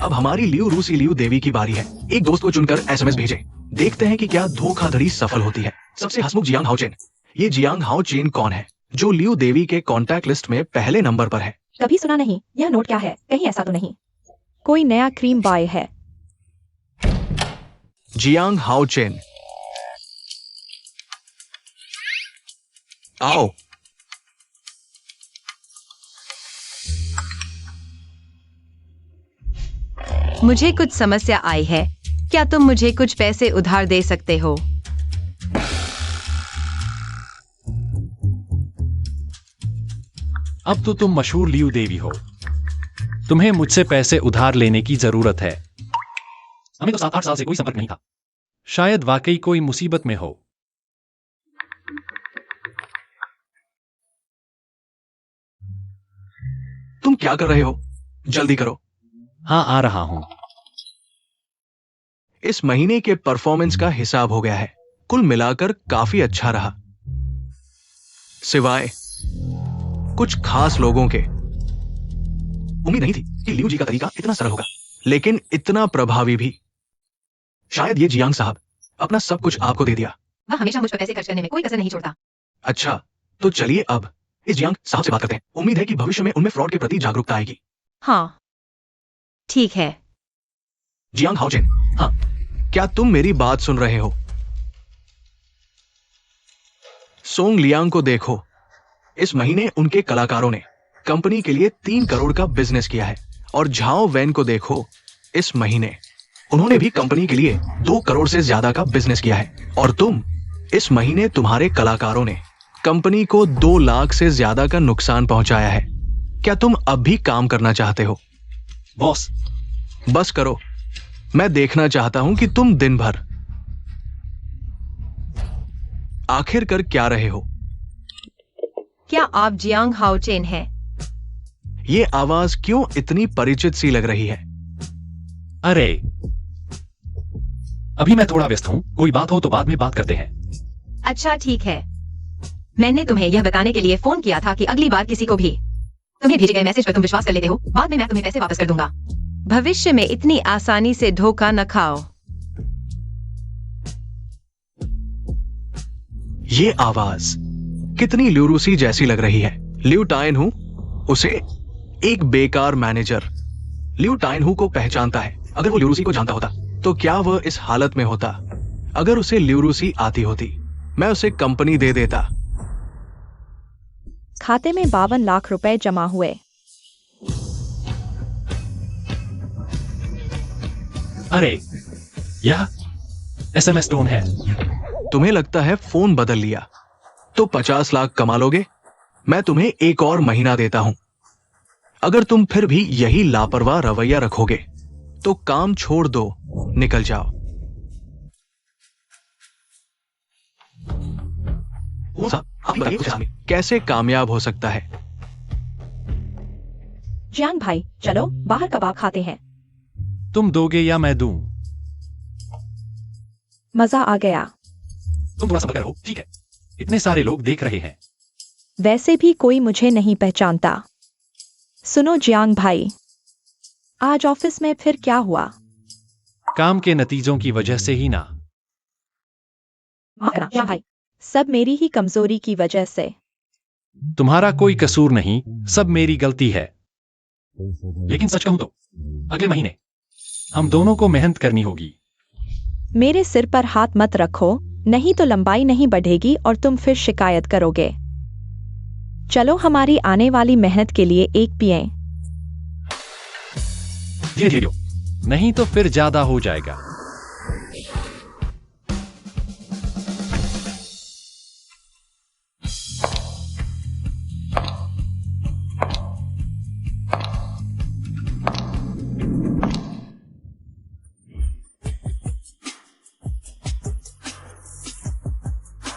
अब हमारी लियू रूसी लियू देवी की बारी है। एक दोस्त को चुनकर एसएमएस भेजें। देखते हैं कि क्या धोखाधड़ी सफल होती है। सबसे हंसमुख जियांग हाओचेन। ये जियांग हाओचेन कौन है जो लियू देवी के कॉन्टैक्ट लिस्ट में पहले नंबर पर है? कभी सुना नहीं। यह नोट क्या है? कहीं ऐसा तो नहीं कोई नया क्रीम बॉय है? जियांग हाओचेन, आओ। मुझे कुछ समस्या आई है। क्या तुम मुझे कुछ पैसे उधार दे सकते हो? अब तो तुम मशहूर लियू देवी हो। तुम्हें मुझसे पैसे उधार लेने की जरूरत है। हमें तो 7-8 साल से कोई संपर्क नहीं था। शायद वाकई कोई मुसीबत में हो। तुम क्या कर रहे हो? जल्दी करो। हाँ, आ रहा हूं। इस महीने के परफॉर्मेंस का हिसाब हो गया है। कुल मिलाकर काफी अच्छा रहा, सिवाय कुछ खास लोगों के। उम्मीद नहीं थी कि लियू जी का तरीका इतना सरल होगा, लेकिन इतना प्रभावी भी। शायद ये जियांग साहब अपना सब कुछ आपको दे दिया। वह हमेशा मुझ पर पैसे खर्च करने में कोई कसर नहीं छोड़ता। अच्छा, तो चलिए अब इस जियांग साहब से बात करते हैं। उम्मीद है कि भविष्य में उनमें फ्रॉड के प्रति जागरूकता आएगी। हाँ, ठीक है। जियांग हाओचेन, हाँ, क्या तुम मेरी बात सुन रहे हो? सोंग लियांग को देखो। इस महीने उनके कलाकारों ने कंपनी के लिए 3 करोड़ का बिजनेस किया है। और झाओ वैन को देखो, इस महीने उन्होंने भी कंपनी के लिए 2 करोड़ से ज्यादा का बिजनेस किया है। और तुम, इस महीने तुम्हारे कलाकारों ने कंपनी को 2 लाख से ज्यादा का नुकसान पहुंचाया है। क्या तुम अब भी काम करना चाहते हो? बॉस, बस करो। मैं देखना चाहता हूं कि तुम दिन भर आखिर कर क्या रहे हो। क्या आप जियांग हाओचेन हैं? ये आवाज क्यों इतनी परिचित सी लग रही है? अरे, अभी मैं थोड़ा व्यस्त हूं। कोई बात हो तो बाद में बात करते हैं। अच्छा, ठीक है। मैंने तुम्हें यह बताने के लिए फोन किया था कि अगली बार किसी को भी तुम्हें भेजे गए मैसेज पर तुम विश्वास कर लेते हो, बाद में मैं तुम्हें पैसे वापस कर दूंगा। भविष्य में इतनी आसानी से धोखा न खाओ। ये आवाज कितनी लियू रूसी जैसी लग रही है। लियू टाइन हूं उसे एक बेकार मैनेजर लियू टाइन हूं को पहचानता है। अगर वो लियू रूसी को जानता होता तो क्या वह इस हालत में होता? अगर उसे लियू रूसी आती होती, मैं उसे कंपनी दे देता। खाते में 52 लाख रुपए जमा हुए। अरे, यह एसएमएस टोन है। तुम्हें लगता है फोन बदल लिया तो 50 लाख कमा लोगे? मैं तुम्हें एक और महीना देता हूं। अगर तुम फिर भी यही लापरवाह रवैया रखोगे तो काम छोड़ दो, निकल जाओ। आप बताइए, कैसे कामयाब हो सकता है? जियांग भाई, चलो बाहर कबाब खाते हैं। तुम दोगे या मैं दूं? मजा आ गया। तुम थोड़ा सब्र करो, ठीक है? इतने सारे लोग देख रहे हैं। वैसे भी कोई मुझे नहीं पहचानता। सुनो जियांग भाई, आज ऑफिस में फिर क्या हुआ? काम के नतीजों की वजह से ही ना। जियांग भाई, सब मेरी ही कमजोरी की वजह से। तुम्हारा कोई कसूर नहीं, सब मेरी गलती है। लेकिन सच कहूं तो अगले महीने हम दोनों को मेहनत करनी होगी। मेरे सिर पर हाथ मत रखो, नहीं तो लंबाई नहीं बढ़ेगी और तुम फिर शिकायत करोगे। चलो हमारी आने वाली मेहनत के लिए एक पिएं। धीरे धीरे, नहीं तो फिर ज्यादा हो जाएगा।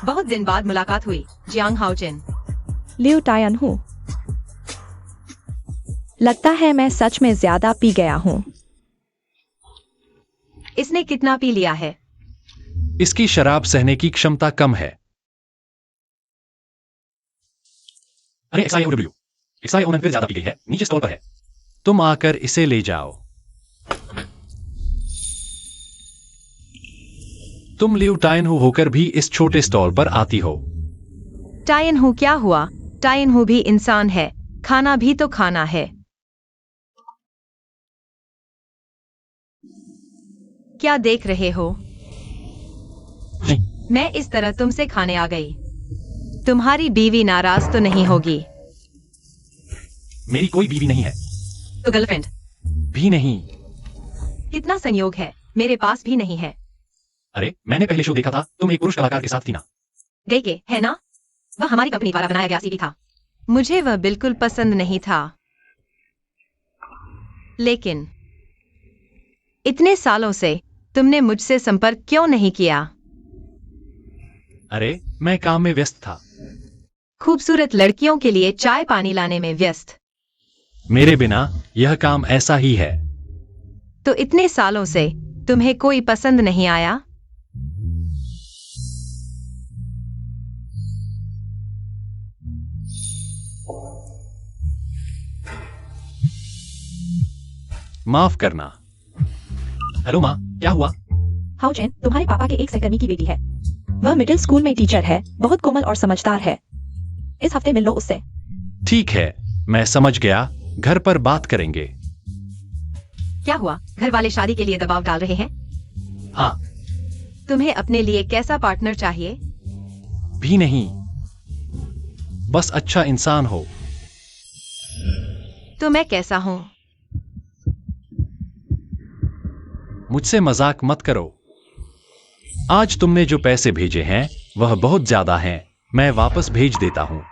बहुत दिन बाद मुलाकात हुई, जियांग हाओचेन। लियू टायन हूँ। लगता है मैं सच में ज्यादा पी गया हूँ। इसने कितना पी लिया है? इसकी शराब सहने की क्षमता कम है। अरे XIOW, XIO ने फिर ज्यादा पी गई है, नीचे स्टॉल पर है। तुम आकर इसे ले जाओ। तुम लिव टाइन हु होकर भी इस छोटे स्टॉल पर आती हो। टाइन हूँ क्या हुआ? टाइन हूँ भी इंसान है, खाना भी तो खाना है। क्या देख रहे हो? नहीं, मैं इस तरह तुमसे खाने आ गई। तुम्हारी बीवी नाराज तो नहीं होगी? मेरी कोई बीवी नहीं है। तो गर्लफ्रेंड भी नहीं। कितना संयोग है, मेरे पास भी नहीं है। अरे मैंने पहले शो देखा था, तुम एक पुरुष कलाकार के साथ थी ना। गई के है ना? वह हमारी कंपनी द्वारा बनाया गया सीडी था। मुझे वह बिल्कुल पसंद नहीं था। लेकिन इतने सालों से तुमने मुझसे संपर्क क्यों नहीं किया? अरे मैं काम में व्यस्त था। खूबसूरत लड़कियों के लिए चाय पानी लाने में व्यस्त। मेरे बिना यह काम ऐसा ही है। तो इतने सालों से तुम्हें कोई पसंद नहीं आया? माफ करना। हेलो माँ, क्या हुआ? हाउ चेन तुम्हारे पापा के एक सहकर्मी की बेटी है। वह मिडिल स्कूल में टीचर है, बहुत कोमल और समझदार है। इस हफ्ते मिल लो उससे। ठीक है, मैं समझ गया। घर पर बात करेंगे। क्या हुआ? घर वाले शादी के लिए दबाव डाल रहे हैं? हाँ। तुम्हें अपने लिए कैसा पार्टनर चाहिए? भी नहीं, बस अच्छा इंसान हो। तो मैं कैसा हूँ? मुझसे मजाक मत करो। आज तुमने जो पैसे भेजे हैं वह बहुत ज्यादा हैं। मैं वापस भेज देता हूँ।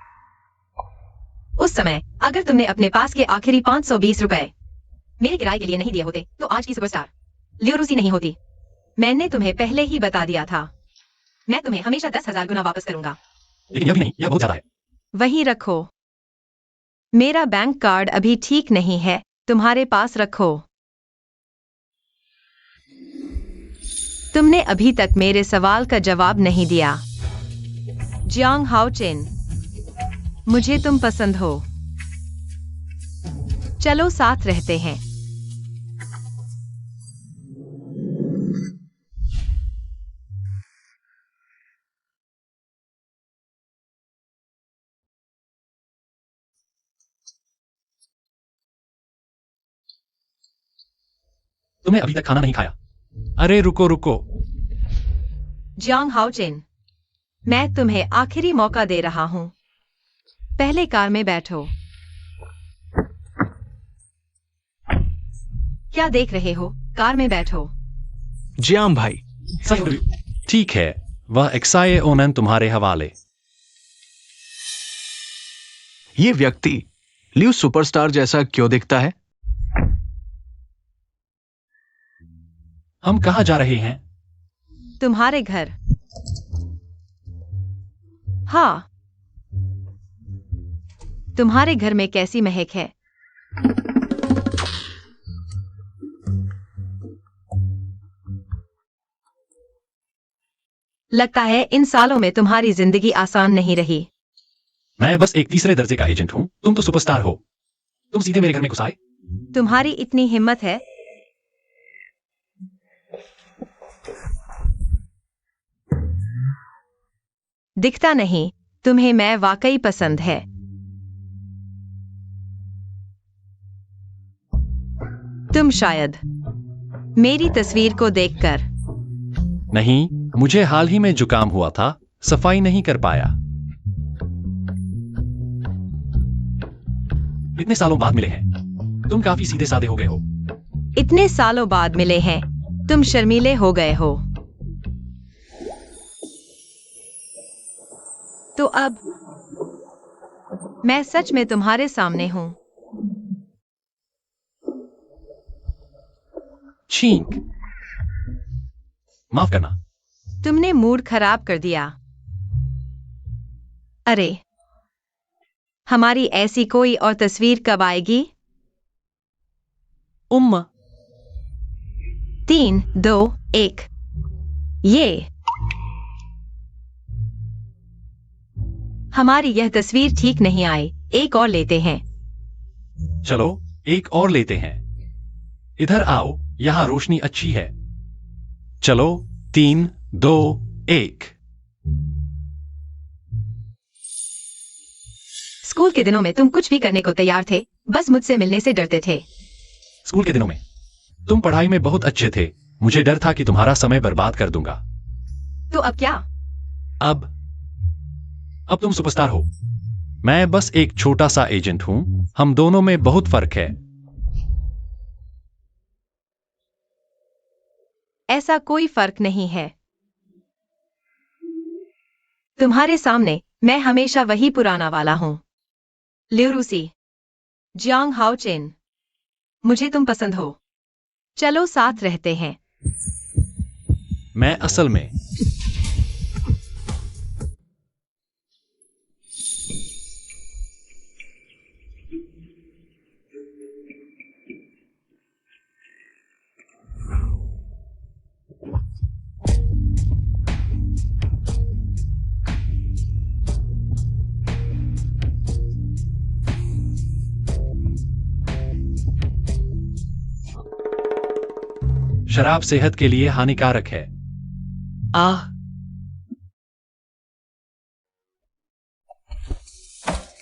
उस समय अगर तुमने अपने पास के आखिरी 520 रुपए मेरे किराए के लिए नहीं दिए होते तो आज की सुपरस्टार लियो रूसी नहीं होती। मैंने तुम्हें पहले ही बता दिया था। मैं तुम्हें हमेशा 10,000 गुना वापस करूंगा। लेकिन यह भी नहीं, यह बहुत ज्यादा है। वही रखो। मेरा बैंक कार्ड अभी ठीक नहीं है, तुम्हारे पास रखो। तुमने अभी तक मेरे सवाल का जवाब नहीं दिया। जियांग हाओ चेन, मुझे तुम पसंद हो। चलो साथ रहते हैं। तुमने अभी तक खाना नहीं खाया। अरे रुको रुको। जियांग हाओ चेन, मैं तुम्हें आखिरी मौका दे रहा हूं। पहले कार में बैठो। क्या देख रहे हो? कार में बैठो। जियाम भाई, ठीक है, वह एक्साए ओनन तुम्हारे हवाले। ये व्यक्ति लिव सुपरस्टार जैसा क्यों दिखता है? हम कहाँ जा रहे हैं? तुम्हारे घर। हाँ, तुम्हारे घर में कैसी महक है? लगता है इन सालों में तुम्हारी जिंदगी आसान नहीं रही। मैं बस एक तीसरे दर्जे का एजेंट हूँ, तुम तो सुपरस्टार हो। तुम सीधे मेरे घर में घुस आए। तुम्हारी इतनी हिम्मत है? दिखता नहीं, तुम्हें मैं वाकई पसंद है। तुम शायद मेरी तस्वीर को देखकर। नहीं, मुझे हाल ही में जुकाम हुआ था, सफाई नहीं कर पाया। इतने सालों बाद मिले हैं, तुम काफी सीधे साधे हो गए हो। इतने सालों बाद मिले हैं, तुम शर्मीले हो गए हो। तो अब मैं सच में तुम्हारे सामने हूं। छींक। माफ करना। तुमने मूड खराब कर दिया। अरे, हमारी ऐसी कोई और तस्वीर कब आएगी? 3, 2, 1। ये हमारी यह तस्वीर ठीक नहीं आई, एक और लेते हैं। चलो एक और लेते हैं। इधर आओ, यहाँ रोशनी अच्छी है। चलो 3, 2, 1। स्कूल के दिनों में तुम कुछ भी करने को तैयार थे, बस मुझसे मिलने से डरते थे। स्कूल के दिनों में तुम पढ़ाई में बहुत अच्छे थे, मुझे डर था कि तुम्हारा समय बर्बाद कर दूंगा। तो अब क्या? अब तुम सुपरस्टार हो। मैं बस एक छोटा सा एजेंट हूं। हम दोनों में बहुत फर्क है। ऐसा कोई फर्क नहीं है। तुम्हारे सामने मैं हमेशा वही पुराना वाला हूं। लिउ रूसी, जियांग हाओ चेन, मुझे तुम पसंद हो। चलो साथ रहते हैं। मैं असल में शराब सेहत के लिए हानिकारक है।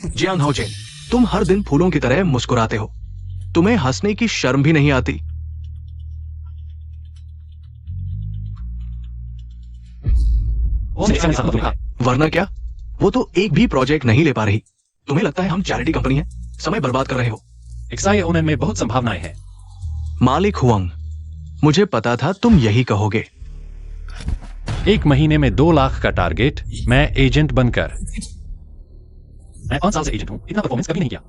जियांग हाओचेन, तुम हर दिन फूलों की तरह मुस्कुराते हो। तुम्हें हंसने की शर्म भी नहीं आती। वरना क्या? वो तो एक भी प्रोजेक्ट नहीं ले पा रही। तुम्हें लगता है हम चैरिटी कंपनी है? समय बर्बाद कर रहे हो। एक्साई ओनन में बहुत संभावनाएं हैं। मालिक हुआंग, मुझे पता था तुम यही कहोगे। 1 महीने में 2 लाख का टारगेट, मैं एजेंट बनकर। मैं 5 साल से एजेंट हूं, इतना परफॉर्मेंस कभी नहीं किया।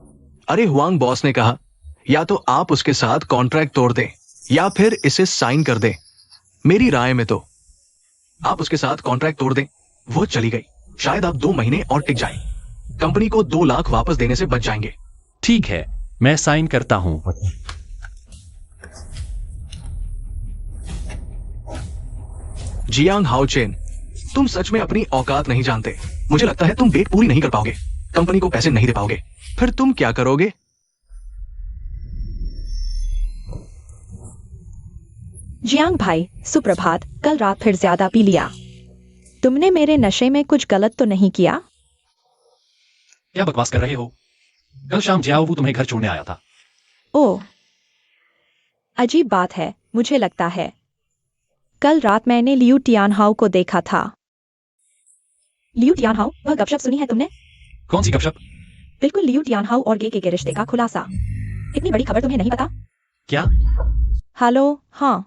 अरे हुआंग, बॉस ने कहा या तो आप उसके साथ कॉन्ट्रैक्ट तोड़ दें या फिर इसे साइन कर दें। मेरी राय में तो आप उसके साथ कॉन्ट्रैक्ट तोड़ दें। वो चली गई, शायद आप 2 महीने और टिक जाएं। कंपनी को 2 लाख वापस देने से बच जाएंगे। ठीक है, मैं साइन करता हूं। जियांग हाओचेन, तुम सच में अपनी औकात नहीं जानते। मुझे लगता है तुम डेट पूरी नहीं कर पाओगे, कंपनी को पैसे नहीं दे पाओगे। फिर तुम क्या करोगे? जियांग भाई, सुप्रभात। कल रात फिर ज्यादा पी लिया। तुमने मेरे नशे में कुछ गलत तो नहीं किया? क्या बकवास कर रहे हो? कल शाम जियाओ वो तुम्हें घर छोड़ने आया था। ओह, अजीब बात है। मुझे लगता है कल रात मैंने लियू टियानहाओ को देखा था। लियू टियानहाओ, वह गपशप सुनी है तुमने? कौन सी गपशप? बिल्कुल, लियू टियानहाओ और गे के रिश्ते का खुलासा। इतनी बड़ी खबर तुम्हें नहीं पता? क्या? हेलो, हाँ।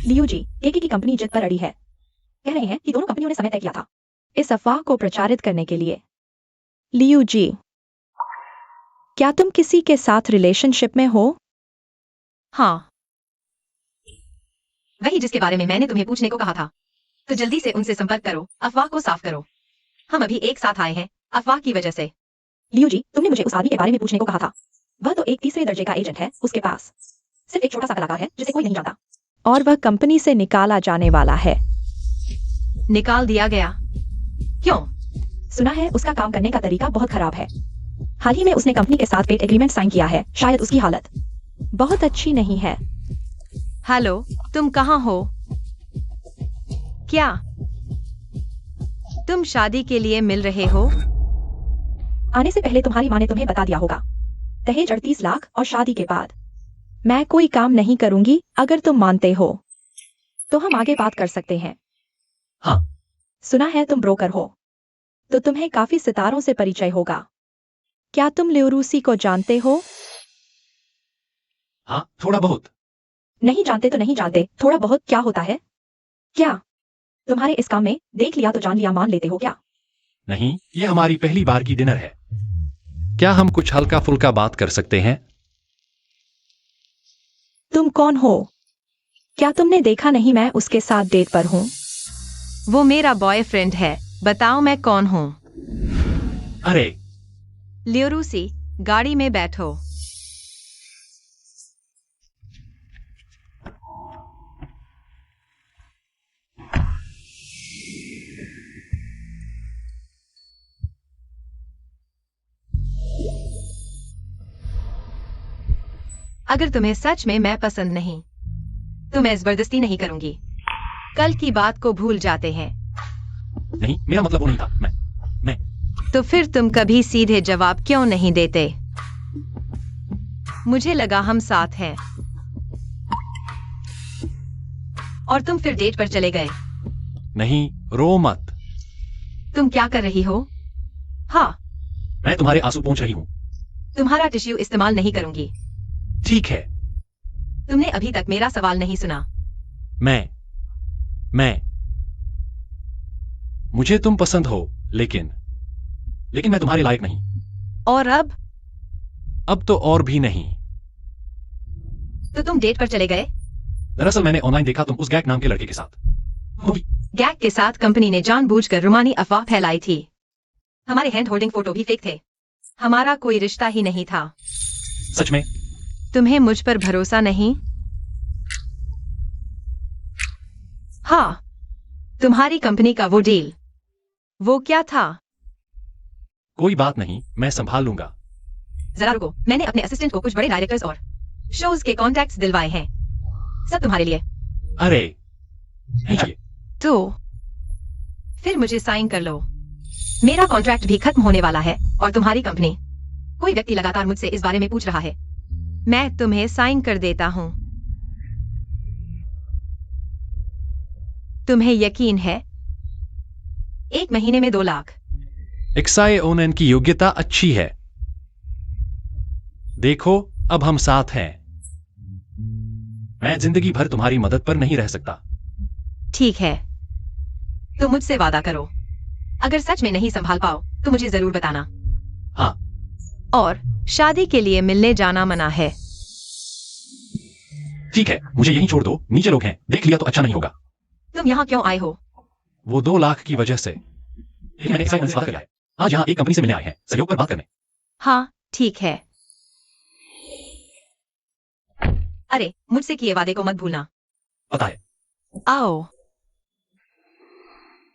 लियू जी, केके की कंपनी जिद पर अड़ी है। कह रहे हैं कि दोनों कंपनियों ने समय तय किया था इस अफवाह को प्रचारित करने के लिए। लियू जी, क्या तुम किसी के साथ रिलेशनशिप में हो? हाँ, वही जिसके बारे में मैंने तुम्हें पूछने को कहा था। तो जल्दी से उनसे संपर्क करो, अफवाह को साफ करो। हम अभी एक साथ आए हैं, अफवाह की वजह से। लियू जी, तुमने मुझे उस आदमी के बारे में पूछने को कहा था। वह तो एक 3रे दर्जे का एजेंट है। उसके पास सिर्फ एक छोटा सा कलाकार है जिसे कोई नहीं जानता, और वह कंपनी से निकाला जाने वाला है। निकाल दिया गया? क्यों? सुना है उसका काम करने का तरीका बहुत खराब है। हाल ही में उसने कंपनी के साथ पेड एग्रीमेंट साइन किया है। शायद उसकी हालत बहुत अच्छी नहीं है। हेलो, तुम कहाँ हो? क्या तुम शादी के लिए मिल रहे हो? आने से पहले तुम्हारी माँ ने तुम्हें बता दिया होगा। दहेज 38 लाख और शादी के बाद मैं कोई काम नहीं करूंगी। अगर तुम मानते हो तो हम आगे बात कर सकते हैं। हाँ। सुना है तुम ब्रोकर हो, तो तुम्हें काफी सितारों से परिचय होगा। क्या तुम लियू रूसी को जानते हो? हाँ, थोड़ा बहुत। नहीं जानते तो नहीं जानते, थोड़ा बहुत क्या होता है? क्या तुम्हारे इस काम में देख लिया तो जान लिया मान लेते हो क्या? नहीं, ये हमारी पहली बार की डिनर है। क्या हम कुछ हल्का फुल्का बात कर सकते हैं? तुम कौन हो? क्या तुमने देखा नहीं मैं उसके साथ डेट पर हूँ? वो मेरा बॉयफ्रेंड है। बताओ मैं कौन हूँ? अरे, लियू रूसी, गाड़ी में बैठो। अगर तुम्हें सच में मैं पसंद नहीं तो मैं जबरदस्ती नहीं करूंगी। कल की बात को भूल जाते हैं। नहीं, मेरा मतलब वो नहीं था। मैं तो फिर तुम कभी सीधे जवाब क्यों नहीं देते? मुझे लगा हम साथ हैं और तुम फिर डेट पर चले गए। नहीं, रो मत। तुम क्या कर रही हो? हाँ, मैं तुम्हारे आंसू पोंछ रही हूँ। तुम्हारा टिश्यू इस्तेमाल नहीं करूंगी। ठीक है। तुमने अभी तक मेरा सवाल नहीं सुना। मैं मुझे तुम पसंद हो, लेकिन मैं तुम्हारे लायक नहीं। और अब तो और भी नहीं। तो तुम डेट पर चले गए। दरअसल मैंने ऑनलाइन देखा तुम उस गैक नाम के लड़के के साथ। वो भी गैग के साथ कंपनी ने जानबूझकर रुमानी अफवाह फैलाई थी। हमारे हैंड होल्डिंग फोटो भी फेक थे। हमारा कोई रिश्ता ही नहीं था। सच में? तुम्हें मुझ पर भरोसा नहीं? हाँ, तुम्हारी कंपनी का वो डील, वो क्या था? कोई बात नहीं, मैं संभाल लूंगा। जरा रुको, मैंने अपने असिस्टेंट को कुछ बड़े डायरेक्टर्स और शोज के कॉन्टैक्ट्स दिलवाए हैं। सब तुम्हारे लिए। अरे नहीं चाहिए। तो फिर मुझे साइन कर लो। मेरा कॉन्ट्रैक्ट भी खत्म होने वाला है और तुम्हारी कंपनी। कोई व्यक्ति लगातार मुझसे इस बारे में पूछ रहा है। मैं तुम्हें साइन कर देता हूं। तुम्हें यकीन है? 1 महीने में 2 लाख। एक्साई ओनन की योग्यता अच्छी है। देखो, अब हम साथ हैं। मैं जिंदगी भर तुम्हारी मदद पर नहीं रह सकता। ठीक है, तो मुझसे वादा करो। अगर सच में नहीं संभाल पाओ तो मुझे जरूर बताना। हाँ। और शादी के लिए मिलने जाना मना है। ठीक है, मुझे यहीं छोड़ दो, नीचे लोग हैं, देख लिया तो अच्छा नहीं होगा। तुम यहाँ क्यों आए हो? वो 2 लाख की वजह से। लेकिन मैंने एक्साई ओनन से बात किया है। आज यहाँ एक कंपनी से मिलने आए हैं, सहयोग पर बात करने। हाँ, ठीक है। अरे, मुझसे किए वादे को मत भूलना। पता है। आओ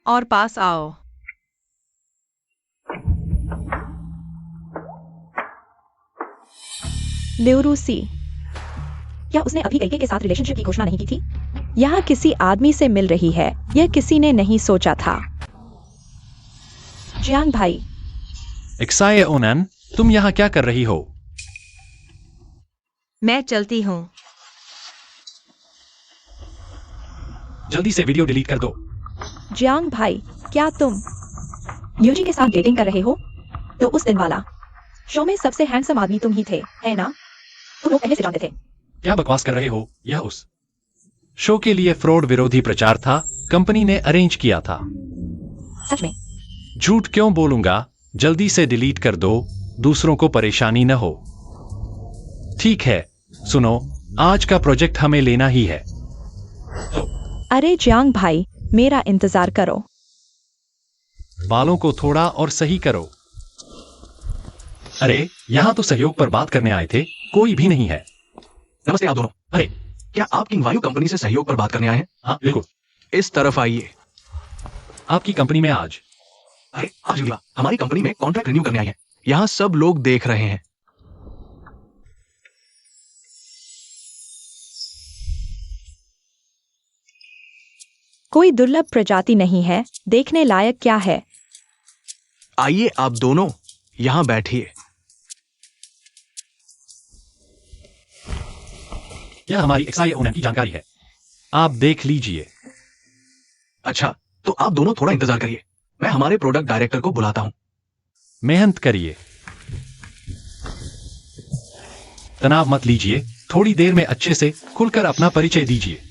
और पास आओ। ल्यूरूसी, क्या उसने अभी केके के साथ रिलेशनशिप की घोषणा नहीं की थी? यहाँ किसी आदमी से मिल रही है, यह किसी ने नहीं सोचा था। जियांग भाई, एक्साई ओनन, तुम यहाँ क्या कर रही हो? मैं चलती हूँ। जल्दी से वीडियो डिलीट कर दो। जियांग भाई, क्या तुम यूजी के साथ डेटिंग कर रहे हो? तो उस दिन वाला शो में सबसे हैंडसम आदमी तुम ही थे, है ना? तुम लोग पहले से जानते थे। क्या बकवास कर रहे हो? यह उस शो के लिए फ्रॉड विरोधी प्रचार था, कंपनी ने अरेंज किया था। सच में? झूठ क्यों बोलूंगा? जल्दी से डिलीट कर दो, दूसरों को परेशानी न हो। ठीक है, सुनो, आज का प्रोजेक्ट हमें लेना ही है। अरे जियांग भाई, मेरा इंतजार करो। बालों को थोड़ा और सही करो। अरे, यहाँ तो सहयोग पर बात करने आए थे, कोई भी नहीं है। नमस्ते आप दोनों। अरे, क्या आप किंग वायु कंपनी से सहयोग पर बात करने आए हैं? हाँ बिल्कुल। इस तरफ आइए। आपकी कंपनी में आज अरे आज जुगला, हमारी कंपनी में कॉन्ट्रैक्ट रिन्यू करने आई है। यहाँ सब लोग देख रहे हैं। कोई दुर्लभ प्रजाति नहीं है, देखने लायक क्या है? आइए आप दोनों यहाँ बैठिए। यह हमारी एक्साई ओनन की जानकारी है, आप देख लीजिए। अच्छा, तो आप दोनों थोड़ा इंतजार करिए, मैं हमारे प्रोडक्ट डायरेक्टर को बुलाता हूँ। मेहनत करिए, तनाव मत लीजिए, थोड़ी देर में अच्छे से खुलकर अपना परिचय दीजिए।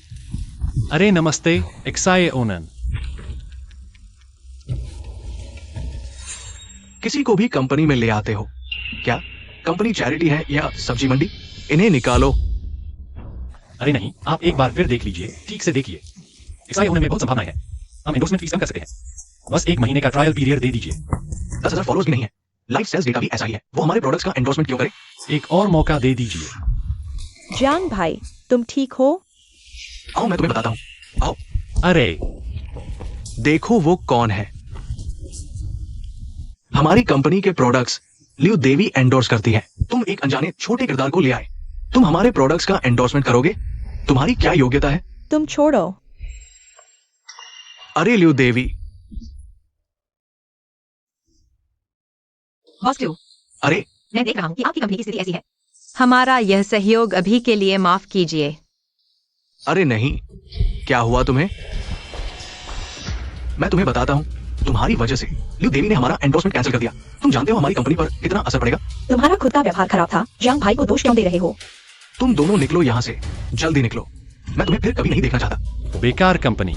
अरे नमस्ते एक्साई ओनन। किसी को भी कंपनी में ले आते हो क्या? कंपनी चैरिटी है या सब्जी मंडी? इन्हें निकालो। अरे नहीं, आप एक बार फिर देख लीजिए, ठीक से देखिए। एक्साई ओनन में बहुत संभावना है, हम एंडोर्समेंट फीस कम कर सकते हैं। बस 1 महीने का ट्रायल पीरियड दे दीजिए। 10,000 फॉलोअर्स भी नहीं है, लाइव सेल्स डेटा भी ऐसा ही है, वो हमारे प्रोडक्ट्स का एंडोर्समेंट क्यों करे? एक और मौका दे दीजिए। जियांग भाई, तुम ठीक हो? आओ मैं तुम्हें बताता हूँ, आओ। अरे देखो वो कौन है। हमारी कंपनी के प्रोडक्ट्स लियो देवी एंडोर्स करती है। तुम एक अनजाने छोटे किरदार को ले आए। तुम हमारे प्रोडक्ट्स का एंडोर्समेंट करोगे? तुम्हारी क्या योग्यता है? तुम छोड़ो। अरे लियो देवी, बॉस क्यों? अरे मैं देख रहा हूँ कि आपकी कंपनी की स्थिति ऐसी है। हमारा यह सहयोग अभी के लिए माफ कीजिए। अरे नहीं, क्या हुआ तुम्हें? मैं तुम्हें बताता हूँ, तुम्हारी वजह से लियो देवी ने हमारा एंडोर्समेंट कैंसिल कर दिया। तुम जानते हो हमारी कंपनी पर कितना असर पड़ेगा? तुम्हारा खुद का व्यवहार खराब था। जियांग भाई को दोष क्यों दे रहे हो? तुम दोनों निकलो यहाँ से, जल्दी निकलो। मैं तुम्हें फिर कभी नहीं देखना चाहता। बेकार कंपनी।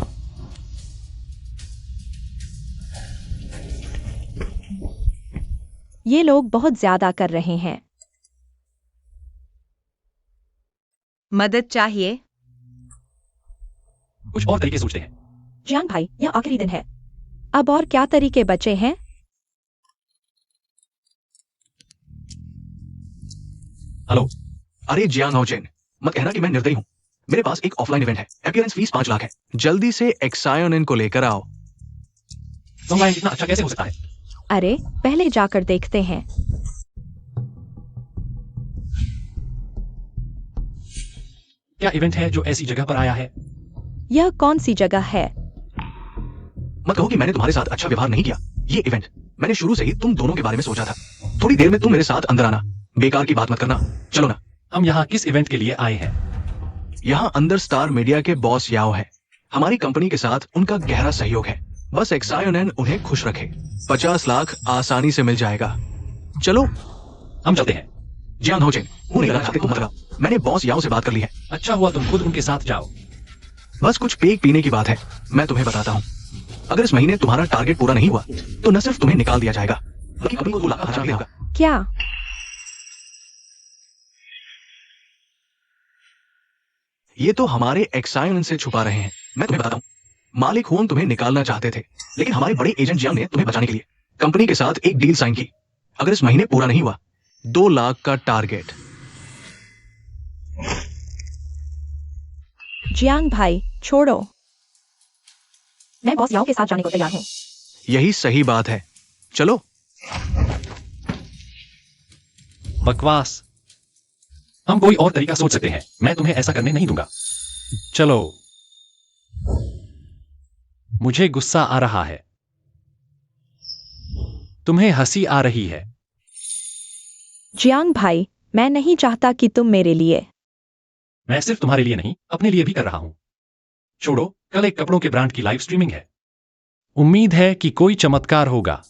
ये लोग बहुत ज्यादा कर रहे हैं। मदद चाहिए? कुछ और तरीके सोचते हैं। जियांग भाई, यह आखिरी दिन है। अब और क्या तरीके बचे हैं? हेलो। अरे जियांग हाओचेन, मत कहना कि मैं निर्दयी हूँ। मेरे पास एक ऑफलाइन इवेंट है, अपीयरेंस फीस 5 लाख है। जल्दी से एक्सायोनिन को लेकर आओ। ऑनलाइन इतना अच्छा कैसे हो सकता है? अरे पहले जाकर देखते हैं। क्या इवेंट है जो ऐसी जगह पर आया है? यह कौन सी जगह है? मत कहो कि मैंने तुम्हारे साथ अच्छा व्यवहार नहीं किया। ये इवेंट मैंने शुरू से ही तुम दोनों के बारे में सोचा था। थोड़ी देर में तुम मेरे साथ अंदर आना। बेकार की बात मत करना, चलो ना। हम यहाँ किस इवेंट के लिए आए हैं? यहाँ अंदर स्टार मीडिया के बॉस याओ है। हमारी कंपनी के साथ उनका गहरा सहयोग है। बस एक्सायोनिन उन्हें खुश रखे। 50 लाख आसानी से मिल जाएगा। चलो हम चलते हैं। जियांग हाओचेन, मुंह निकला खाते को मत लगाओ। मैंने बॉस याओ से बात कर ली है। अच्छा हुआ तुम खुद उनके साथ जाओ। बस कुछ पेक पीने की बात है। मैं तुम्हें बताता हूँ, अगर इस महीने तुम्हारा टारगेट पूरा नहीं हुआ तो न सिर्फ तुम्हें निकाल दिया जाएगा बल्कि कंपनी को 2 लाख हजार देगा। क्या? ये तो हमारे एक्सायोनिन से छुपा रहे हैं। मैं तुम्हें बताता हूँ, मालिक हुन तुम्हें निकालना चाहते थे, लेकिन हमारे बड़े एजेंट जियांग ने तुम्हें बचाने के लिए कंपनी के साथ एक डील साइन की। अगर इस महीने पूरा नहीं हुआ, 2 लाख का टारगेट। जियांग भाई छोड़ो। मैं बॉस याओ के साथ जाने को तैयार हूँ। यही सही बात है, चलो। बकवास। हम कोई और तरीका सोच सकते हैं। मैं तुम्हें ऐसा करने नहीं दूंगा। चलो। मुझे गुस्सा आ रहा है। तुम्हें हंसी आ रही है। जियांग भाई, मैं नहीं चाहता कि तुम मेरे लिए। मैं सिर्फ तुम्हारे लिए नहीं, अपने लिए भी कर रहा हूं। छोड़ो, कल एक कपड़ों के ब्रांड की लाइव स्ट्रीमिंग है। उम्मीद है कि कोई चमत्कार होगा।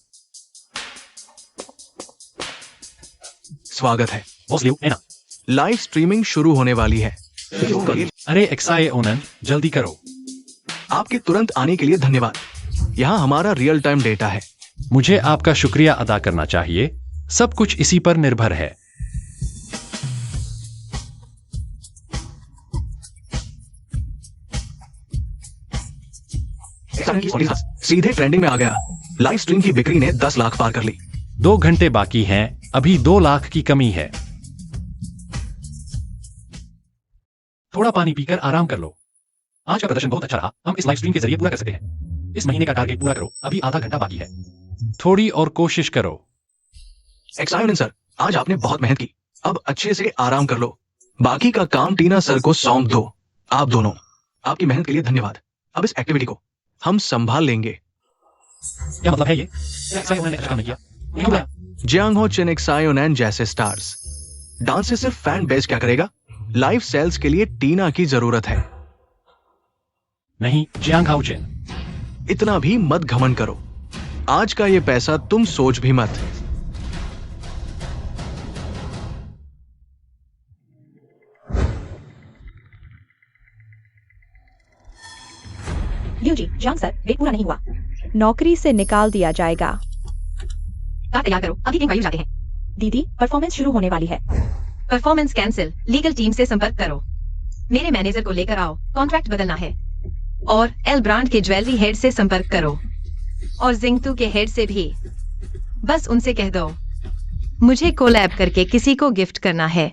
स्वागत है। बॉस लियो, है ना? लाइव स्ट्रीमिंग शुरू होने वाली है। अरे एक्सायोनिन, जल्दी करो। आपके तुरंत आने के लिए धन्यवाद। यहाँ हमारा रियल टाइम डेटा है। मुझे आपका शुक्रिया अदा करना चाहिए। सब कुछ इसी पर निर्भर है। सीधे ट्रेंडिंग में आ गया। लाइव स्ट्रीम की बिक्री ने 10 लाख पार कर ली। 2 घंटे बाकी हैं। अभी 2 लाख की कमी है। थोड़ा पानी पीकर आराम कर लो। आज का प्रदर्शन बहुत अच्छा रहा। हम इस लाइव स्ट्रीम के जरिए पूरा कर सकते हैं। इस महीने का टारगेट पूरा करो। अभी आधा घंटा बाकी है। थोड़ी और कोशिश करो। एक्सायोनिन सर, आज आपने बहुत मेहनत की। अब अच्छे से आराम कर लो। बाकी का काम टीना सर को सौंप दो। आप दोनों, आपकी मेहनत के लिए धन्यवाद। अब इस एक्टिविटी को हम संभाल लेंगे। क्या मतलब है ये? एक्सायोनिन ने अच्छा काम नहीं किया। नहीं बुलाया। जियांग हाओचेन, एक्सायोनिन जैसे स्टार्स। डांस से सिर्फ फैन बेस क्या करेगा? लाइव सेल्स के लिए टीना की जरूरत है। नहीं, जियांग हाओचेन। इतना भी मत घमंड करो। आज का ये पैसा तुम सोच भी मत। लियो जी, जियांग सर, वेट पूरा नहीं हुआ। नौकरी से निकाल दिया जाएगा। कार तैयार करो, अभी टीम वायु जाते हैं। दीदी, परफॉर्मेंस शुरू होने वाली है। Performance cancel. लीगल टीम से संपर्क करो। मेरे मैनेजर को लेकर आओ, कॉन्ट्रैक्ट बदलना है। और एल ब्रांड के ज्वेलरी हेड से संपर्क करो, और जिंगतू के हेड से भी। बस उनसे कह दो मुझे कोलैब करके किसी को गिफ्ट करना है।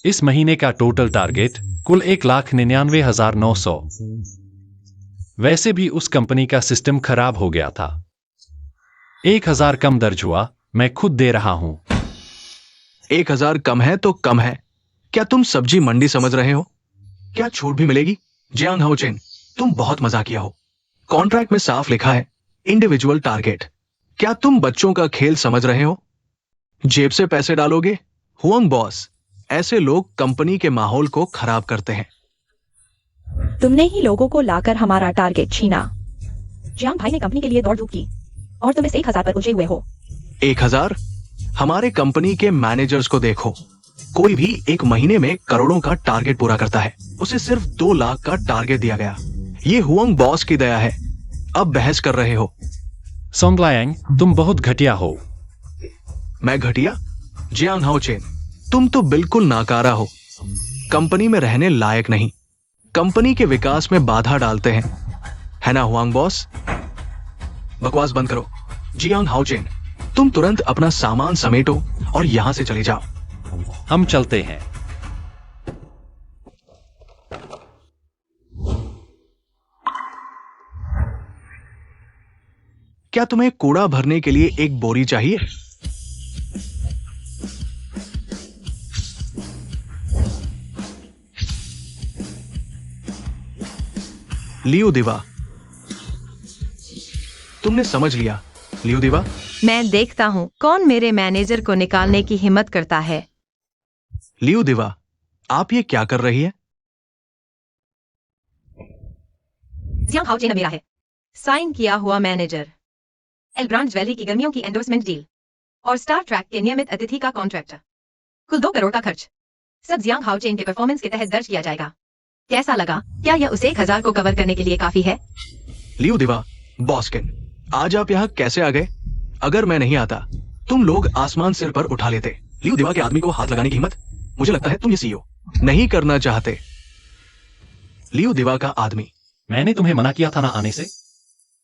इस महीने का टोटल टारगेट कुल 1,99,900। वैसे भी उस कंपनी का सिस्टम खराब हो गया था। 1000 कम दर्ज हुआ। मैं खुद दे रहा हूं। 1000 कम है तो कम है। क्या तुम सब्जी मंडी समझ रहे हो? क्या छूट भी मिलेगी? जियांग हाओचेन, तुम बहुत मजाकिया हो। कॉन्ट्रैक्ट में साफ लिखा है इंडिविजुअल टारगेट। क्या तुम बच्चों का खेल समझ रहे हो? जेब से पैसे डालोगे? हुआंग बॉस, ऐसे लोग कंपनी के माहौल को खराब करते हैं। तुमने ही लोगों को लाकर हमारा टारगेट छीना। जियांग भाई ने कंपनी के लिए दौड़ धूप की और तुम इस 1000 पर उलझे हुए हो। 1000? हमारे कंपनी के मैनेजर्स को देखो। कोई भी एक महीने में करोड़ों का टारगेट पूरा करता है, उसे सिर्फ 2 लाख का टारगेट दिया गया। ये हुआंग बॉस की दया है। अब बहस कर रहे हो। सोंगलायांग, तुम बहुत घटिया हो। मैं घटिया? जियांग हाओचेन, तुम तो बिल्कुल नाकारा हो। कंपनी में रहने लायक नहीं। कंपनी के विकास में बाधा डालते हैं, है ना हुआंग बॉस? बकवास बंद करो। जियांग हाओचेन, तुम तुरंत अपना सामान समेटो और यहां से चले जाओ। हम चलते हैं। क्या तुम्हें कूड़ा भरने के लिए एक बोरी चाहिए? लियो दिवा, तुमने समझ लिया। लियो दिवा, मैं देखता हूँ कौन मेरे मैनेजर को निकालने की हिम्मत करता है। लियो दिवा, आप ये क्या कर रही है? जियांग हाओचेन मेरा है, साइन किया हुआ मैनेजर। एल ब्रांड ज्वेलरी की गर्मियों की एंडोर्समेंट डील और स्टार ट्रैक के नियमित अतिथि का कॉन्ट्रैक्ट। कुल 2 करोड़ का खर्च। सब जियांग हाओचेन के परफॉर्मेंस के तहत दर्ज किया जाएगा। कैसा लगा? क्या यह उस 1000 को कवर करने के लिए काफी है? लियो दिवा, बॉस्किन, आज आप यहां कैसे आ गए? अगर मैं नहीं आता, तुम लोग आसमान सिर पर उठा लेते। लियो दिवा के आदमी को हाथ लगाने की हिम्मत? मुझे लगता है तुम ये सीईओ नहीं करना चाहते। लियो दिवा का आदमी, मैंने तुम्हें मना किया था ना आने से,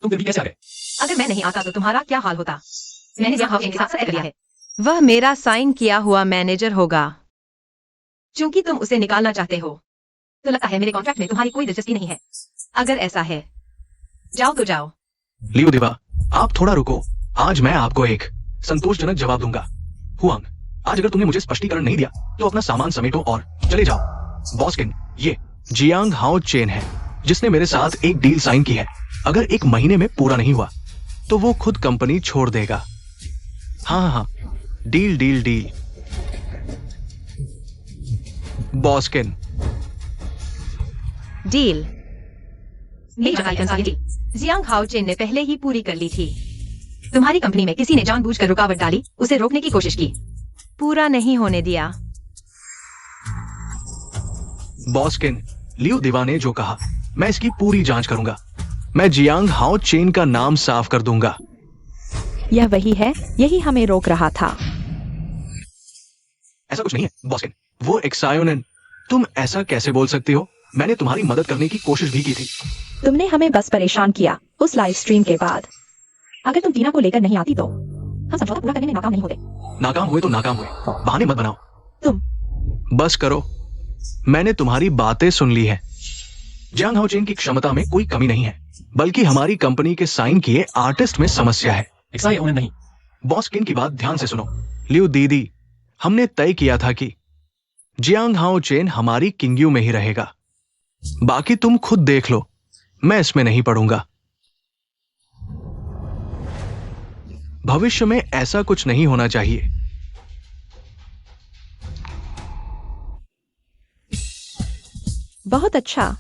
तुम फिर भी कैसे आ गए? अगर मैं नहीं आता तो तुम्हारा क्या हाल होता? मैंने जियांग हाओचेन के साथ सत्य किया है। वह मेरा साइन किया हुआ मैनेजर होगा। चूंकि तुम उसे निकालना चाहते हो, तो लगता है मेरे कॉन्ट्रैक्ट में तुम्हारी कोई दिलचस्पी नहीं है। अगर ऐसा है, जाओ तो जाओ। लियो दिवा, आप थोड़ा रुको। आज मैं आपको एक संतोषजनक जवाब दूंगा। हुआंग, आज अगर तुमने मुझे स्पष्टीकरण नहीं दिया तो अपना सामान समेटो और चले जाओ। बॉस्किन, ये जियांग हाओचेन है जिसने मेरे साथ एक डील साइन की है। अगर 1 महीने में पूरा नहीं हुआ तो वो खुद कंपनी छोड़ देगा। हाँ, डील डील डील। बॉस्किन, डील। मेरी जानकारी के अनुसार ये डील जियांग हाओचेन ने पहले ही पूरी कर ली थी। तुम्हारी कंपनी में किसी ने जानबूझकर रुकावट डाली, उसे रोकने की कोशिश की, पूरा नहीं होने दिया। बॉस्किन, लियो दिवा ने जो कहा, मैं इसकी पूरी जांच करूंगा। मैं जियांग हाओचेन का नाम साफ कर दूंगा। यह वही है, यही हमें रोक रहा था। ऐसा कुछ नहीं है बॉस्किन, वो एक्सायोनन। तुम ऐसा कैसे बोल सकती हो? मैंने तुम्हारी मदद करने की कोशिश भी की थी। तुमने हमें बस परेशान किया उस लाइव स्ट्रीम के बाद। अगर तुम टीना को लेकर नहीं आती तो हम समझौता पूरा करने में नाकाम नहीं होते। नाकाम हुए तो नाकाम हुए, बहाने मत बनाओ। तुम बस करो, मैंने तुम्हारी बातें सुन ली है। जियांग हाओचेन की क्षमता में कोई कमी नहीं है, बल्कि हमारी कंपनी के साइन किए आर्टिस्ट में समस्या है। एक्सायोनन नहीं। बॉस्किन की बात ध्यान से सुनो। लियो दीदी, हमने तय किया था कि जियांग हाओचेन हमारी किंग्यू में ही रहेगा। बाकी तुम खुद देख लो, मैं इसमें नहीं पड़ूंगा। भविष्य में ऐसा कुछ नहीं होना चाहिए। बहुत अच्छा।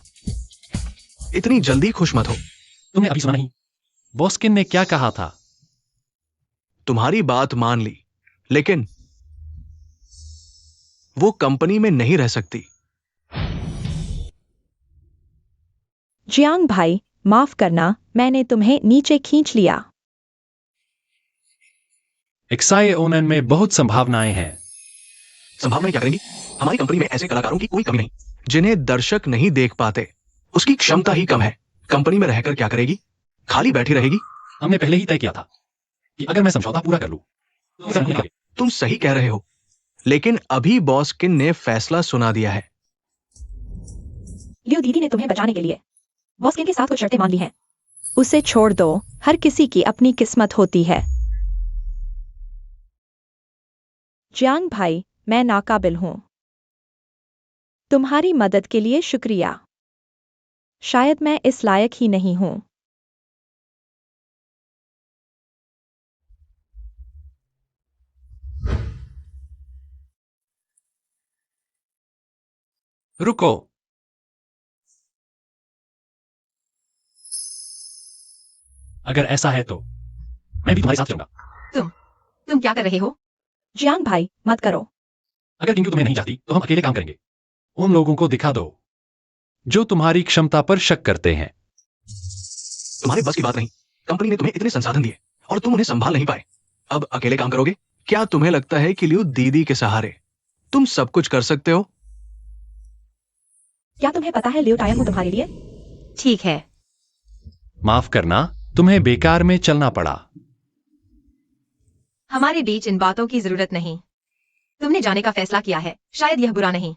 इतनी जल्दी खुश मत हो। तुमने अभी सुना नहीं बॉस्किन ने क्या कहा था? तुम्हारी बात मान ली, लेकिन वो कंपनी में नहीं रह सकती। जियांग भाई, माफ करना, मैंने तुम्हें नीचे खींच लिया। एक्सायोनन में बहुत संभावनाएं हैं। संभावनाएं क्या करेंगी? हमारी कंपनी में ऐसे कलाकारों की कोई कमी नहीं जिन्हें दर्शक नहीं देख पाते। उसकी क्षमता ही कम है। कंपनी में रहकर क्या करेगी? खाली बैठी रहेगी। हमने पहले ही तय किया था कि अगर मैं समझौता पूरा कर लूं तो फिर हम निकलेंगे। तुम सही कह रहे हो, लेकिन अभी बॉस्किन ने फैसला सुना दिया है। लियो दीदी ने तुम्हें बचाने के लिए बॉस्किन के साथ कुछ शर्तें मान ली हैं। उसे छोड़ दो, हर किसी की अपनी किस्मत होती है। जियांग भाई, मैं नाकाबिल हूं। तुम्हारी मदद के लिए शुक्रिया। शायद मैं इस लायक ही नहीं हूं। रुको। अगर ऐसा है तो मैं भी तुम्हारे साथ चलूंगा। तुम क्या कर रहे हो? जियांग भाई, मत करो। अगर टिंकू तुम्हें नहीं चाहती तो हम अकेले काम करेंगे। उन लोगों को दिखा दो जो तुम्हारी क्षमता पर शक करते हैं। तुम्हारे बस की बात नहीं। कंपनी ने तुम्हें इतने संसाधन दिए और तुम उन्हें संभाल नहीं पाए। अब अकेले काम करोगे? क्या तुम्हें लगता है कि लियो दीदी के सहारे तुम सब कुछ कर सकते हो? क्या तुम्हें पता है लियो टायन तुम्हारे लिए? ठीक है। माफ करना, तुम्हें बेकार में चलना पड़ा। हमारे बीच इन बातों की जरूरत नहीं। तुमने जाने का फैसला किया है, शायद यह बुरा नहीं।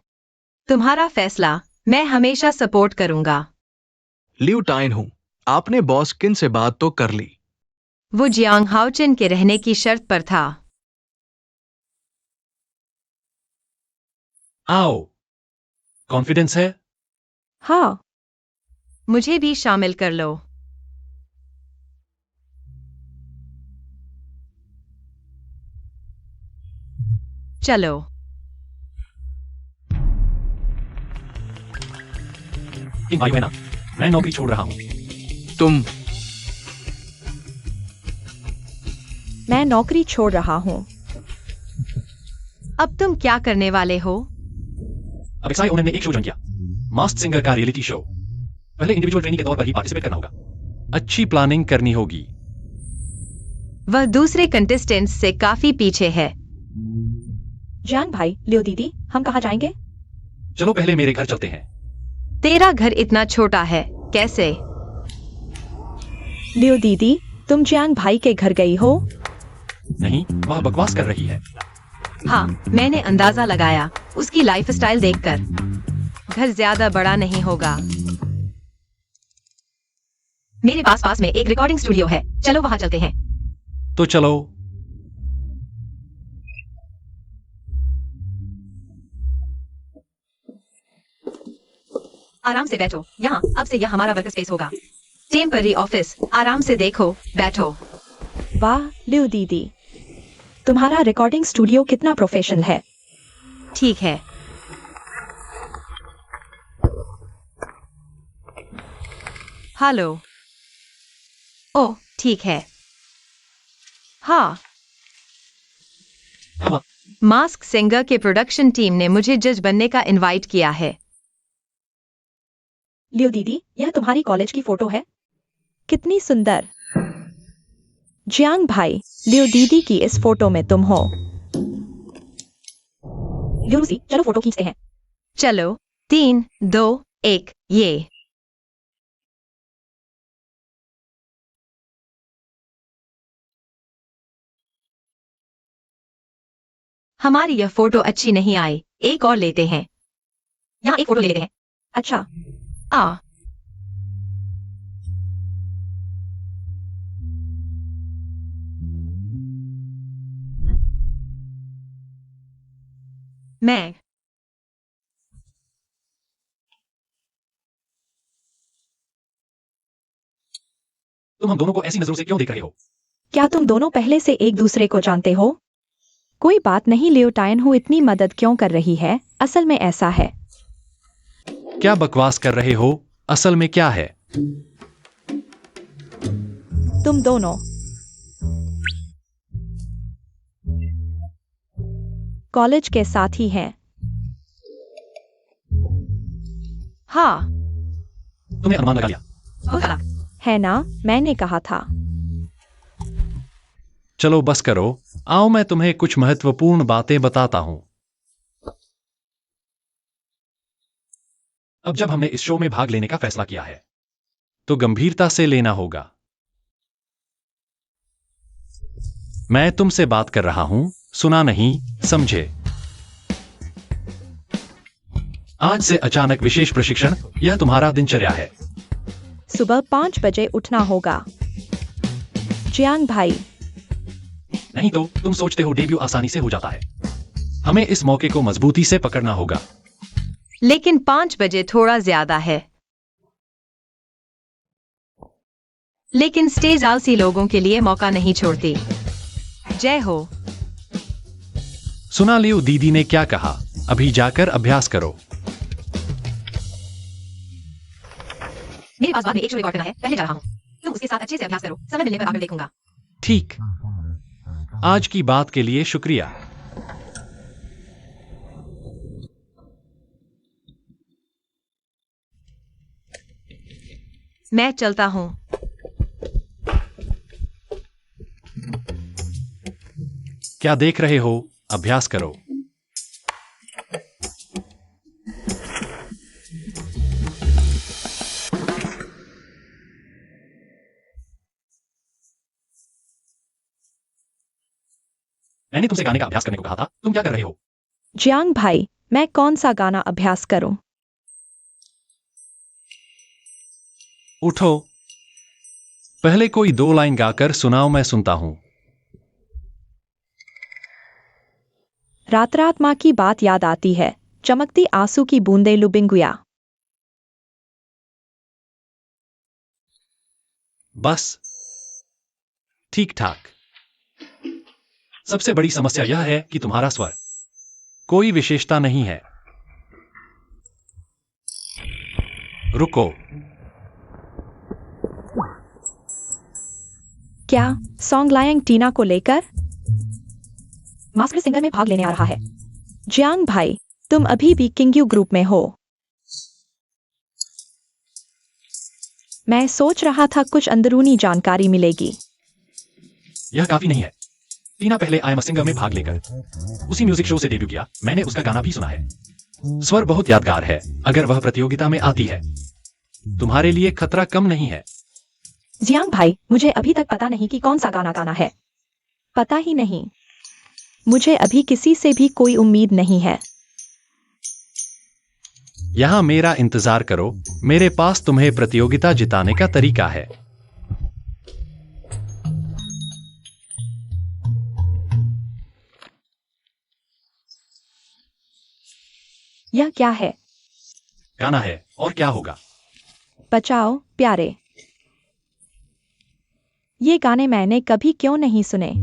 तुम्हारा फैसला मैं हमेशा सपोर्ट करूंगा। लियो टाइन हूं। आपने बॉस किन से बात तो कर ली? वो जियांग हाओचिन के रहने की शर्त पर था। आओ। कॉन्फिडेंस है? हाँ। मुझे भी शामिल कर लो। चलो। भाई बहना, मैं नौकरी छोड़ रहा हूं। तुम? मैं नौकरी छोड़ रहा हूं। अब तुम क्या करने वाले हो? अब एक्साई ओनर ने एक शो ज्वाइन किया, मास्क सिंगर का रियलिटी शो। पहले इंडिविजुअल ट्रेनिंग के तौर पर ही पार्टिसिपेट करना होगा। अच्छी प्लानिंग करनी होगी। वह दूसरे कंटेस्टेंट्स से काफी पीछे है। जियांग भाई, लियो दीदी, हम कहाँ जाएंगे? चलो पहले मेरे घर चलते हैं। तेरा घर इतना छोटा है, कैसे? लियो दीदी, तुम जियांग भाई के घर गई हो? नहीं, वह बकवास कर रही है। हाँ, मैंने अंदाजा लगाया उसकी लाइफस्टाइल देखकर। घर ज्यादा बड़ा नहीं होगा। मेरे पास में एक रिकॉर्डिंग स्टूडियो है, चलो वहां चलते हैं। तो चलो। आराम से बैठो यहाँ। अब से यह हमारा वर्क स्पेस होगा। Temporary office. आराम से देखो, बैठो। वाह लियो दीदी, तुम्हारा रिकॉर्डिंग स्टूडियो कितना प्रोफेशनल है। ठीक है। हेलो। ओह, ठीक है। हाँ। मास्क सिंगर के प्रोडक्शन टीम ने मुझे जज बनने का इनवाइट किया है। लियो दीदी, यह तुम्हारी कॉलेज की फोटो है। कितनी सुंदर। जियांग भाई, लियो दीदी की इस फोटो में तुम हो। लियो रूसी, चलो फोटो खींचते हैं। चलो, 3, 2, 1, ये। हमारी यह फोटो अच्छी नहीं आई, एक और लेते हैं। यहाँ एक फोटो ले लेते हैं। अच्छा। आ। मैं। तुम हम दोनों को ऐसी नजरों से क्यों देख रहे हो? क्या तुम दोनों पहले से एक दूसरे को जानते हो? कोई बात नहीं, लियो टायन हूँ इतनी मदद क्यों कर रही है? असल में ऐसा है। क्या बकवास कर रहे हो? असल में क्या है? तुम दोनों कॉलेज के साथी हैं। हाँ। तुमने अनुमान लगा लिया। है ना, मैंने कहा था। चलो बस करो, आओ मैं तुम्हें कुछ महत्वपूर्ण बातें बताता हूं। अब जब हमने इस शो में भाग लेने का फैसला किया है तो गंभीरता से लेना होगा। मैं तुमसे बात कर रहा हूं, सुना नहीं, समझे? आज से अचानक विशेष प्रशिक्षण, यह तुम्हारा दिनचर्या है। सुबह 5 बजे उठना होगा। जियांग भाई, नहीं तो तुम सोचते हो डेब्यू आसानी से हो जाता है। हमें इस मौके को मजबूती से पकड़ना होगा। लेकिन 5 बजे थोड़ा ज्यादा है। लेकिन स्टेज आलसी लोगों के लिए मौका नहीं छोड़ती। जय हो। सुना लियो दीदी ने क्या कहा, अभी जाकर अभ्यास करो। मेरे पास बाद में एक शो रिकॉर्ड करना है, पहले जा रहा हूँ। तुम उसके साथ अच्छे से अभ्यास करो, समय मिलने पर आकर देखूंगा। ठीक। आज की बात के लिए शुक्रिया। मैं चलता हूँ। क्या देख रहे हो, अभ्यास करो। मैंने तुमसे गाने का अभ्यास करने को कहा था, तुम क्या कर रहे हो? जियांग भाई, मैं कौन सा गाना अभ्यास करूं? उठो, पहले कोई 2 लाइन गाकर सुनाओ, मैं सुनता हूं। रात रात माँ की बात याद आती है, चमकती आंसू की बूंदे लुबिंगुया। बस ठीक ठाक। सबसे बड़ी समस्या यह है कि तुम्हारा स्वर कोई विशेषता नहीं है। रुको। क्या सॉन्ग लायंग टीना को लेकर मास्टर सिंगर में भाग लेने आ रहा है? जियांग भाई, तुम अभी भी किंग्यू ग्रुप में हो? मैं सोच रहा था कुछ अंदरूनी जानकारी मिलेगी। यह काफी नहीं है। टीना पहले आई एम अ सिंगर में भाग लेकर उसी म्यूजिक शो से डेब्यू किया। मैंने उसका गाना भी सुना है। स्वर बहुत यादगार है। अगर वह प्रतियोगिता में आती है, तुम्हारे लिए खतरा कम नहीं है। जियांग भाई, मुझे अभी तक पता नहीं कि कौन सा गाना गाना है। पता ही नहीं। मुझे अभी किसी से भी कोई उम्मीद नहीं है। यहां मेरा इंतजार करो। मेरे पास तुम्हें प्रतियोगिता जिताने का तरीका है। यह क्या है? गाना है, और क्या होगा? बचाओ प्यारे। ये गाने मैंने कभी क्यों नहीं सुने?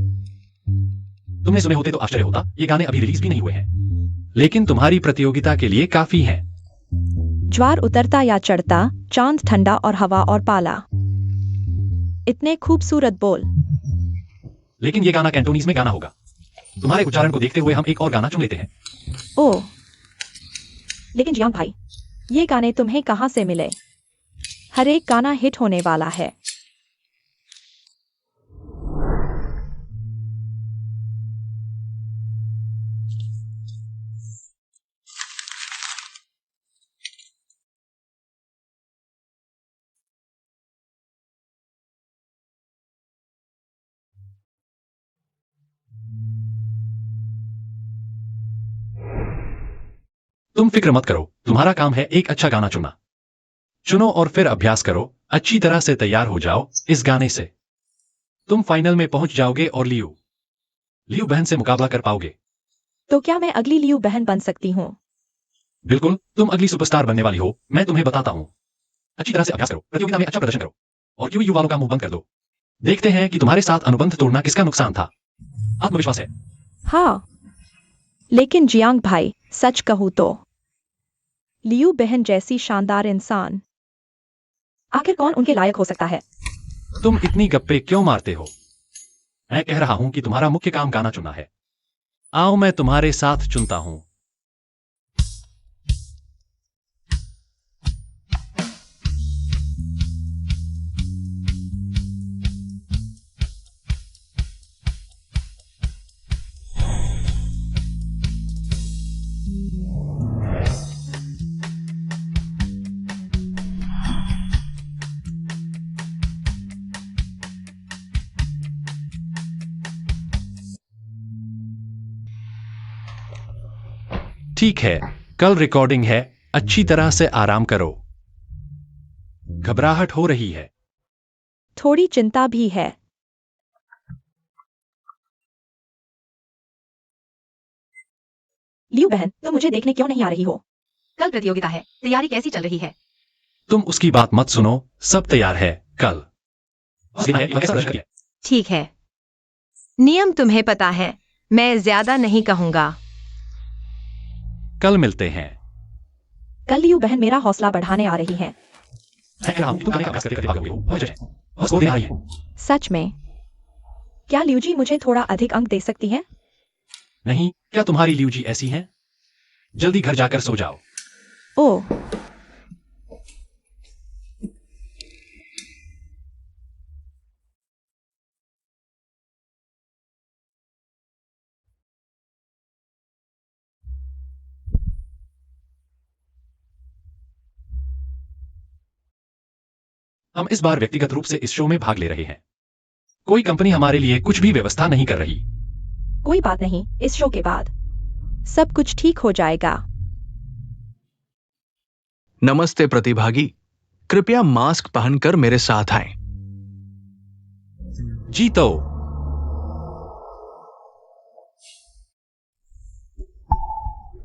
तुमने सुने होते तो आश्चर्य होता। ये गाने अभी रिलीज भी नहीं हुए हैं, लेकिन तुम्हारी प्रतियोगिता के लिए काफी हैं। ज्वार उतरता या चढ़ता, चांद ठंडा और हवा और पाला। इतने खूबसूरत बोल। लेकिन ये गाना कैंटोनीज में गाना होगा। तुम्हारे उच्चारण को देखते हुए हम एक और गाना चुन लेते हैं। ओह, लेकिन जियांग भाई, ये गाने तुम्हें कहां से मिले? हर एक गाना हिट होने वाला है। तुम फिक्र मत करो, तुम्हारा काम है एक अच्छा गाना चुनना। चुनो और फिर अभ्यास करो। अच्छी तरह से तैयार हो जाओ। इस गाने से तुम फाइनल में पहुंच जाओगे और लियू बहन से मुकाबला कर पाओगे। तो क्या मैं अगली लियू बहन बन सकती हूँ? बिल्कुल, तुम अगली सुपरस्टार बनने वाली हो। मैं तुम्हें बताता हूँ। अच्छी तरह से अभ्यास करो, प्रतियोगिता में अच्छा प्रदर्शन करो, और क्यों वालों का मुंह बंद कर दो। देखते हैं कि तुम्हारे साथ अनुबंध तोड़ना किसका नुकसान था। आत्मविश्वास है। हाँ, लेकिन जियांग भाई, सच कहूँ तो लियू बहन जैसी शानदार इंसान आखिर कौन उनके लायक हो सकता है? तुम इतनी गप्पे क्यों मारते हो? मैं कह रहा हूं कि तुम्हारा मुख्य काम गाना चुनना है। आओ, मैं तुम्हारे साथ चुनता हूं। ठीक है, कल रिकॉर्डिंग है। अच्छी तरह से आराम करो। घबराहट हो रही है। थोड़ी चिंता भी है। लियू बहन, तुम मुझे देखने क्यों नहीं आ रही हो? कल प्रतियोगिता है, तैयारी कैसी चल रही है? तुम उसकी बात मत सुनो, सब तैयार है कल। ठीक है, नियम तुम्हें पता है, मैं ज्यादा नहीं कहूंगा। कल मिलते हैं। कल लियू बहन मेरा हौसला बढ़ाने आ रही हैं। सच में? क्या लियू जी मुझे थोड़ा अधिक अंक दे सकती हैं? नहीं, क्या तुम्हारी लियू जी ऐसी हैं? जल्दी घर जाकर सो जाओ। ओह, हम इस बार व्यक्तिगत रूप से इस शो में भाग ले रहे हैं। कोई कंपनी हमारे लिए कुछ भी व्यवस्था नहीं कर रही। कोई बात नहीं, इस शो के बाद सब कुछ ठीक हो जाएगा। नमस्ते प्रतिभागी, कृपया मास्क पहनकर मेरे साथ आएं। जीतो।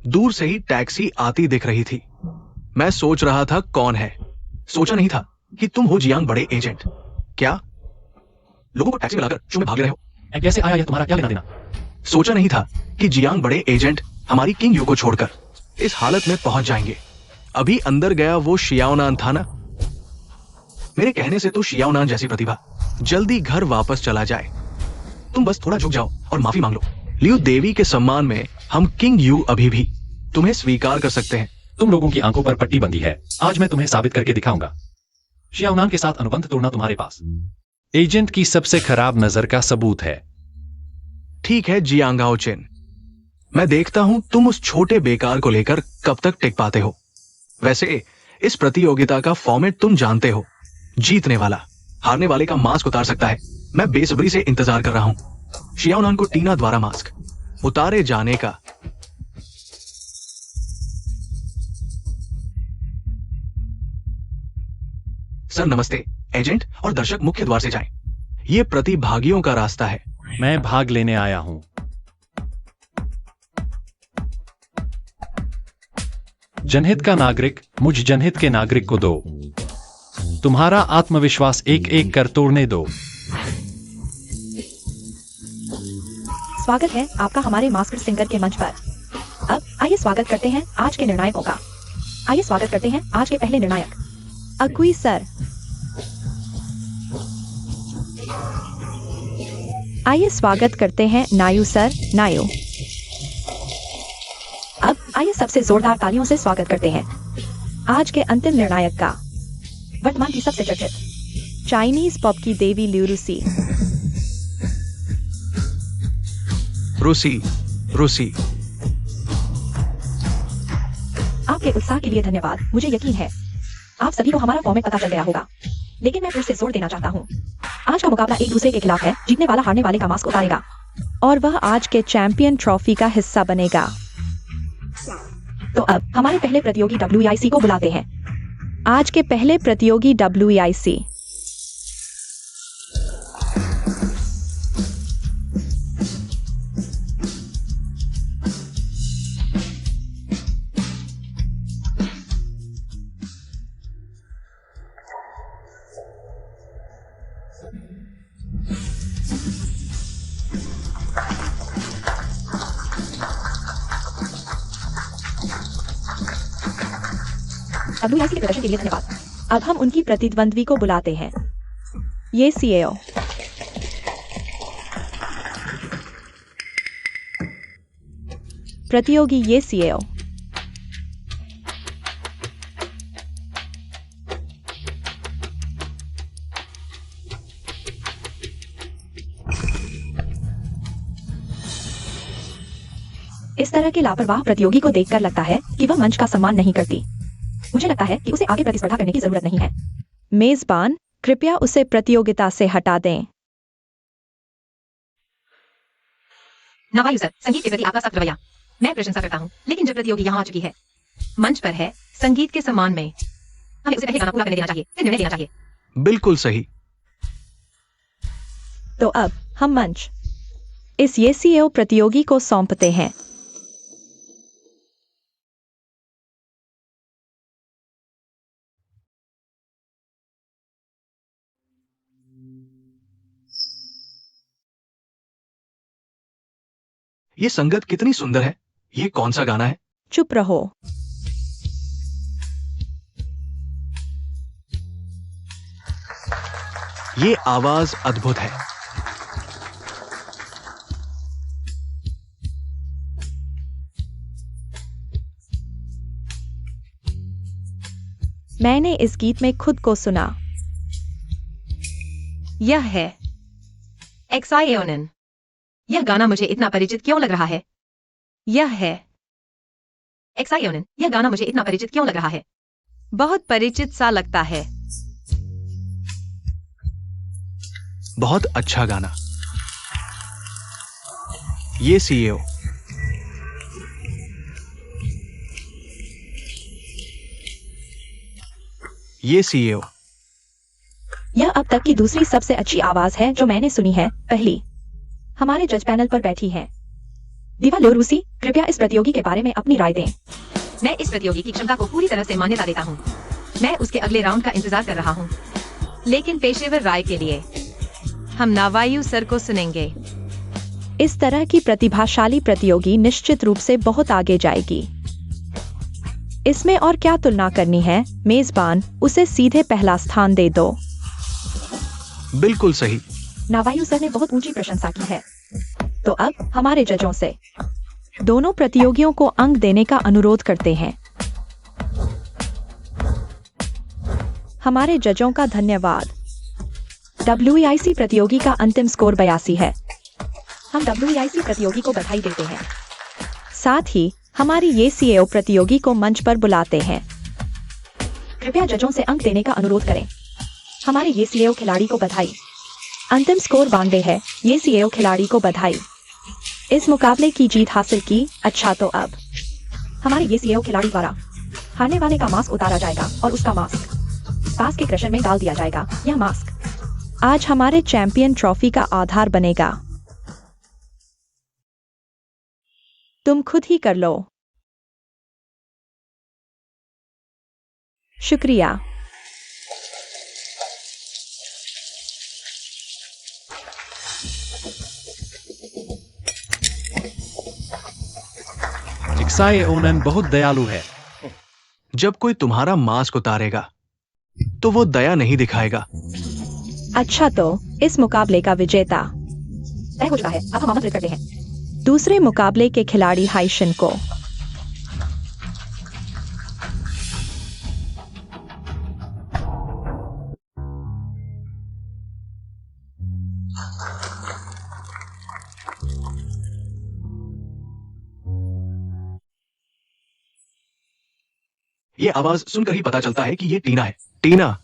दूर से ही टैक्सी आती दिख रही थी। मैं सोच रहा था कौन है। सोचा नहीं था कि तुम हो जियांग बड़े एजेंट। क्या लोगों को टैक्सी में लाकर शो में भाग ले रहे हो? कैसे आया यह तुम्हारा क्या लेना देना? सोचा नहीं था कि जियांग बड़े एजेंट हमारी किंग यू को छोड़कर इस हालत में पहुंच जाएंगे। अभी अंदर गया वो शियाओनान था ना। मेरे कहने से तो शियाओनान जैसी प्रतिभा जल्दी घर वापस चला जाए। तुम बस थोड़ा झुक जाओ और माफी मांग लो। लियू देवी के सम्मान में हम किंग यू अभी भी तुम्हें स्वीकार कर सकते हैं। तुम लोगों की आंखों पर पट्टी बंधी है। आज मैं तुम्हें साबित करके दिखाऊंगा। शियाओनान के साथ अनुबंध तोड़ना तुम्हारे पास एजेंट की सबसे खराब नजर का सबूत है। ठीक है जियांगाओ चिन, मैं देखता हूं तुम उस छोटे बेकार को लेकर कब तक टिक पाते हो। वैसे इस प्रतियोगिता का फॉर्मेट तुम जानते हो। जीतने वाला हारने वाले का मास्क उतार सकता है। मैं बेसब्री से इंतजार कर रहा हूं शियाओनान को टीना द्वारा मास्क उतारे जाने का। सर नमस्ते। एजेंट और दर्शक मुख्य द्वार से जाएं। ये प्रतिभागियों का रास्ता है। मैं भाग लेने आया हूं। जनहित का नागरिक मुझ जनहित के नागरिक को दो। तुम्हारा आत्मविश्वास एक एक कर तोड़ने दो। स्वागत है आपका हमारे मास्टर सिंगर के मंच पर। अब आइए स्वागत करते हैं आज के निर्णायकों का। आइए स्वागत करते हैं आज के पहले निर्णायक अकुई सर। आइए स्वागत करते हैं नायू सर। नायू। अब आइए सबसे जोरदार तालियों से स्वागत करते हैं आज के अंतिम निर्णायक का, वर्तमान की सबसे चर्चित चाइनीज पॉप की देवी लियू रूसी। रूसी रूसी। आपके उत्साह के लिए धन्यवाद। मुझे यकीन है आप सभी को हमारा फॉर्मेट पता चल गया होगा, लेकिन मैं फिर से जोर देना चाहता हूं। आज का मुकाबला एक दूसरे के खिलाफ है। जीतने वाला हारने वाले का मास्क उतारेगा और वह आज के चैंपियन ट्रॉफी का हिस्सा बनेगा। तो अब हमारे पहले प्रतियोगी WEIC को बुलाते हैं। आज के पहले प्रतियोगी WEIC WEIC के प्रदर्शन के लिए धन्यवाद। अब हम उनकी प्रतिद्वंद्वी को बुलाते हैं। ये CAO प्रतियोगी। ये CAO इस तरह के लापरवाह प्रतियोगी को देखकर लगता है कि वह मंच का सम्मान नहीं करती। मुझे लगता है कि उसे आगे प्रतिस्पर्धा करने की जरूरत नहीं है। मेजबान, कृपया उसे प्रतियोगिता से हटा दें। नवायु सर, संगीत के प्रति आपका सख्त रवैया मैं प्रशंसा करता हूँ, लेकिन जब प्रतियोगी यहाँ आ चुकी है, मंच पर है, संगीत के सम्मान में हमें उसे पहले गाना पूरा करने देना चाहिए, फिर निर्णय देना चाहिए। बिल्कुल सही। तो अब हम मंच इस ये CAO प्रतियोगी को सौंपते हैं। ये संगत कितनी सुंदर है। ये कौन सा गाना है? चुप रहो। ये आवाज अद्भुत है। मैंने इस गीत में खुद को सुना। यह है एक्साइओनन। यह गाना मुझे इतना परिचित क्यों लग रहा है? यह है एक्साइओनन। यह गाना मुझे इतना परिचित क्यों लग रहा है? बहुत परिचित सा लगता है। बहुत अच्छा गाना। ये सीईओ। ये सीईओ। यह अब तक की दूसरी सबसे अच्छी आवाज है जो मैंने सुनी है। पहली हमारे जज पैनल पर बैठी है दीवा लियोरूसी। कृपया इस प्रतियोगी के बारे में अपनी राय दें। मैं इस प्रतियोगी की क्षमता को पूरी तरह से मान्यता देता हूँ। मैं उसके अगले राउंड का इंतजार कर रहा हूँ, लेकिन पेशेवर राय के लिए हम नावायु सर को सुनेंगे। इस तरह की प्रतिभाशाली प्रतियोगी निश्चित रूप से बहुत आगे जाएगी। इसमें और क्या तुलना करनी है। मेजबान, उसे सीधे पहला स्थान दे दो। बिल्कुल सही। नावायु सर ने बहुत ऊंची प्रशंसा की है। तो अब हमारे जजों से दोनों प्रतियोगियों को अंक देने का अनुरोध करते हैं। हमारे जजों का धन्यवाद। WEIC प्रतियोगी का अंतिम स्कोर 82 है। हम WEIC प्रतियोगी को बधाई देते हैं। साथ ही हमारी ये सीईओ प्रतियोगी को मंच पर बुलाते हैं। कृपया जजों से अंक देने का अनुरोध करें। हमारे ये सीईओ खिलाड़ी को बधाई। अंतिम स्कोर 92 है। ये सीईओ खिलाड़ी को बधाई। इस मुकाबले की जीत हासिल की। अच्छा, तो अब हमारे ये सीईओ खिलाड़ी द्वारा हारने वाले का मास्क उतारा जाएगा और उसका मास्क पास के क्रशर में डाल दिया जाएगा। यह मास्क आज हमारे चैंपियन ट्रॉफी का आधार बनेगा। तुम खुद ही कर लो। शुक्रिया। एक्साइओनन बहुत दयालु है। जब कोई तुम्हारा मास्क उतारेगा तो वो दया नहीं दिखाएगा। अच्छा, तो इस मुकाबले का विजेता तय हो चुका है। अब हम आमंत्रित करते हैं दूसरे मुकाबले के खिलाड़ी हाइशन को। ये आवाज सुनकर ही पता चलता है कि ये टीना है। टीना,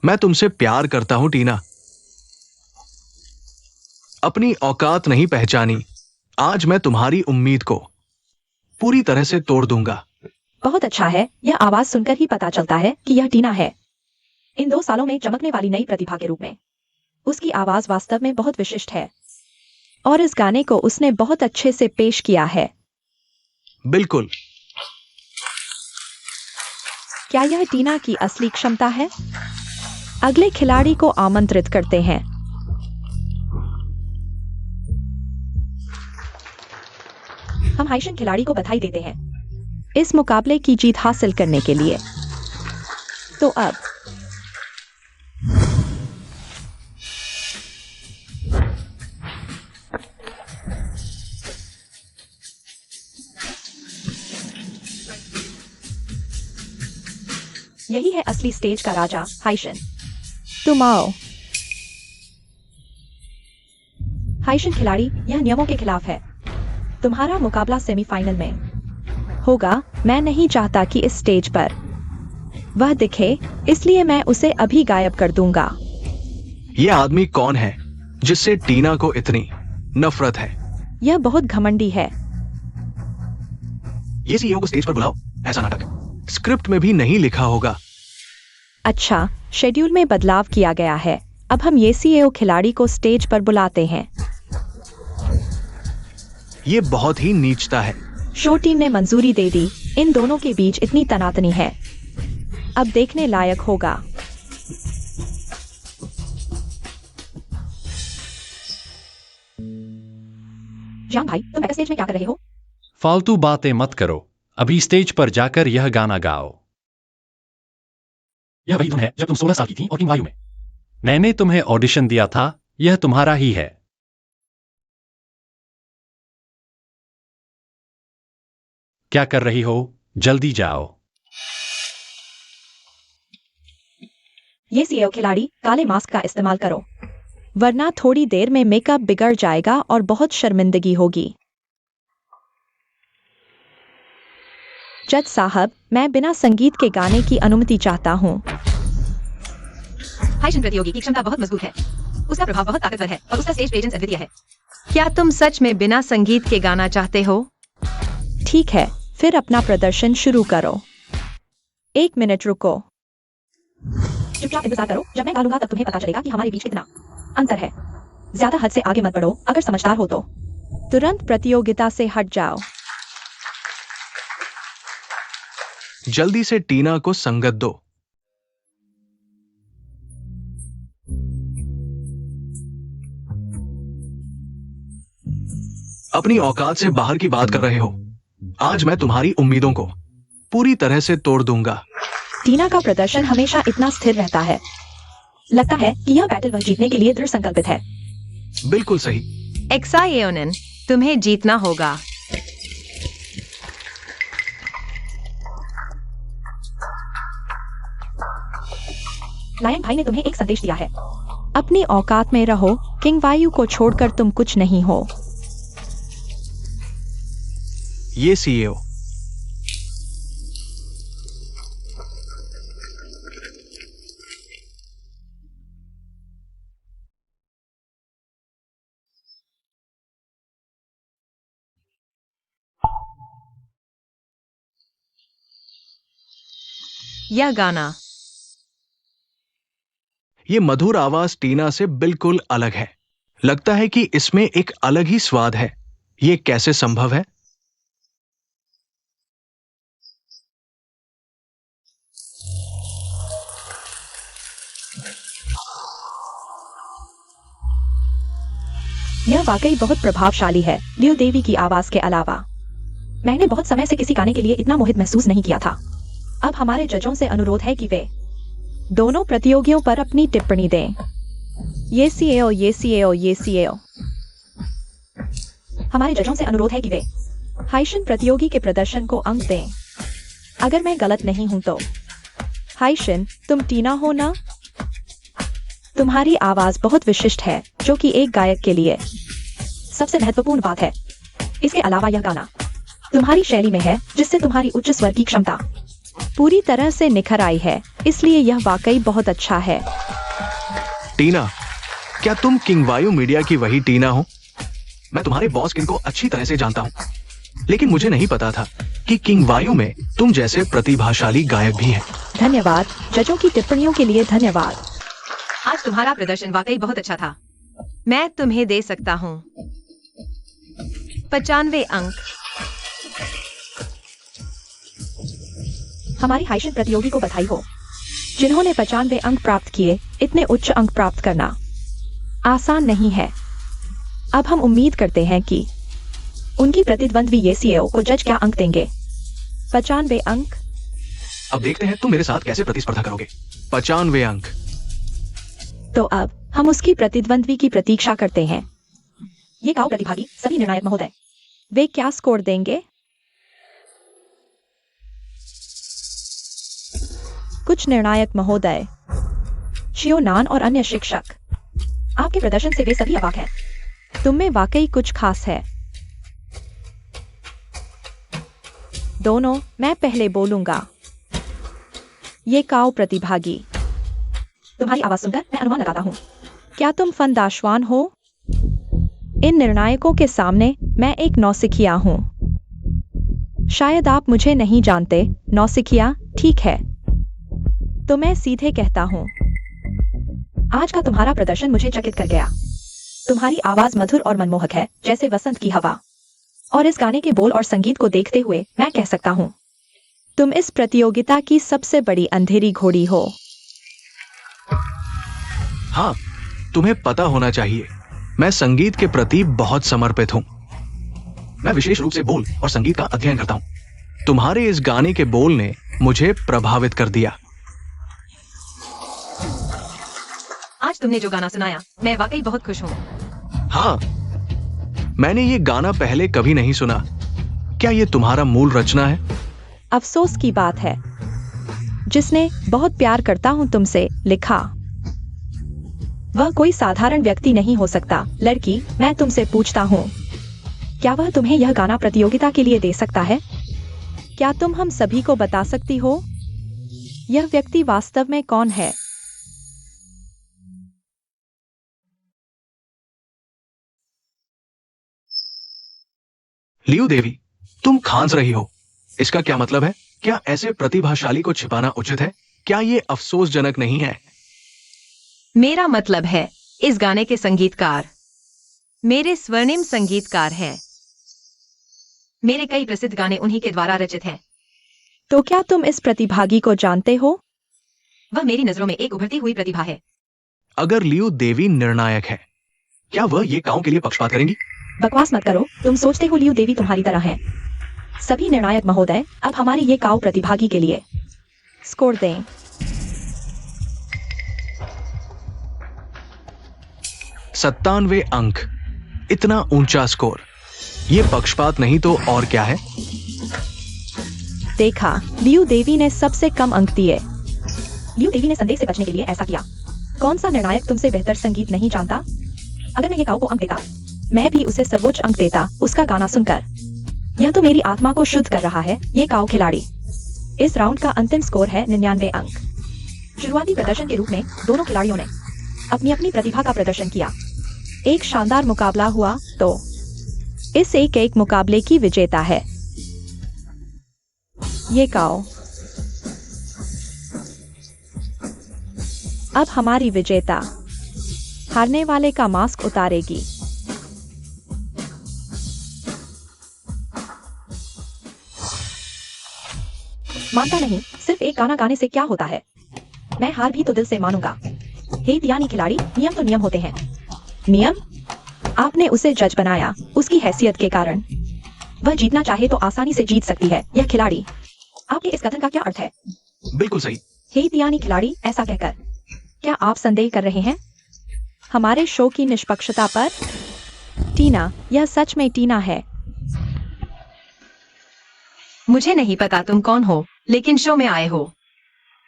मैं तुमसे प्यार करता हूं। टीना, अपनी औकात नहीं पहचानी। आज मैं तुम्हारी उम्मीद को पूरी तरह से तोड़ दूंगा। बहुत अच्छा है। यह आवाज सुनकर ही पता चलता है कि यह टीना है। इन 2 सालों में चमकने वाली नई प्रतिभा के रूप में उसकी आवाज वास्तव में बहुत विशिष्ट है और इस गाने को उसने बहुत अच्छे से पेश किया है। बिल्कुल। क्या यह टीना की असली क्षमता है? अगले खिलाड़ी को आमंत्रित करते हैं। हम हाइशन खिलाड़ी को बधाई देते हैं इस मुकाबले की जीत हासिल करने के लिए। तो अब यही है असली स्टेज का राजा, हाइशन। तुम आओ। हाइशन खिलाड़ी, यह नियमों के खिलाफ है। तुम्हारा मुकाबला सेमीफाइनल में होगा। मैं नहीं चाहता कि इस स्टेज पर वह दिखे, इसलिए मैं उसे अभी गायब कर दूंगा। यह आदमी कौन है जिससे टीना को इतनी नफरत है? यह बहुत घमंडी है। ये सीईओ को स्टेज पर बुलाओ। ऐसा नाटक स्क्रिप्ट में भी नहीं लिखा होगा। अच्छा, शेड्यूल में बदलाव किया गया है। अब हम ये सीईओ खिलाड़ी को स्टेज पर बुलाते हैं। ये बहुत ही नीचता है। शो टीम ने मंजूरी दे दी। इन दोनों के बीच इतनी तनातनी है, अब देखने लायक होगा। जियांग भाई, तुम बैक स्टेज में क्या कर रहे हो? फालतू बातें मत करो। अभी स्टेज पर जाकर यह गाना गाओ। यह वही धुन है जब तुम 16 साल की थी और किंग वायु में। मैंने तुम्हें ऑडिशन दिया था, यह तुम्हारा ही है। क्या कर रही हो? जल्दी जाओ। ये सीईओ खिलाड़ी, काले मास्क का इस्तेमाल करो, वरना थोड़ी देर में मेकअप बिगड़ जाएगा और बहुत शर्मिंदगी होगी। जज साहब, मैं बिना संगीत के गाने की अनुमति चाहता हूँ। हाइशन प्रतियोगी की क्षमता बहुत मजबूत है। उसका प्रभाव बहुत ताकतवर है और उसका स्टेज प्रेजेंस अद्वितीय है। क्या तुम सच में बिना संगीत के गाना चाहते हो? ठीक है, फिर अपना प्रदर्शन शुरू करो। 1 मिनट रुको। चुपचाप इंतजार करो, जब मैं गालूंगा तब तुम्हें पता चलेगा कि हमारे बीच कितना अंतर है। ज्यादा हद से आगे मत बढ़ो, अगर समझदार हो तो तुरंत प्रतियोगिता से हट जाओ। जल्दी से टीना को संगत दो। अपनी औकात से बाहर की बात कर रहे हो। आज मैं तुम्हारी उम्मीदों को पूरी तरह से तोड़ दूंगा। टीना का प्रदर्शन हमेशा इतना स्थिर रहता है। लगता है कि यह बैटल वह जीतने के लिए दृढ़ संकल्पित है। बिल्कुल सही। एक्सायोनन, तुम्हें जीतना होगा। लायन भाई ने तुम्हें एक संदेश दिया है। अपनी औकात में रहो, किंग वायु को छोड़कर तुम कुछ नहीं हो। ये सीईओ। यह गाना, ये मधुर आवाज टीना से बिल्कुल अलग है। लगता है कि इसमें एक अलग ही स्वाद है। ये कैसे संभव है? यह वाकई बहुत प्रभावशाली है, लियो देवी की आवाज के अलावा। मैंने बहुत समय से किसी गाने के लिए इतना मोहित महसूस नहीं किया था। अब हमारे जजों से अनुरोध है कि वे दोनों प्रतियोगियों पर अपनी टिप्पणी दें। ये सीईओ। हमारे जजों से अनुरोध है कि वे हाइशन प्रतियोगी के प्रदर्शन को अंक दें। अगर मैं गलत नहीं हूं तो हाइशन, तुम टीना हो ना? तुम्हारी आवाज बहुत विशिष्ट है, जो कि एक गायक के लिए सबसे महत्वपूर्ण बात है। इसके अलावा यह गाना तुम्हारी शैली में है, जिससे तुम्हारी उच्च स्वर की क्षमता पूरी तरह से निखर आई है, इसलिए यह वाकई बहुत अच्छा है। टीना, क्या तुम किंग वायु मीडिया की वही टीना हो? मैं तुम्हारे बॉस किंग को अच्छी तरह से जानता हूँ, लेकिन मुझे नहीं पता था कि किंग वायु में तुम जैसे प्रतिभाशाली गायक भी हैं। धन्यवाद, जजों की टिप्पणियों के लिए धन्यवाद। आज तुम्हारा प्रदर्शन वाकई बहुत अच्छा था। मैं तुम्हें दे सकता हूँ 95 अंक। हमारी हाइशन प्रतियोगी को बधाई हो, जिन्होंने 95 अंक प्राप्त किए। इतने उच्च अंक प्राप्त करना आसान नहीं है। अब हम उम्मीद करते हैं कि उनकी प्रतिद्वंद्वी ये सीईओ को जज क्या अंक देंगे। 95 अंक। अब देखते हैं तुम मेरे साथ कैसे प्रतिस्पर्धा करोगे। 95 अंक। तो अब हम उसकी प्रतिद्वंद्वी की प्रतीक्षा करते हैं। ये गाँव प्रतिभागी सभी निर्णायक महोदय, वे क्या स्कोर देंगे? कुछ निर्णायक महोदय, शियोनान और अन्य शिक्षक, आपके प्रदर्शन से वे सभी अवाक हैं। तुम में वाकई कुछ खास है। दोनों, मैं पहले बोलूंगा। ये काओ प्रतिभागी, तुम्हारी आवाज सुनकर मैं अनुमान लगाता हूँ, क्या तुम फंदाशवान हो? इन निर्णायकों के सामने मैं एक नौसिखिया हूँ। शायद आप मुझे नहीं जानते। नौसिखिया, ठीक है, तो मैं सीधे कहता हूँ, आज का तुम्हारा प्रदर्शन मुझे चकित कर गया। तुम्हारी आवाज मधुर और मनमोहक है, जैसे वसंत की हवा। और इस गाने के बोल और संगीत को देखते हुए मैं कह सकता हूँ, तुम इस प्रतियोगिता की सबसे बड़ी अंधेरी घोड़ी हो। हाँ, तुम्हें पता होना चाहिए, मैं संगीत के प्रति बहुत समर्पित हूँ मैं विशेष रूप से बोल और संगीत का अध्ययन करता हूँ। तुम्हारे इस गाने के बोल ने मुझे प्रभावित कर दिया। आज तुमने जो गाना सुनाया, मैं वाकई बहुत खुश हूँ। हाँ, मैंने ये गाना पहले कभी नहीं सुना। क्या ये तुम्हारा मूल रचना है? अफसोस की बात है, जिसने बहुत प्यार करता हूं तुमसे लिखा। वह कोई साधारण व्यक्ति नहीं हो सकता। लड़की, मैं तुमसे पूछता हूँ, क्या वह तुम्हें यह गाना प्रतियोगिता के लिए दे सकता है? क्या तुम हम सभी को बता सकती हो यह व्यक्ति वास्तव में कौन है? लियू देवी, तुम खांस रही हो। इसका क्या मतलब है? क्या ऐसे प्रतिभाशाली को छिपाना उचित है? क्या ये अफसोसजनक नहीं है? मेरा मतलब है, इस गाने के संगीतकार मेरे स्वर्णिम संगीतकार हैं। मेरे कई प्रसिद्ध गाने उन्हीं के द्वारा रचित हैं। तो क्या तुम इस प्रतिभागी को जानते हो? वह मेरी नजरों में एक उभरती हुई प्रतिभा है। अगर लियू देवी निर्णायक है, क्या वह ये गांव के लिए पक्षपात करेंगी? बकवास मत करो। तुम सोचते हो लियू देवी तुम्हारी तरह है। सभी निर्णायक महोदय, अब हमारी ये काउ प्रतिभागी के लिए स्कोर दें। सत्तानवे अंक, इतना ऊंचा स्कोर। ये पक्षपात नहीं तो और क्या है? देखा, लियू देवी ने सबसे कम अंक दिए। लियू देवी ने संदेह से बचने के लिए ऐसा किया। कौन सा निर्णायक तुमसे बेहतर संगीत नहीं जानता? अगर मैं ये काउ को अंक देता, मैं भी उसे सर्वोच्च अंक देता उसका गाना सुनकर। यह तो मेरी आत्मा को शुद्ध कर रहा है। ये काउ खिलाड़ी। इस राउंड का अंतिम स्कोर है 99 अंक। शुरुआती प्रदर्शन के रूप में दोनों खिलाड़ियों ने अपनी अपनी प्रतिभा का प्रदर्शन किया। एक शानदार मुकाबला हुआ, तो इस एक मुकाबले की विजेता है ये काउ। अब हमारी विजेता हारने वाले का मास्क उतारेगी। मानता नहीं, सिर्फ एक गाना गाने से क्या होता है? मैं हार भी तो दिल से मानूंगा। हे तियानी खिलाड़ी, नियम तो नियम होते हैं। नियम? आपने उसे जज बनाया उसकी हैसियत के कारण। वह जीतना चाहे तो आसानी से जीत सकती है यह खिलाड़ी। आपके इस कथन का क्या अर्थ है? बिल्कुल सही। हे तियानी खिलाड़ी, ऐसा कहकर क्या आप संदेह कर रहे हैं हमारे शो की निष्पक्षता पर? टीना, यह सच में टीना है। मुझे नहीं पता तुम कौन हो, लेकिन शो में आए हो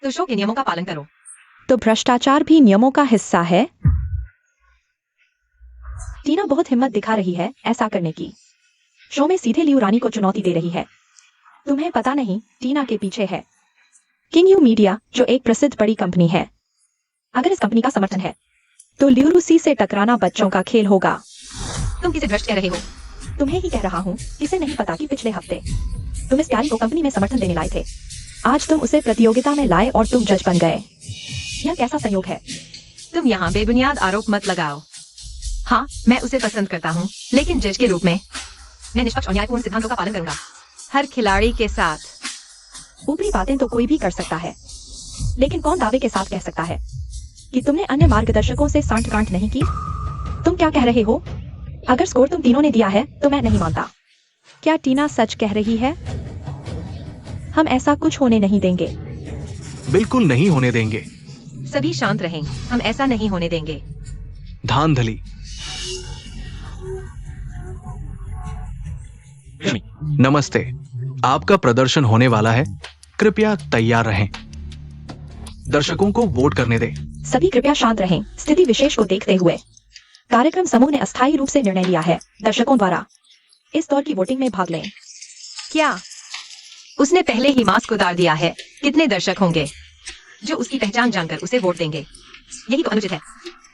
तो शो के नियमों का पालन करो। तो भ्रष्टाचार भी नियमों का हिस्सा है? टीना बहुत हिम्मत दिखा रही है ऐसा करने की। शो में सीधे लियू रानी को चुनौती दे रही है। तुम्हें पता नहीं, टीना के पीछे है किंग यू मीडिया, जो एक प्रसिद्ध बड़ी कंपनी है। अगर इस कंपनी का समर्थन है तो लियू रूसी से टकराना बच्चों का खेल होगा। तुम किसे भ्रष्ट कह रहे हो? तुम्हें ही कह रहा हूँ। किसे नहीं पता कि पिछले हफ्ते तुम इस प्यारी को कंपनी में समर्थन देने लाए थे। आज तुम उसे प्रतियोगिता में लाए और तुम जज बन गए। यह कैसा संयोग है? तुम यहाँ बेबुनियाद आरोप मत लगाओ। हाँ, मैं उसे पसंद करता हूँ, लेकिन जज के रूप में मैं निष्पक्ष और न्यायपूर्ण सिद्धांतों का पालन करूंगा हर खिलाड़ी के साथ। ऊपरी बातें तो कोई भी कर सकता है, लेकिन कौन दावे के साथ कह सकता है कि तुमने अन्य मार्गदर्शकों से सांठ-गांठ नहीं की? तुम क्या कह रहे हो? अगर स्कोर तुम तीनों ने दिया है तो मैं नहीं मानता। क्या टीना सच कह रही है? हम ऐसा कुछ होने नहीं देंगे। बिल्कुल नहीं होने देंगे। सभी शांत रहें, हम ऐसा नहीं होने देंगे। धांधली। रश्मि, नमस्ते, आपका प्रदर्शन होने वाला है। कृपया तैयार रहें। दर्शकों को वोट करने दें। सभी कृपया शांत रहें। स्थिति विशेष को देखते हुए कार्यक्रम समूह ने अस्थायी रूप से निर्णय लिया है दर्शकों द्वारा इस दौर की वोटिंग में भाग लें। क्या उसने पहले ही मास्क उतार दिया है? कितने दर्शक होंगे जो उसकी पहचान जानकर उसे वोट देंगे? यही तो अनुचित है।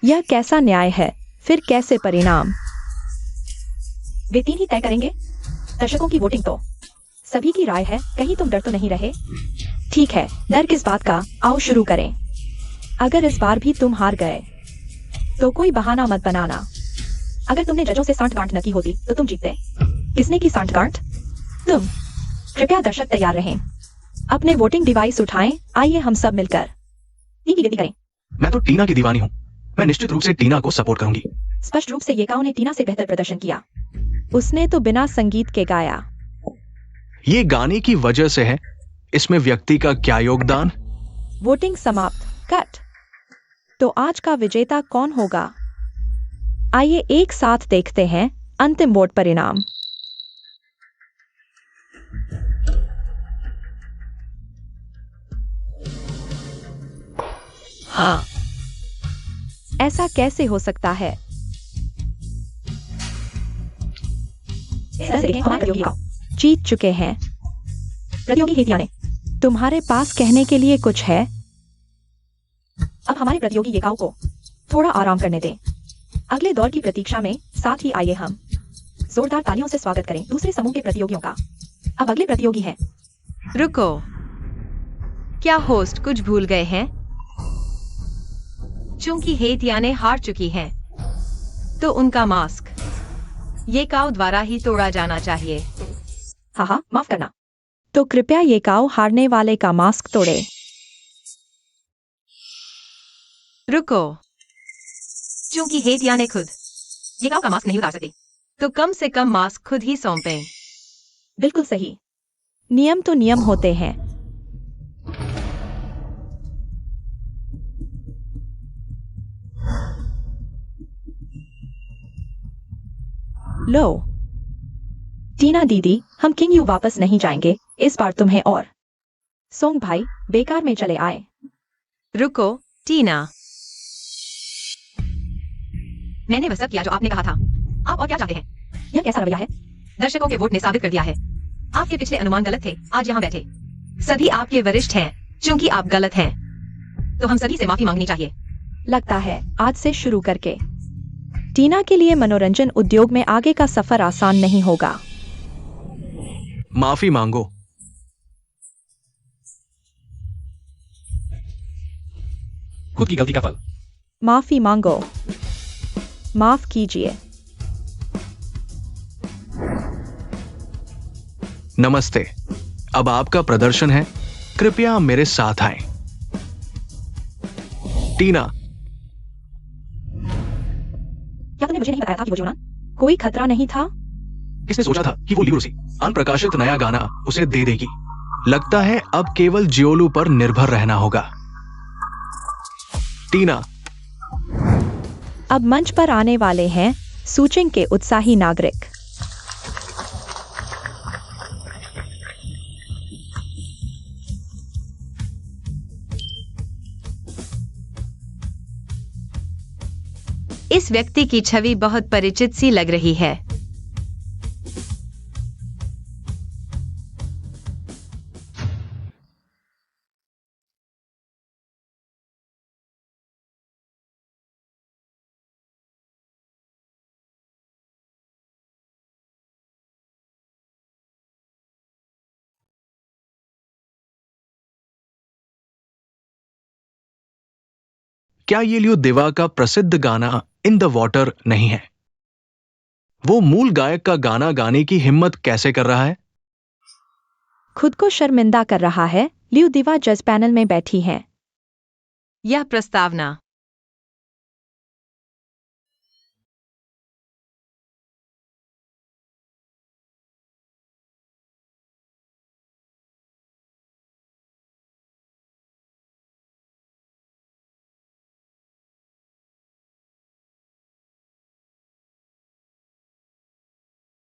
यह कैसा न्याय है? फिर कैसे परिणाम? वे तीन ही तय करेंगे दर्शकों की वोटिंग। तो सभी की राय है, कहीं तुम डर तो नहीं रहे? ठीक है, डर किस बात का? आओ शुरू करें। अगर इस बार भी तुम हार गए तो कोई बहाना मत बनाना। अगर तुमने जजों से सांठ-गांठ न की होती तो तुम जीतते। किसने की सांठ-गांठ? तुम। कृपया दर्शक तैयार रहें। अपने वोटिंग डिवाइस उठाएं। आइए हम सब मिलकर की गिनती करें। मैं तो टीना की दीवानी हूँ। मैं निश्चित रूप से टीना को सपोर्ट करूंगी। स्पष्ट रूप से ये काउ ने टीना से बेहतर प्रदर्शन किया। उसने तो बिना संगीत के गाया। ये गाने की वजह से है। इसमें व्यक्ति का क्या योगदान? वोटिंग समाप्त। कट। तो आज का विजेता कौन होगा? आइए एक साथ देखते हैं अंतिम वोट परिणाम। हाँ, ऐसा कैसे हो सकता है? जीत चुके हैं प्रतियोगी हेतियाने। तुम्हारे पास कहने के लिए कुछ है? अब हमारे प्रतियोगी येकाओ को थोड़ा आराम करने दें। अगले दौर की प्रतीक्षा में साथ ही आइए हम जोरदार तालियों से स्वागत करें दूसरे समूह के प्रतियोगियों का। अब अगले प्रतियोगी हैं। रुको, क्या होस्ट कुछ भूल गए हैं? चूंकि हेतियाने हार चुकी हैं, तो उनका मास्क येकाओ द्वारा ही तोड़ा जाना चाहिए। हाँ, माफ करना। तो कृपया येकाओ हारने वाले का मास्क तोड़े। रुको, चूंकि हेतियाने खुद येकाओ का मास्क नहीं उतार सकती, तो कम से कम मास्क खुद ही सौंपें। बिल्कुल सही। नियम तो नियम होते हैं। लो टीना दीदी, हम किंग यू वापस नहीं जाएंगे। इस बार तुम्हें और सोंग भाई बेकार में चले आए। रुको टीना, मैंने वह सब किया जो आपने कहा था। आप और क्या चाहते हैं? यह कैसा रवैया है? दर्शकों के वोट ने साबित कर दिया है, आपके पिछले अनुमान गलत थे। आज यहाँ बैठे सभी आपके वरिष्ठ हैं। चूंकि आप गलत हैं, तो हम सभी से माफी मांगनी चाहिए। लगता है आज से शुरू करके टीना के लिए मनोरंजन उद्योग में आगे का सफर आसान नहीं होगा। माफी मांगो। खुद की गलती का फल। माफी मांगो। माफ कीजिए। नमस्ते। अब आपका प्रदर्शन है। कृपया मेरे साथ आएं। टीना, क्या तुमने मुझे नहीं बताया था कि वो जोनान कोई खतरा नहीं था? किसने सोचा था कि वो लियोसी अनप्रकाशित नया गाना उसे दे देगी? लगता है अब केवल जियोलू पर निर्भर रहना होगा। टीना, अब मंच पर आने वाले हैं सूचिंग के उत्साही नागरिक। इस व्यक्ति की छवि बहुत परिचित सी लग रही है। क्या ये लियो देवा का प्रसिद्ध गाना इन द वाटर नहीं है? वो मूल गायक का गाना गाने की हिम्मत कैसे कर रहा है? खुद को शर्मिंदा कर रहा है। लियो दिवा जज पैनल में बैठी हैं। यह प्रस्तावना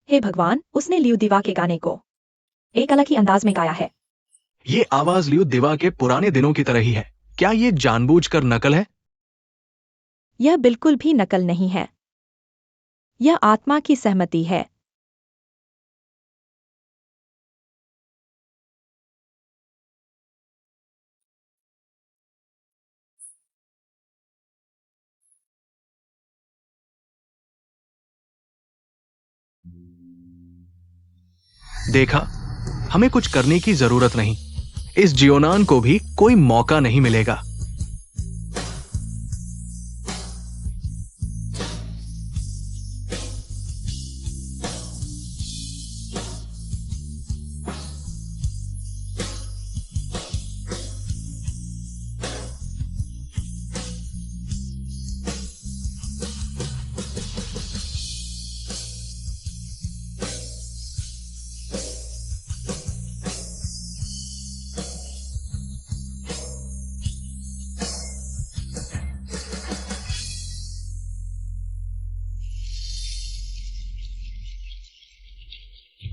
हे भगवान, उसने लियो दिवा के गाने को एक अलग ही अंदाज में गाया है। ये आवाज लियो देवा के पुराने दिनों की तरह ही है। क्या ये जानबूझकर नकल है? यह बिल्कुल भी नकल नहीं है। यह आत्मा की सहमति है। देखा, हमें कुछ करने की जरूरत नहीं। इस जियोनान को भी कोई मौका नहीं मिलेगा।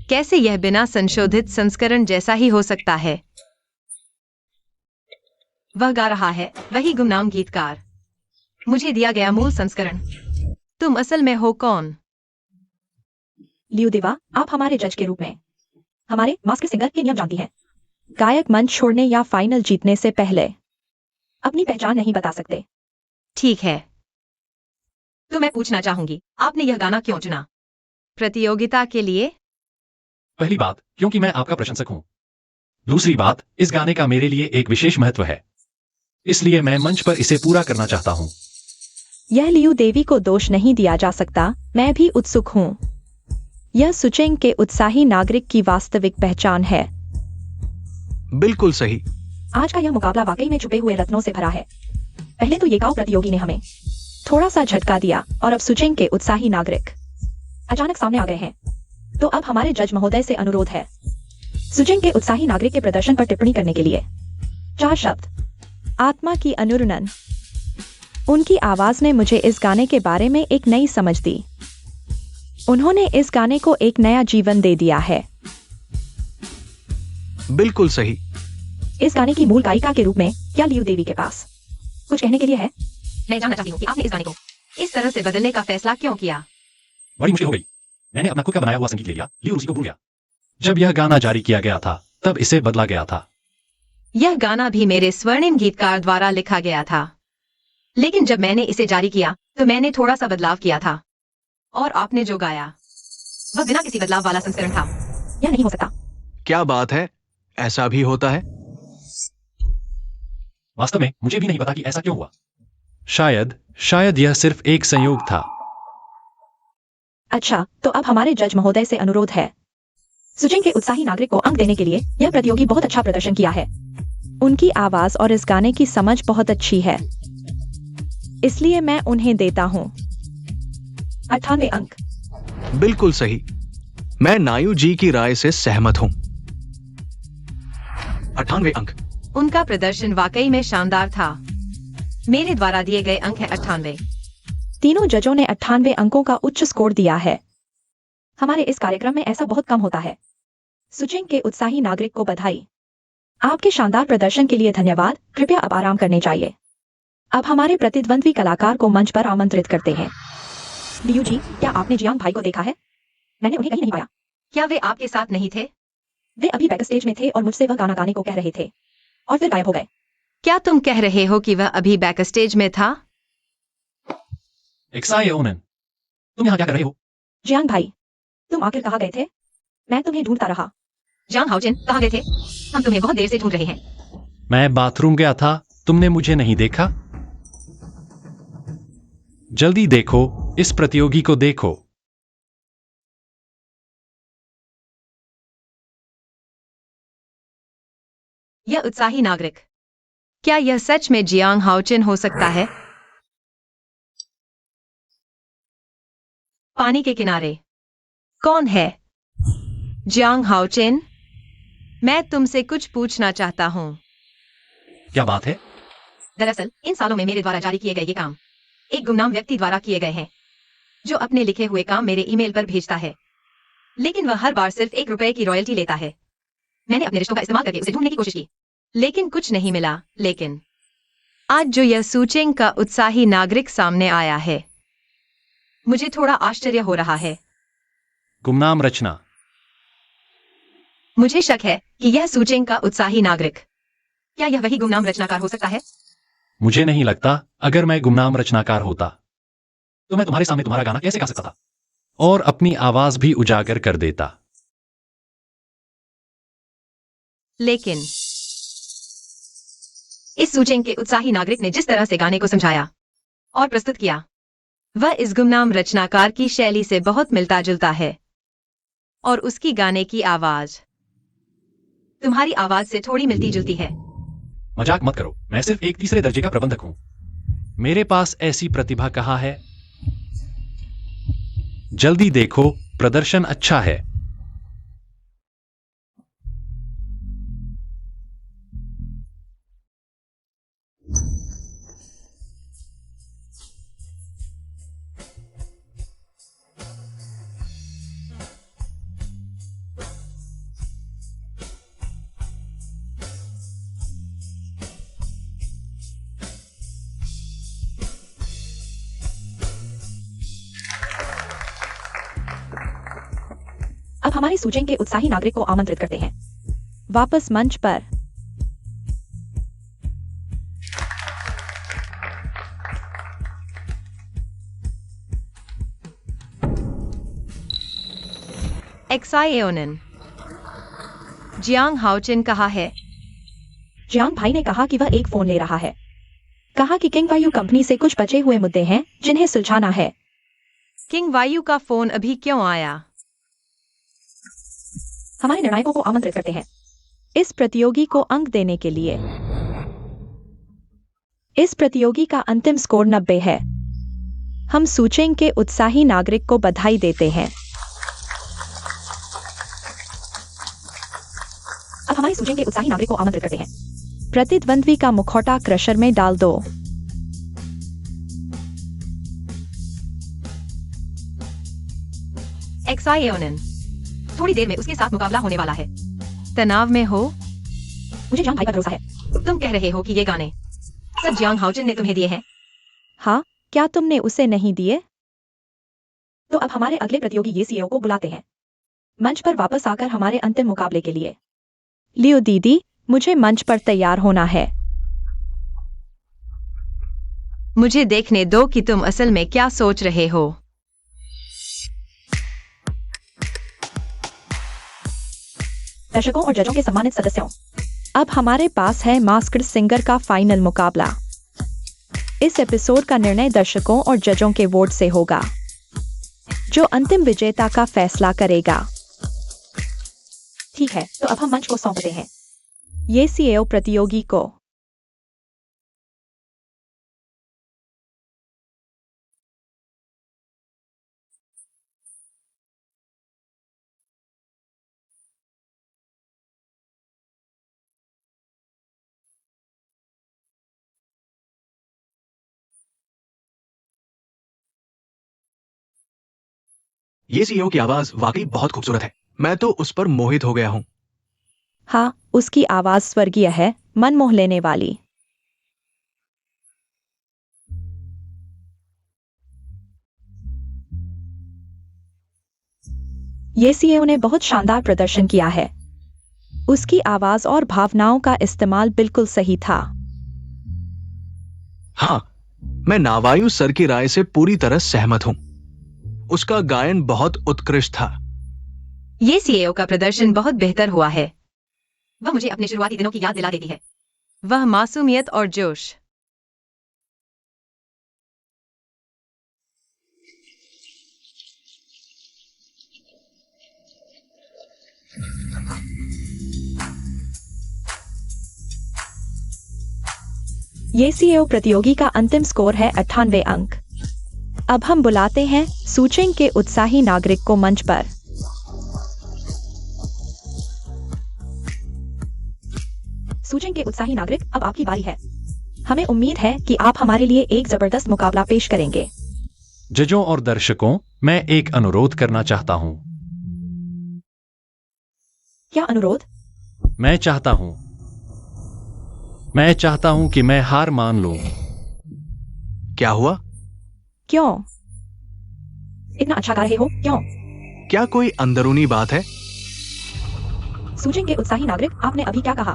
कैसे यह बिना संशोधित संस्करण जैसा ही हो सकता है? वह गा रहा है, वही गुमनाम गीतकार। मुझे दिया गया मूल संस्करण। तुम असल में हो कौन? लियो देवा, आप हमारे जज के रूप में हमारे मास्टर सिंगर के नियम जानती हैं। गायक मंच छोड़ने या फाइनल जीतने से पहले अपनी पहचान नहीं बता सकते। ठीक है, तो मैं पूछना चाहूंगी, आपने यह गाना क्यों चुना? प्रतियोगिता के लिए? पहली बात, क्योंकि मैं आपका प्रशंसक हूं। दूसरी बात, इस गाने का मेरे लिए एक विशेष महत्व है, इसलिए मैं मंच पर इसे पूरा करना चाहता हूं। यह लियू देवी को दोष नहीं दिया जा सकता। मैं भी उत्सुक हूँ। यह सुचेंग के उत्साही नागरिक की वास्तविक पहचान है। बिल्कुल सही। आज का यह मुकाबला वाकई में छुपे हुए रत्नों से भरा है। पहले तो ये गाँव प्रतियोगी ने हमें थोड़ा सा झटका दिया और अब सुचेंग के उत्साही नागरिक अचानक सामने आ गए हैं। तो अब हमारे जज महोदय से अनुरोध है सुचेंग के उत्साही नागरिक के प्रदर्शन पर टिप्पणी करने के लिए 4 शब्द। आत्मा की अनुरणन। उनकी आवाज ने मुझे इस गाने के बारे में एक नई समझ दी। उन्होंने इस गाने को एक नया जीवन दे दिया है। बिल्कुल सही। इस गाने की मूल गायिका के रूप में क्या लियू देवी के पास कुछ कहने के लिए है? मैं जानना चाहती हूँ कि आपने इस गाने को इस तरह से बदलने का फैसला क्यों किया? बड़ी मुश्किल हो गई। मैंने अपना खुद का बनाया हुआ संगीत ले लिया, लियो रूसी को भूल गया। जब यह गाना जारी किया गया था, तब इसे बदला गया था। यह गाना भी मेरे स्वर्णिम गीतकार द्वारा लिखा गया था, लेकिन जब मैंने इसे जारी किया तो मैंने थोड़ा सा बदलाव किया था। और आपने जो गाया वह बिना किसी बदलाव वाला संस्करण था। यह नहीं हो सकता। क्या बात है, ऐसा भी होता है? वास्तव में मुझे भी नहीं पता कि ऐसा क्यों हुआ। शायद यह सिर्फ एक संयोग था। अच्छा, तो अब हमारे जज महोदय से अनुरोध है सुचेंग के उत्साही नागरिक को अंक देने के लिए। यह प्रतियोगी बहुत अच्छा प्रदर्शन किया है। उनकी आवाज और इस गाने की समझ बहुत अच्छी है, इसलिए मैं उन्हें देता हूँ 98 अंक। बिल्कुल सही। मैं नायू जी की राय से सहमत हूं। 98 अंक। उनका प्रदर्शन वाकई में शानदार था। मेरे द्वारा दिए गए अंक है 98। तीनों जजों ने 98 अंकों का उच्च स्कोर दिया है। हमारे इस कार्यक्रम में ऐसा बहुत कम होता है। सुचेंग के उत्साही नागरिक को बधाई। आपके शानदार प्रदर्शन के लिए धन्यवाद। कृपया अब आराम करने चाहिए। अब हमारे प्रतिद्वंद्वी कलाकार को मंच पर आमंत्रित करते हैं। लियू जी, क्या आपने जियांग भाई को देखा है? मैंने उन्हें कहीं नहीं पाया। क्या वे आपके साथ नहीं थे? वे अभी बैक स्टेज में थे और मुझसे वह गाना गाने को कह रहे थे और फिर गायब हो गए। क्या तुम कह रहे हो कि वह अभी बैक स्टेज में था? एक्साए ओनन, तुम यहाँ क्या कर रहे हो? जियांग भाई, तुम आखिर कहाँ गए थे? मैं तुम्हें ढूंढता रहा। जांग हाउचिन, कहाँ गए थे? हम तुम्हें बहुत देर से ढूंढ रहे हैं। मैं बाथरूम गया था, तुमने मुझे नहीं देखा? जल्दी देखो, इस प्रतियोगी को देखो। यह उत्साही नागरिक, क्या यह सच में जियांग हाउचिन हो सकता है? पानी के किनारे कौन है? जियांग हाउचिन, मैं तुमसे कुछ पूछना चाहता हूं। क्या बात है? दरअसल इन सालों में मेरे द्वारा जारी किए गए ये काम एक गुमनाम व्यक्ति द्वारा किए गए हैं, जो अपने लिखे हुए काम मेरे ईमेल पर भेजता है, लेकिन वह हर बार सिर्फ ₹1 की रॉयल्टी लेता है। मैंने अपने रिश्तों का इस्तेमाल करके उसे ढूंढने की कोशिश की, लेकिन कुछ नहीं मिला। लेकिन आज जो यह सुचेंग का उत्साही नागरिक सामने आया है, मुझे थोड़ा आश्चर्य हो रहा है। गुमनाम रचना। मुझे शक है कि यह सुचेंग का उत्साही नागरिक, क्या यह वही गुमनाम रचनाकार हो सकता है? मुझे नहीं लगता। अगर मैं गुमनाम रचनाकार होता तो मैं तुम्हारे सामने तुम्हारा गाना कैसे गा सकता था और अपनी आवाज भी उजागर कर देता। लेकिन इस सुचेंग के उत्साही नागरिक ने जिस तरह से गाने को समझाया और प्रस्तुत किया, वह इस गुमनाम रचनाकार की शैली से बहुत मिलता जुलता है। और उसकी गाने की आवाज तुम्हारी आवाज से थोड़ी मिलती जुलती है। मजाक मत करो, मैं सिर्फ एक तीसरे दर्जे का प्रबंधक हूं। मेरे पास ऐसी प्रतिभा कहाँ है? जल्दी देखो, प्रदर्शन अच्छा है। हमारे सूचेंग के उत्साही नागरिक को आमंत्रित करते हैं वापस मंच पर। एक्साइओनन, जियांग हाओचिन कहा है। जियांग भाई ने कहा कि वह एक फोन ले रहा है। कहा कि किंग वायु कंपनी से कुछ बचे हुए मुद्दे हैं जिन्हें सुलझाना है। किंग वायु का फोन अभी क्यों आया? हमारे निर्णायकों को आमंत्रित करते हैं इस प्रतियोगी को अंक देने के लिए। इस प्रतियोगी का अंतिम स्कोर 90 है। हम सूचेंग के उत्साही नागरिक को बधाई देते हैं। अब हमारे सूचेंग के उत्साही नागरिक को आमंत्रित करते हैं। प्रतिद्वंद्वी का मुखौटा क्रशर में डाल दो। एक्साइओनन, थोड़ी देर में उसके साथ मुकाबला होने वाला है। तनाव में हो? मुझे जियांग भाई पर भरोसा है। तुम कह रहे हो कि ये गाने सब जियांग हाओचिन ने तुम्हें दिए हैं? हाँ, क्या तुमने उसे नहीं दिए? तो अब हमारे अगले प्रतियोगी ये सीईओ को बुलाते हैं मंच पर वापस आकर हमारे अंतिम मुकाबले के लिए। लियो दीदी, मुझे मंच पर तैयार होना है। मुझे देखने दो कि तुम असल में क्या सोच रहे हो। दर्शकों और जजों के सम्मानित सदस्यों, अब हमारे पास है मास्क्ड सिंगर का फाइनल मुकाबला। इस एपिसोड का निर्णय दर्शकों और जजों के वोट से होगा, जो अंतिम विजेता का फैसला करेगा। ठीक है, तो अब हम मंच को सौंपते हैं ये सीईओ प्रतियोगी को। ये सीईओ की आवाज वाकई बहुत खूबसूरत है। मैं तो उस पर मोहित हो गया हूँ। हाँ, उसकी आवाज स्वर्गीय है, मन मोह लेने वाली। ये सीईओ ने बहुत शानदार प्रदर्शन किया है। उसकी आवाज और भावनाओं का इस्तेमाल बिल्कुल सही था। हाँ, मैं नावायु सर की राय से पूरी तरह सहमत हूँ। उसका गायन बहुत उत्कृष्ट था। ये सीईओ का प्रदर्शन बहुत बेहतर हुआ है। वह मुझे अपने शुरुआती दिनों की याद दिला देती है। वह मासूमियत और जोश। ये सीईओ प्रतियोगी का अंतिम स्कोर है 98 अंक। अब हम बुलाते हैं सूचेंग के उत्साही नागरिक को मंच पर। सूचेंग के उत्साही नागरिक, अब आपकी बारी है। हमें उम्मीद है कि आप हमारे लिए एक जबरदस्त मुकाबला पेश करेंगे। जजों और दर्शकों, मैं एक अनुरोध करना चाहता हूं। क्या अनुरोध? मैं चाहता हूं कि मैं हार मान लूं। क्या हुआ? क्यों? इतना अच्छा गा रहे हो, क्यों? क्या कोई अंदरूनी बात है? सूचेंग के उत्साही नागरिक, आपने अभी क्या कहा?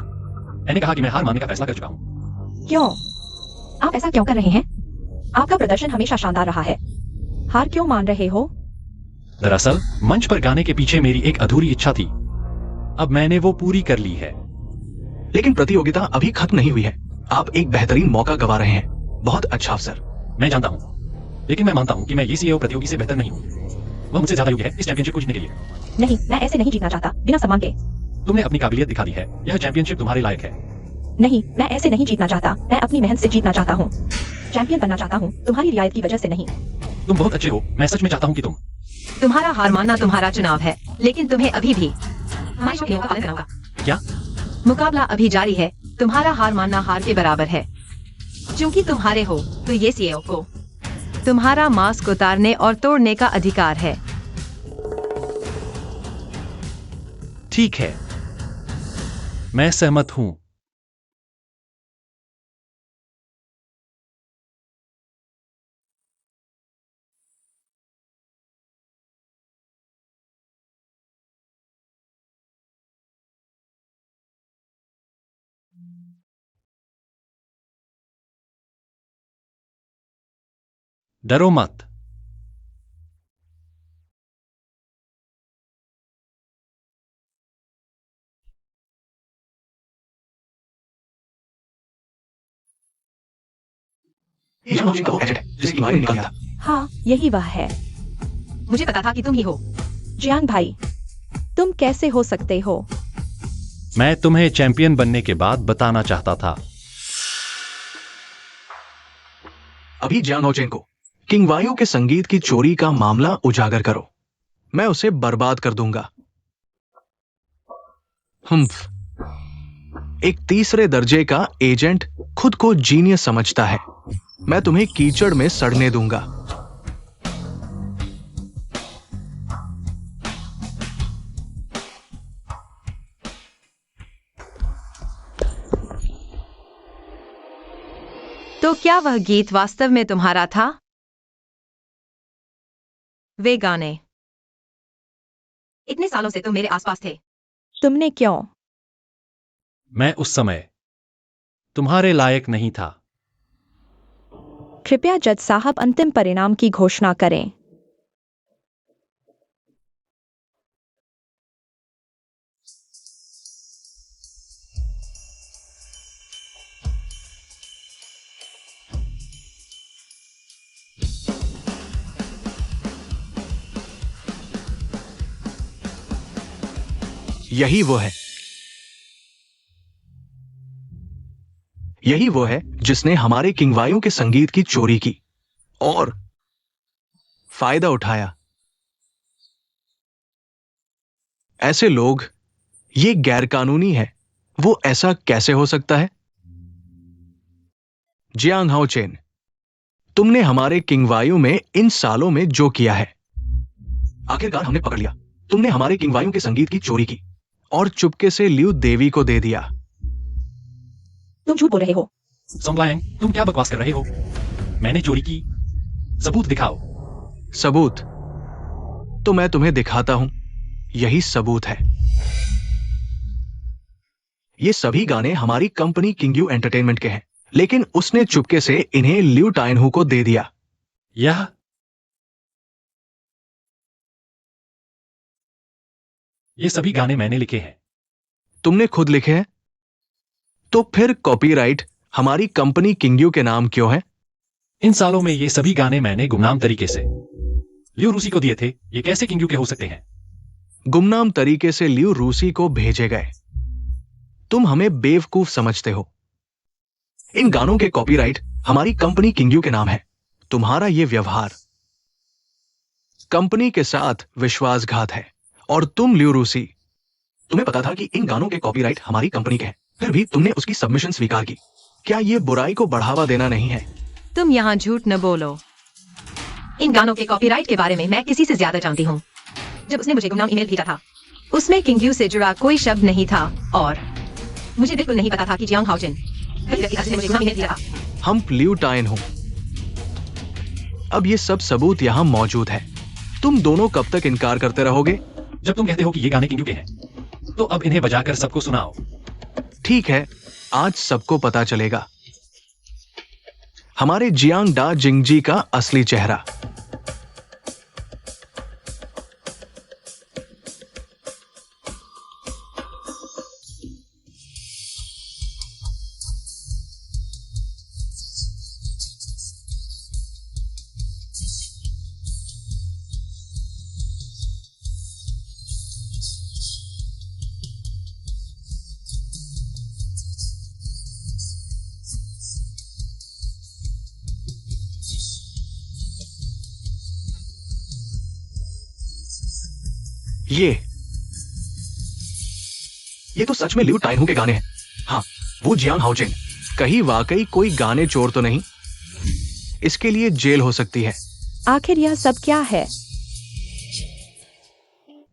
मैंने कहा कि मैं हार मानने का फैसला कर चुका हूं। क्यों? आप ऐसा क्यों कर रहे हैं? आपका प्रदर्शन हमेशा शानदार रहा है। हार क्यों मान रहे हो? दरअसल मंच पर गाने के पीछे मेरी एक अधूरी इच्छा थी। अब मैंने वो पूरी कर ली है। लेकिन प्रतियोगिता अभी खत्म नहीं हुई है। आप एक बेहतरीन मौका गंवा रहे हैं। बहुत अच्छा अवसर। मैं जानता हूं, लेकिन मैं मानता हूं कि मैं ये सीईओ प्रतियोगी से बेहतर नहीं हूं। वह मुझसे ज्यादा योग्य है इस चैंपियनशिप को जीतने के लिए। नहीं, मैं ऐसे नहीं जीतना चाहता, बिना सम्मान के। तुमने अपनी काबिलियत दिखा दी है। यह चैंपियनशिप तुम्हारे लायक है। नहीं, मैं ऐसे नहीं जीतना चाहता। मैं अपनी मेहनत से जीतना चाहता हूँ। चैंपियन बनना चाहता हूँ, तुम्हारी रियायत की वजह से नहीं। तुम बहुत अच्छे हो। मैं सच में चाहता हूं कि तुम्हारा हार मानना तुम्हारा चुनाव है, लेकिन तुम्हें अभी भी हमारे शो के नियमों का पालन करना होगा। क्या? मुकाबला अभी जारी है। तुम्हारा हार मानना हार के बराबर है। चूंकि तुम हारे हो, तो ये सीईओ को तुम्हारा मास्क उतारने और तोड़ने का अधिकार है। ठीक है, मैं सहमत हूं। डरो मत। ये जियांग हाओचेन का वो एजेंट है जिसे किंगवाई ने निकाल दिया था। हाँ, यही वह है। मुझे पता था कि तुम ही हो। जियांग भाई, तुम कैसे हो सकते हो? मैं तुम्हें चैंपियन बनने के बाद बताना चाहता था। अभी जियांग हाओचेन को किंगवायु के संगीत की चोरी का मामला उजागर करो। मैं उसे बर्बाद कर दूंगा। एक तीसरे दर्जे का एजेंट खुद को जीनियस समझता है। मैं तुम्हें कीचड़ में सड़ने दूंगा। तो क्या वह गीत वास्तव में तुम्हारा था? वे गाने इतने सालों से तुम मेरे आसपास थे। तुमने क्यों? मैं उस समय तुम्हारे लायक नहीं था। कृपया जज साहब अंतिम परिणाम की घोषणा करें। यही वो है। यही वो है जिसने हमारे किंगवायु के संगीत की चोरी की और फायदा उठाया। ऐसे लोग, ये गैरकानूनी है। वो ऐसा कैसे हो सकता है? जियांग हाओचेन, तुमने हमारे किंगवायु में इन सालों में जो किया है, आखिरकार हमने पकड़ लिया। तुमने हमारे किंगवायु के संगीत की चोरी की और चुपके से लियू देवी को दे दिया। तुम झूठ बोल रहे हो। सोंगलायांग, तुम क्या बकवास कर रहे हो? मैंने चोरी की। सबूत दिखाओ। सबूत तो मैं तुम्हें दिखाता हूं। यही सबूत है। ये सभी गाने हमारी कंपनी किंगयू एंटरटेनमेंट के हैं, लेकिन उसने चुपके से इन्हें लियू टाइनहू को दे दिया। ये सभी गाने मैंने लिखे हैं। तुमने खुद लिखे हैं? तो फिर कॉपीराइट हमारी कंपनी किंगयू के नाम क्यों है? इन सालों में ये सभी गाने मैंने गुमनाम तरीके से लियू रूसी को दिए थे। ये कैसे किंगयू के हो सकते हैं? गुमनाम तरीके से लियू रूसी को भेजे गए। तुम हमें बेवकूफ समझते हो। इन गानों के कॉपीराइट हमारी कंपनी किंगयू के नाम है। तुम्हारा यह व्यवहार कंपनी के साथ विश्वासघात है। और तुम लियू रूसी, तुम्हें पता था कि इन गानों के कॉपीराइट हमारी कंपनी के हैं, फिर भी तुमने उसकी सबमिशन स्वीकार की। क्या यह बुराई को बढ़ावा देना नहीं है? तुम यहाँ झूठ न बोलो। इन गानों के कॉपीराइट के बारे में मैं किसी से ज्यादा जानती हूँ। जब उसने मुझे गुमनाम ईमेल भेजा था, उसमें किंगयू से जुड़ा कोई शब्द नहीं था और मुझे बिल्कुल नहीं पता था कि जियांग हाओचेन ने मुझे गुमनाम ईमेल भेजा था। हम लियू टाइनहू। अब ये सब सबूत यहां मौजूद है। तुम दोनों कब तक इनकार करते रहोगे? जब तुम कहते हो कि ये गाने किंगयू के हैं, तो अब इन्हें बजाकर सबको सुनाओ। ठीक है, आज सबको पता चलेगा हमारे जियांग डा जिंगजी का असली चेहरा। ये तो सच में लियू टाइनहू के गाने हैं। हाँ, वो जियांग हाओचेन। कहीं वाकई कोई गाने चोर तो नहीं? इसके लिए जेल हो सकती है। आखिर यह सब क्या है?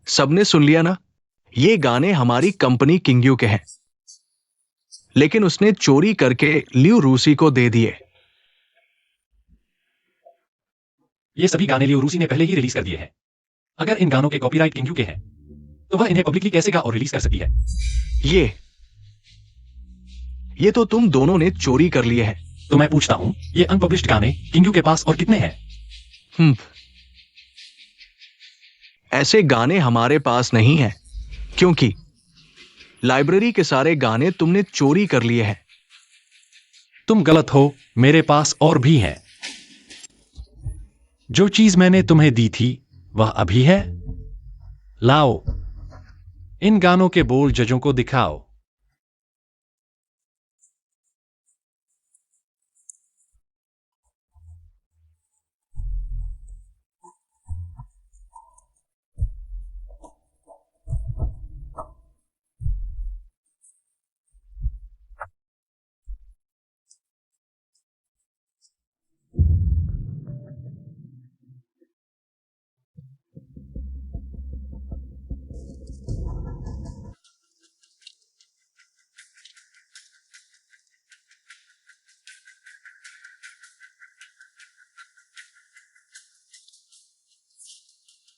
सबने सुन लिया ना? ये गाने हमारी कंपनी किंगयू के हैं, लेकिन उसने चोरी करके लियू रूसी को दे दिए। ये सभी गाने लियू रूसी ने पहले ही रिलीज कर दिए हैं। अगर इन गानों के कॉपीराइट किंगयू के हैं, तो वह इन्हें पब्लिकली कैसे गा और रिलीज कर सकती है? ये तो तुम दोनों ने चोरी कर लिए हैं। तो मैं पूछता हूं, ये अनपब्लिश्ड गाने किंगयू के पास और कितने हैं? हम्म, ऐसे गाने हमारे पास नहीं हैं, क्योंकि लाइब्रेरी के सारे गाने तुमने चोरी कर लिए हैं। तुम गलत हो, मेरे पास और भी हैं। जो चीज मैंने तुम्हें दी थी वह अभी है। लाओ, इन गानों के बोल जजों को दिखाओ।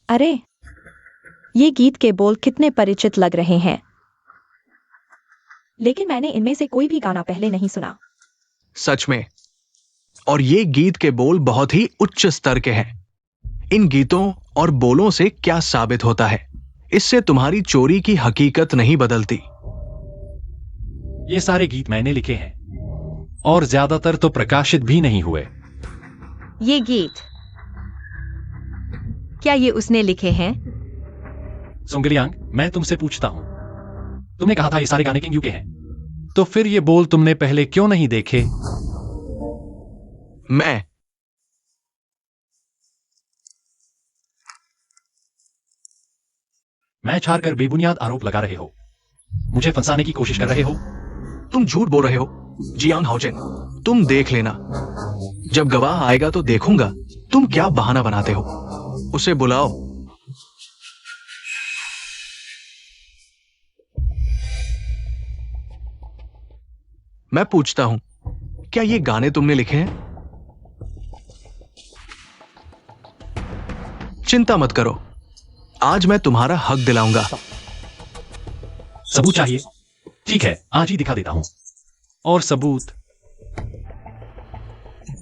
अरे, ये गीत के बोल कितने परिचित लग रहे हैं, लेकिन मैंने इनमें से कोई भी गाना पहले नहीं सुना। सच में, और ये गीत के बोल बहुत ही उच्च स्तर के हैं। इन गीतों और बोलों से क्या साबित होता है? इससे तुम्हारी चोरी की हकीकत नहीं बदलती। ये सारे गीत मैंने लिखे हैं, और ज्यादातर तो प्रकाशित भी नहीं हुए। ये गीत क्या ये उसने लिखे हैं? सुंगलियांग, मैं तुमसे पूछता हूं, तुमने कहा था ये सारे गाने किंग यू के हैं, तो फिर ये बोल तुमने पहले क्यों नहीं देखे? मैं छाड़कर बेबुनियाद आरोप लगा रहे हो, मुझे फंसाने की कोशिश कर रहे हो। तुम झूठ बोल रहे हो, जियांग हाओचेन। तुम देख लेना, जब गवाह आएगा तो देखूंगा तुम क्या बहाना बनाते हो। उसे बुलाओ। मैं पूछता हूं, क्या ये गाने तुमने लिखे हैं? चिंता मत करो, आज मैं तुम्हारा हक दिलाऊंगा। सबूत चाहिए? ठीक है, आज ही दिखा देता हूं। और सबूत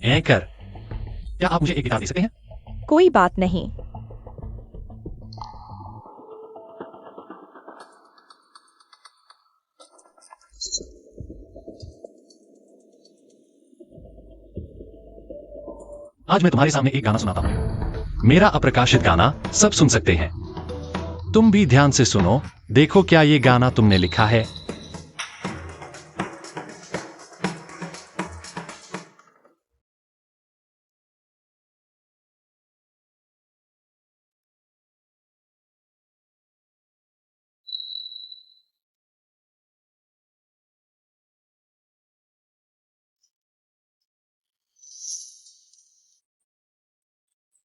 कर, क्या आप मुझे एक गिटार दे सकते हैं? कोई बात नहीं। आज मैं तुम्हारे सामने एक गाना सुनाता हूं, मेरा अप्रकाशित गाना सब सुन सकते हैं। तुम भी ध्यान से सुनो, देखो क्या ये गाना तुमने लिखा है।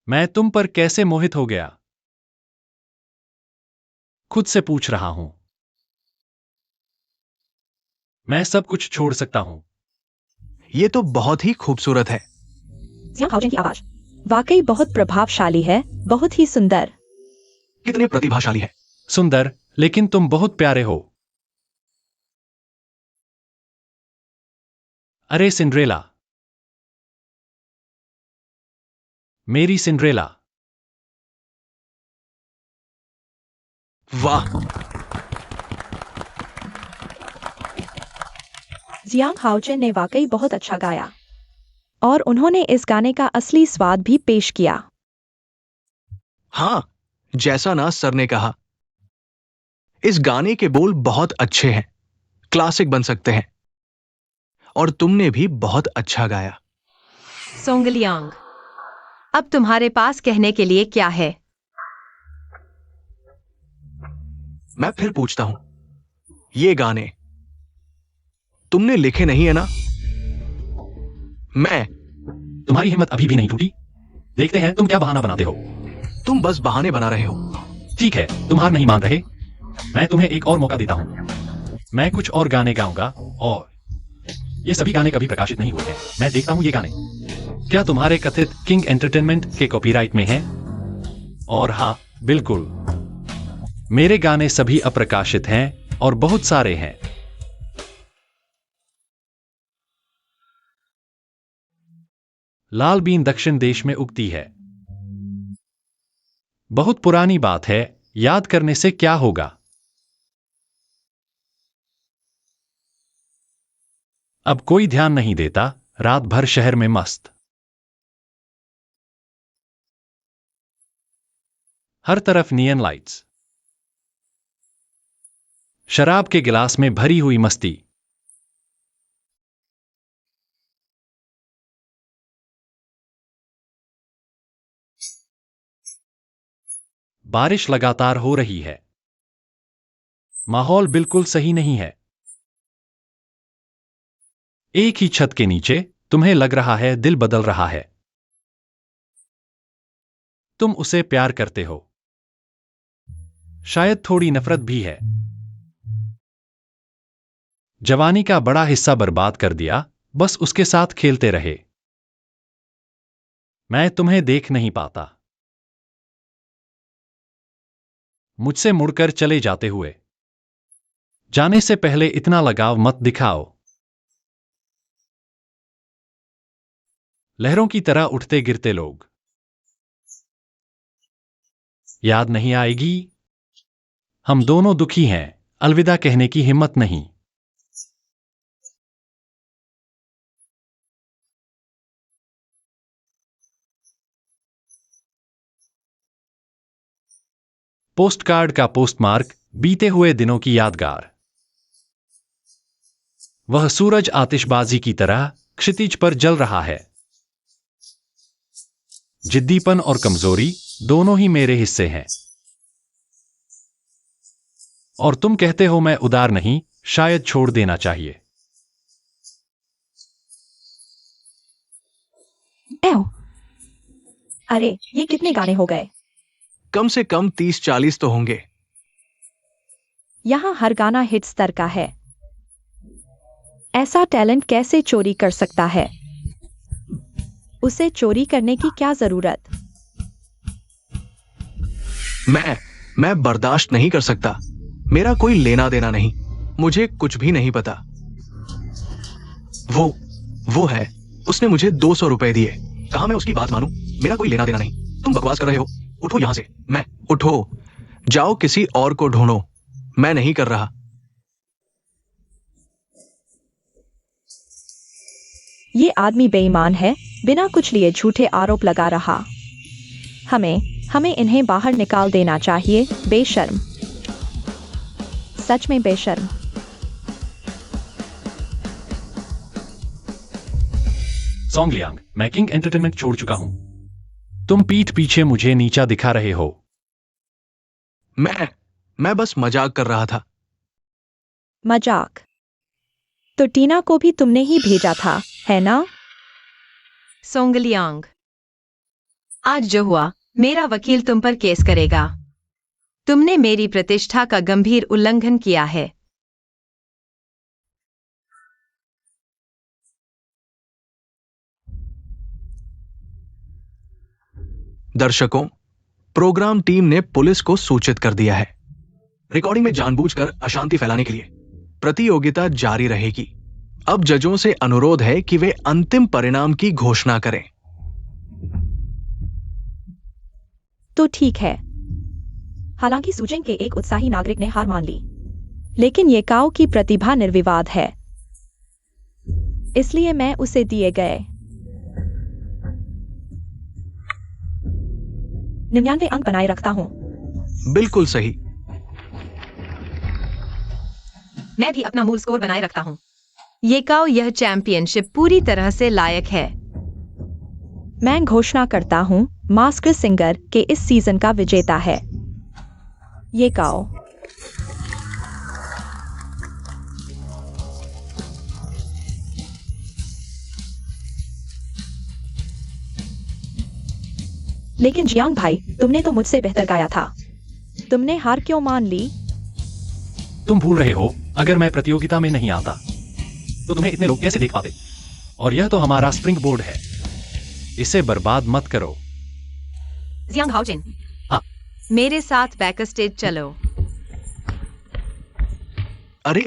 मैं तुम पर कैसे मोहित हो गया, खुद से पूछ रहा हूं। मैं सब कुछ छोड़ सकता हूं। ये तो बहुत ही खूबसूरत है। जियांग हाओचेन की आवाज वाकई बहुत प्रभावशाली है, बहुत ही सुंदर। कितने प्रतिभाशाली है। सुंदर, लेकिन तुम बहुत प्यारे हो। अरे सिंड्रेला, मेरी सिंड्रेला। वाह, जियांग हाओचेन ने वाकई बहुत अच्छा गाया, और उन्होंने इस गाने का असली स्वाद भी पेश किया। हां, जैसा ना सर ने कहा, इस गाने के बोल बहुत अच्छे हैं, क्लासिक बन सकते हैं। और तुमने भी बहुत अच्छा गाया। सोंगलियांग, अब तुम्हारे पास कहने के लिए क्या है? मैं फिर पूछता हूं, ये गाने तुमने लिखे नहीं है ना? मैं तुम्हारी हिम्मत अभी भी नहीं टूटी? देखते हैं तुम क्या बहाना बनाते हो। तुम बस बहाने बना रहे हो। ठीक है, तुम हार नहीं मान रहे। मैं तुम्हें एक और मौका देता हूं। मैं कुछ और गाने गाऊंगा, और ये सभी गाने कभी प्रकाशित नहीं हुए हैं। मैं देखता हूं ये गाने क्या तुम्हारे कथित किंग एंटरटेनमेंट के कॉपीराइट में हैं। और हाँ, बिल्कुल, मेरे गाने सभी अप्रकाशित हैं और बहुत सारे हैं। लाल बीन दक्षिण देश में उगती है। बहुत पुरानी बात है, याद करने से क्या होगा? अब कोई ध्यान नहीं देता, रात भर शहर में मस्त। हर तरफ नियन लाइट्स, शराब के गिलास में भरी हुई मस्ती। बारिश लगातार हो रही है। माहौल बिल्कुल सही नहीं है। एक ही छत के नीचे तुम्हें लग रहा है दिल बदल रहा है। तुम उसे प्यार करते हो, शायद थोड़ी नफरत भी है। जवानी का बड़ा हिस्सा बर्बाद कर दिया, बस उसके साथ खेलते रहे। मैं तुम्हें देख नहीं पाता। मुझसे मुड़कर चले जाते हुए। जाने से पहले इतना लगाव मत दिखाओ। लहरों की तरह उठते गिरते लोग। याद नहीं आएगी? हम दोनों दुखी हैं, अलविदा कहने की हिम्मत नहीं। पोस्टकार्ड का पोस्टमार्क, बीते हुए दिनों की यादगार। वह सूरज आतिशबाजी की तरह क्षितिज पर जल रहा है। जिद्दीपन और कमजोरी दोनों ही मेरे हिस्से हैं। और तुम कहते हो मैं उदार नहीं, शायद छोड़ देना चाहिए। एव। अरे ये कितने गाने हो गए? कम से कम 30-40 तो होंगे। यहाँ हर गाना हिट स्तर का है। ऐसा टैलेंट कैसे चोरी कर सकता है? उसे चोरी करने की क्या जरूरत? मैं बर्दाश्त नहीं कर सकता। मेरा कोई लेना देना नहीं। मुझे कुछ भी नहीं पता। वो है, उसने मुझे 200 रुपए दिए। कहा मैं उसकी बात मानूं? मेरा कोई लेना देना नहीं। तुम बकवास कर रहे हो। उठो यहां से। उठो, जाओ किसी और को ढूंढो। मैं नहीं कर रहा। ये आदमी बेईमान है, बिना कुछ लिए झूठे आरोप लगा रहा। हमें इन्हें बाहर निकाल देना चाहिए। बेशर्म, सच में बेशर्म। सॉन्ग लियांग, मैं किंग एंटरटेनमेंट छोड़ चुका हूं। तुम पीठ पीछे मुझे नीचा दिखा रहे हो। मैं बस मजाक कर रहा था। मजाक? तो टीना को भी तुमने ही भेजा था, है ना? सोंगलियांग, आज जो हुआ, मेरा वकील तुम पर केस करेगा। तुमने मेरी प्रतिष्ठा का गंभीर उल्लंघन किया है। दर्शकों, प्रोग्राम टीम ने पुलिस को सूचित कर दिया है। रिकॉर्डिंग में जानबूझकर अशांति फैलाने के लिए प्रतियोगिता जारी रहेगी। अब जजों से अनुरोध है कि वे अंतिम परिणाम की घोषणा करें। तो ठीक है। हालांकि सूजन के एक उत्साही नागरिक ने हार मान ली, लेकिन ये काओ की प्रतिभा निर्विवाद है, इसलिए मैं उसे दिए गए 99 अंक बनाए रखता हूं। बिल्कुल सही। मैं भी अपना मूल स्कोर बनाए रखता हूं। ये काओ यह चैंपियनशिप पूरी तरह से लायक है। मैं घोषणा करता हूं, मास्क सिंगर के इस सीजन का विजेता है ये काओ। लेकिन जियांग भाई, तुमने तो मुझसे बेहतर गाया था। तुमने हार क्यों मान ली? तुम भूल रहे हो, अगर मैं प्रतियोगिता में नहीं आता तो तुम्हें इतने लोग कैसे देख पाते? और यह तो हमारा स्प्रिंग बोर्ड है। इसे बर्बाद मत करो। जियांग हाओजिन, हाँ। मेरे साथ बैक स्टेज चलो। अरे,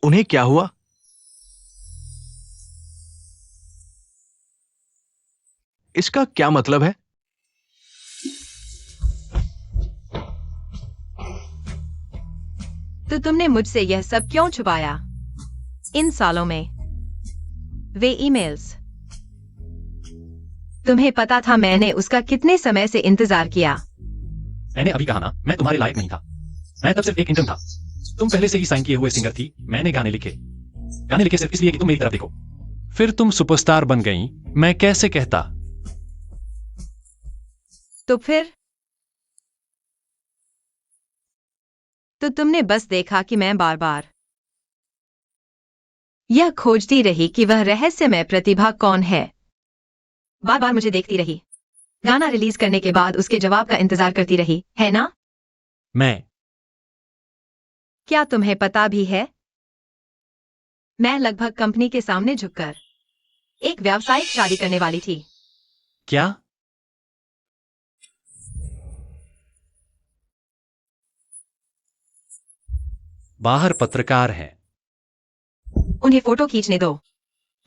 उन्हें क्या हुआ? इसका क्या मतलब है? तो तुमने मुझसे यह सब क्यों छुपाया? इन सालों में वे ईमेल्स, तुम्हें पता था मैंने उसका कितने समय से इंतजार किया? मैंने अभी कहा ना, मैं तुम्हारे लायक नहीं था। मैं तब सिर्फ एक इंटर्न था। तुम पहले से ही साइन किए हुए सिंगर थी। मैंने गाने लिखे सिर्फ इसलिए कि तुम मेरी तरफ देखो। फिर तुम सुपरस्टार बन गई। मैं कैसे कहता? तो फिर तो तुमने बस देखा कि मैं बार बार यह खोजती रही कि वह रहस्यमय प्रतिभा कौन है। बार बार मुझे देखती रही, गाना रिलीज करने के बाद उसके जवाब का इंतजार करती रही, है ना? मैं क्या तुम्हें पता भी है, मैं लगभग कंपनी के सामने झुककर एक व्यावसायिक शादी करने वाली थी। क्या? बाहर पत्रकार हैं। उन्हें फोटो खींचने दो।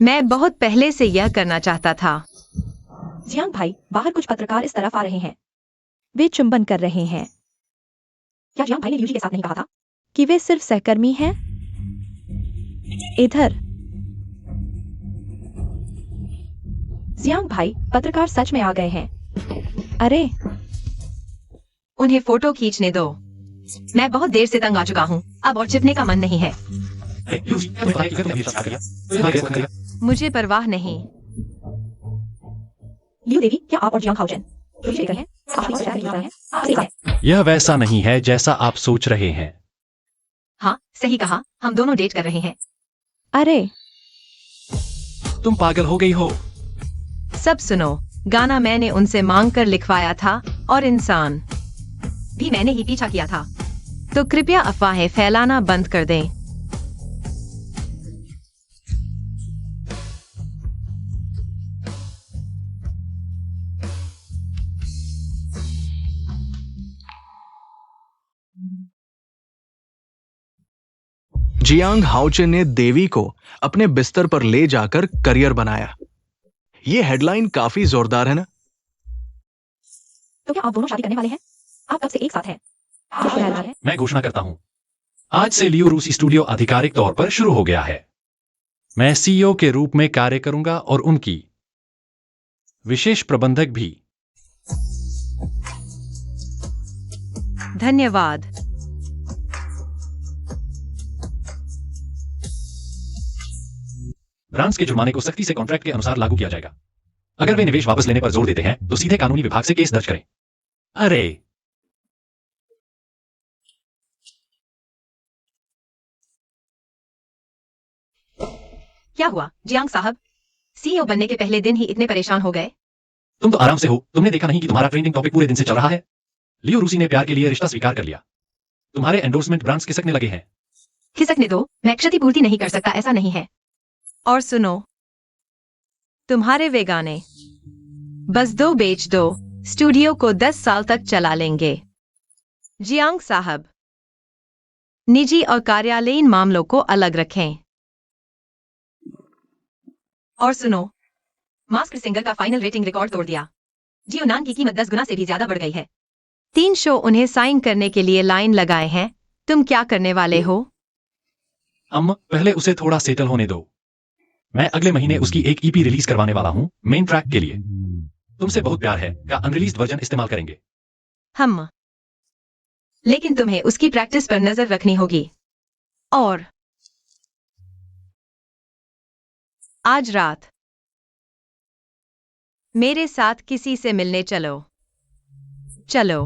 मैं बहुत पहले से यह करना चाहता था। जियांग भाई, बाहर कुछ पत्रकार इस तरफ आ रहे हैं। वे चुंबन कर रहे हैं। क्या जियांग भाई ने लियू जी के साथ नहीं कहा था कि वे सिर्फ सहकर्मी हैं? इधर जियांग भाई, पत्रकार सच में आ गए हैं। अरे, उन्हें फोटो खींचने दो। मैं बहुत देर से तंग आ चुका हूँ, अब और चिपने का मन नहीं है। मुझे परवाह नहीं। लियू देवी, क्या आप और जियांग हाओचेन लियू जी हैं? आप नहीं शायद नहीं आ रहे हैं। आप सही है। यह वैसा नहीं है जैसा आप सोच रहे हैं। हाँ, सही कहा, हम दोनों डेट कर रहे हैं। अरे, तुम पागल हो गई हो। सब सुनो, गाना मैंने उनसे मांग कर लिखवाया था और इंसान भी मैंने ही पीछा किया था। तो कृपया अफवाहें फैलाना बंद कर दें। जियांग हाओचेन ने देवी को अपने बिस्तर पर ले जाकर करियर बनाया। ये हेडलाइन काफी जोरदार है ना? तो क्या आप दोनों शादी करने वाले हैं? आप कब से एक साथ हैं? क्या हो रहा है? मैं घोषणा करता हूं, आज से लियो रूसी स्टूडियो आधिकारिक तौर पर शुरू हो गया है। मैं सीईओ के रूप में कार्य करूंगा और उनकी विशेष प्रबंधक भी। धन्यवाद। ब्रांड्स के जुर्माने को सख्ती से कॉन्ट्रैक्ट के अनुसार लागू किया जाएगा। अगर वे निवेश वापस लेने पर जोर देते हैं तो सीधे कानूनी विभाग से केस दर्ज करें। अरे, क्या हुआ जियांग साहब? सीईओ बनने के पहले दिन ही इतने परेशान हो गए? तुम तो आराम से हो। तुमने देखा नहीं कि तुम्हारा ट्रेंडिंग टॉपिक पूरे दिन से चल रहा है? लियो रूसी ने प्यार के लिए रिश्ता स्वीकार कर लिया। तुम्हारे एंडोर्समेंट ब्रांड्स खिसकने लगे हैं। खिसकने दो, मैं क्षतिपूर्ति नहीं कर सकता, ऐसा नहीं है। और सुनो, तुम्हारे वे गाने बस दो बेच दो, स्टूडियो को 10 साल तक चला लेंगे। जियांग साहब, निजी और कार्यालयीन मामलों को अलग रखें। और सुनो, मास्क सिंगर का फाइनल रेटिंग रिकॉर्ड तोड़ दिया। जियो नान की कीमत 10 गुना से भी ज्यादा बढ़ गई है। 3 शो उन्हें साइन करने के लिए लाइन लगाए हैं। तुम क्या करने वाले हो? पहले उसे थोड़ा सेटल होने दो। मैं अगले महीने उसकी एक ईपी रिलीज करवाने वाला हूं, मेन ट्रैक के लिए। तुमसे बहुत प्यार है का अनरिलीज्ड वर्जन इस्तेमाल करेंगे। लेकिन तुम्हें उसकी प्रैक्टिस पर नजर रखनी होगी। और आज रात मेरे साथ किसी से मिलने चलो। चलो।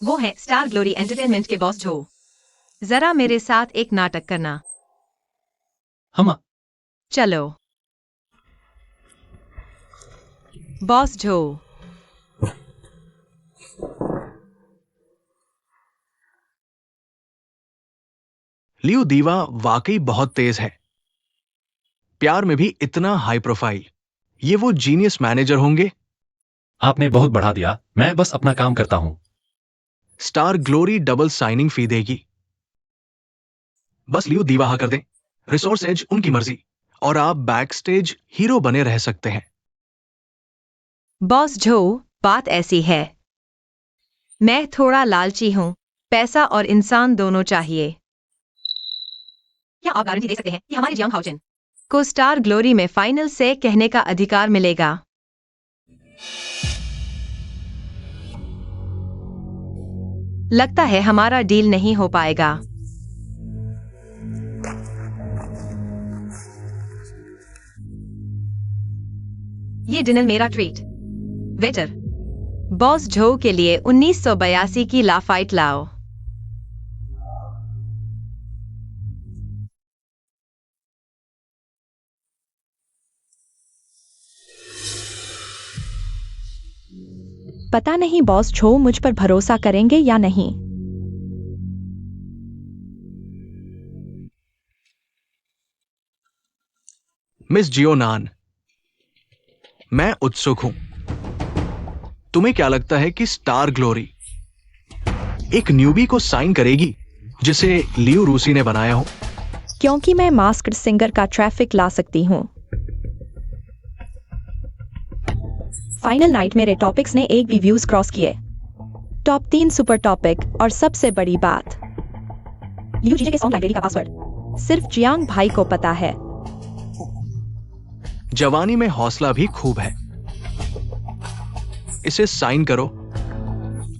वो है स्टार ग्लोरी एंटरटेनमेंट के बॉस जो। जरा मेरे साथ एक नाटक करना। हम चलो। बॉस जो। लियू दीवा वाकई बहुत तेज है। प्यार में भी इतना हाई प्रोफाइल। ये वो जीनियस मैनेजर होंगे। आपने बहुत बढ़ा दिया। मैं बस अपना काम करता हूं। स्टार ग्लोरी डबल साइनिंग फी देगी। बस लियू दीवा हाँ कर दें। रिसोर्स एज उनकी मर्जी और आप बैक स्टेज हीरो बने रह सकते हैं। बॉस जो, बात ऐसी है, मैं थोड़ा लालची हूँ, पैसा और इंसान दोनों चाहिए। क्या आप गारंटी दे सकते हैं कि हमारे जियांग हाओचेन को स्टार ग्लोरी में फाइनल से कहने का अधिकार मिलेगा? लगता है हमारा डील नहीं हो पाएगा। ये डिनर मेरा ट्रीट। वेटर, बॉस झो के लिए 1982 की लाफाइट लाओ। पता नहीं बॉस छो मुझ पर भरोसा करेंगे या नहीं। मिस जियोनान, मैं उत्सुक हूं। तुम्हें क्या लगता है कि स्टार ग्लोरी एक न्यूबी को साइन करेगी जिसे लियो रूसी ने बनाया हो? क्योंकि मैं मास्क्ड सिंगर का ट्रैफिक ला सकती हूँ। फाइनल नाइट मेरे टॉपिक्स ने एक भी व्यूज क्रॉस किए। टॉप 3 सुपर टॉपिक और सबसे बड़ी बात, लियो जीजे के सॉन्ग लाइब्रेरी का पासवर्ड सिर्फ जियांग भाई को पता है। जवानी में हौसला भी खूब है। इसे साइन करो।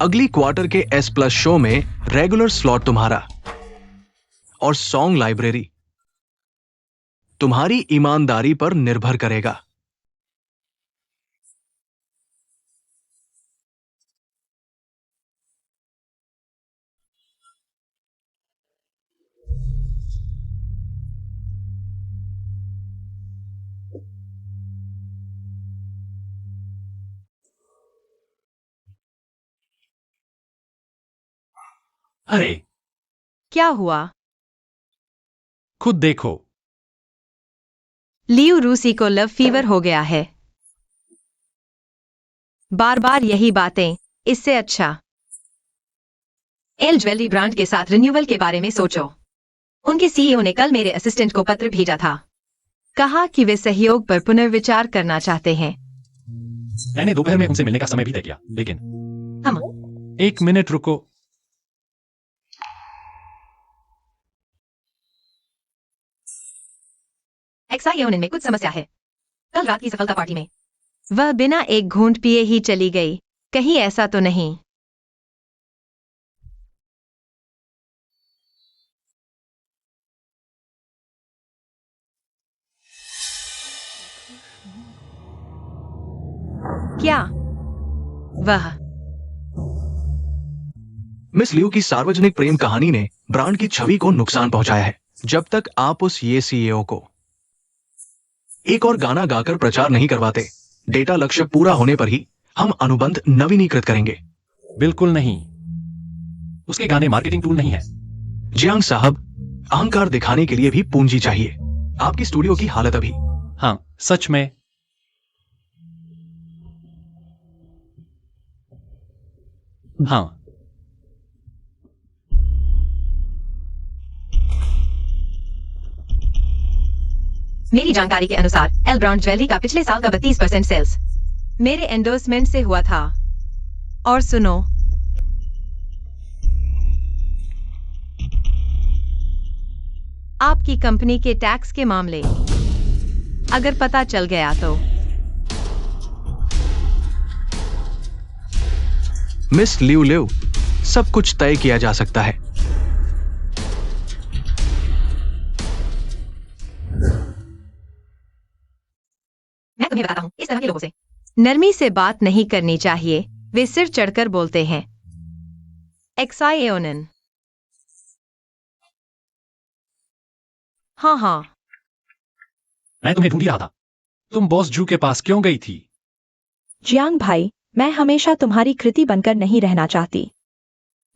अगली क्वार्टर के S+ शो में रेगुलर स्लॉट तुम्हारा और सॉन्ग लाइब्रेरी तुम्हारी ईमानदारी पर निर्भर करेगा। अरे, क्या हुआ? खुद देखो। लियो रूसी को लव फीवर हो गया है। बार बार यही बातें, इससे अच्छा एल ज्वेलरी ब्रांड के साथ रिन्यूअल के बारे में सोचो। उनके सीईओ ने कल मेरे असिस्टेंट को पत्र भेजा था, कहा कि वे सहयोग पर पुनर्विचार करना चाहते हैं। मैंने दोपहर में उनसे मिलने का समय भी तय किया, लेकिन हम 1 मिनट रुको। एक्साइओन में कुछ समस्या है। कल रात की सफलता पार्टी में वह बिना एक घूंट पिए ही चली गई। कहीं ऐसा तो नहीं? क्या वह मिस लियो की सार्वजनिक प्रेम कहानी ने ब्रांड की छवि को नुकसान पहुंचाया है। जब तक आप उस ये सीईओ को एक और गाना गाकर प्रचार नहीं करवाते, डेटा लक्ष्य पूरा होने पर ही हम अनुबंध नवीनीकृत करेंगे। बिल्कुल नहीं, उसके गाने मार्केटिंग टूल नहीं है। जियांग साहब, अहंकार दिखाने के लिए भी पूंजी चाहिए। आपकी स्टूडियो की हालत अभी। हाँ, सच में। हाँ, मेरी जानकारी के अनुसार एल ब्रांड ज्वेलरी का पिछले साल का 32% सेल्स मेरे एंडोर्समेंट से हुआ था। और सुनो, आपकी कंपनी के टैक्स के मामले अगर पता चल गया तो मिस लियो लियो, सब कुछ तय किया जा सकता है। मैं तुम्हें बताता हूँ, इस तरह के लोगों से नरमी से बात नहीं करनी चाहिए। वे सिर चढ़कर बोलते हैं। एक्साइओनन। हाँ हाँ, मैं तुम्हें ढूंढ ही रहा था। तुम बॉस जू के पास क्यों गई थी? जियांग भाई, मैं हमेशा तुम्हारी कृति बनकर नहीं रहना चाहती।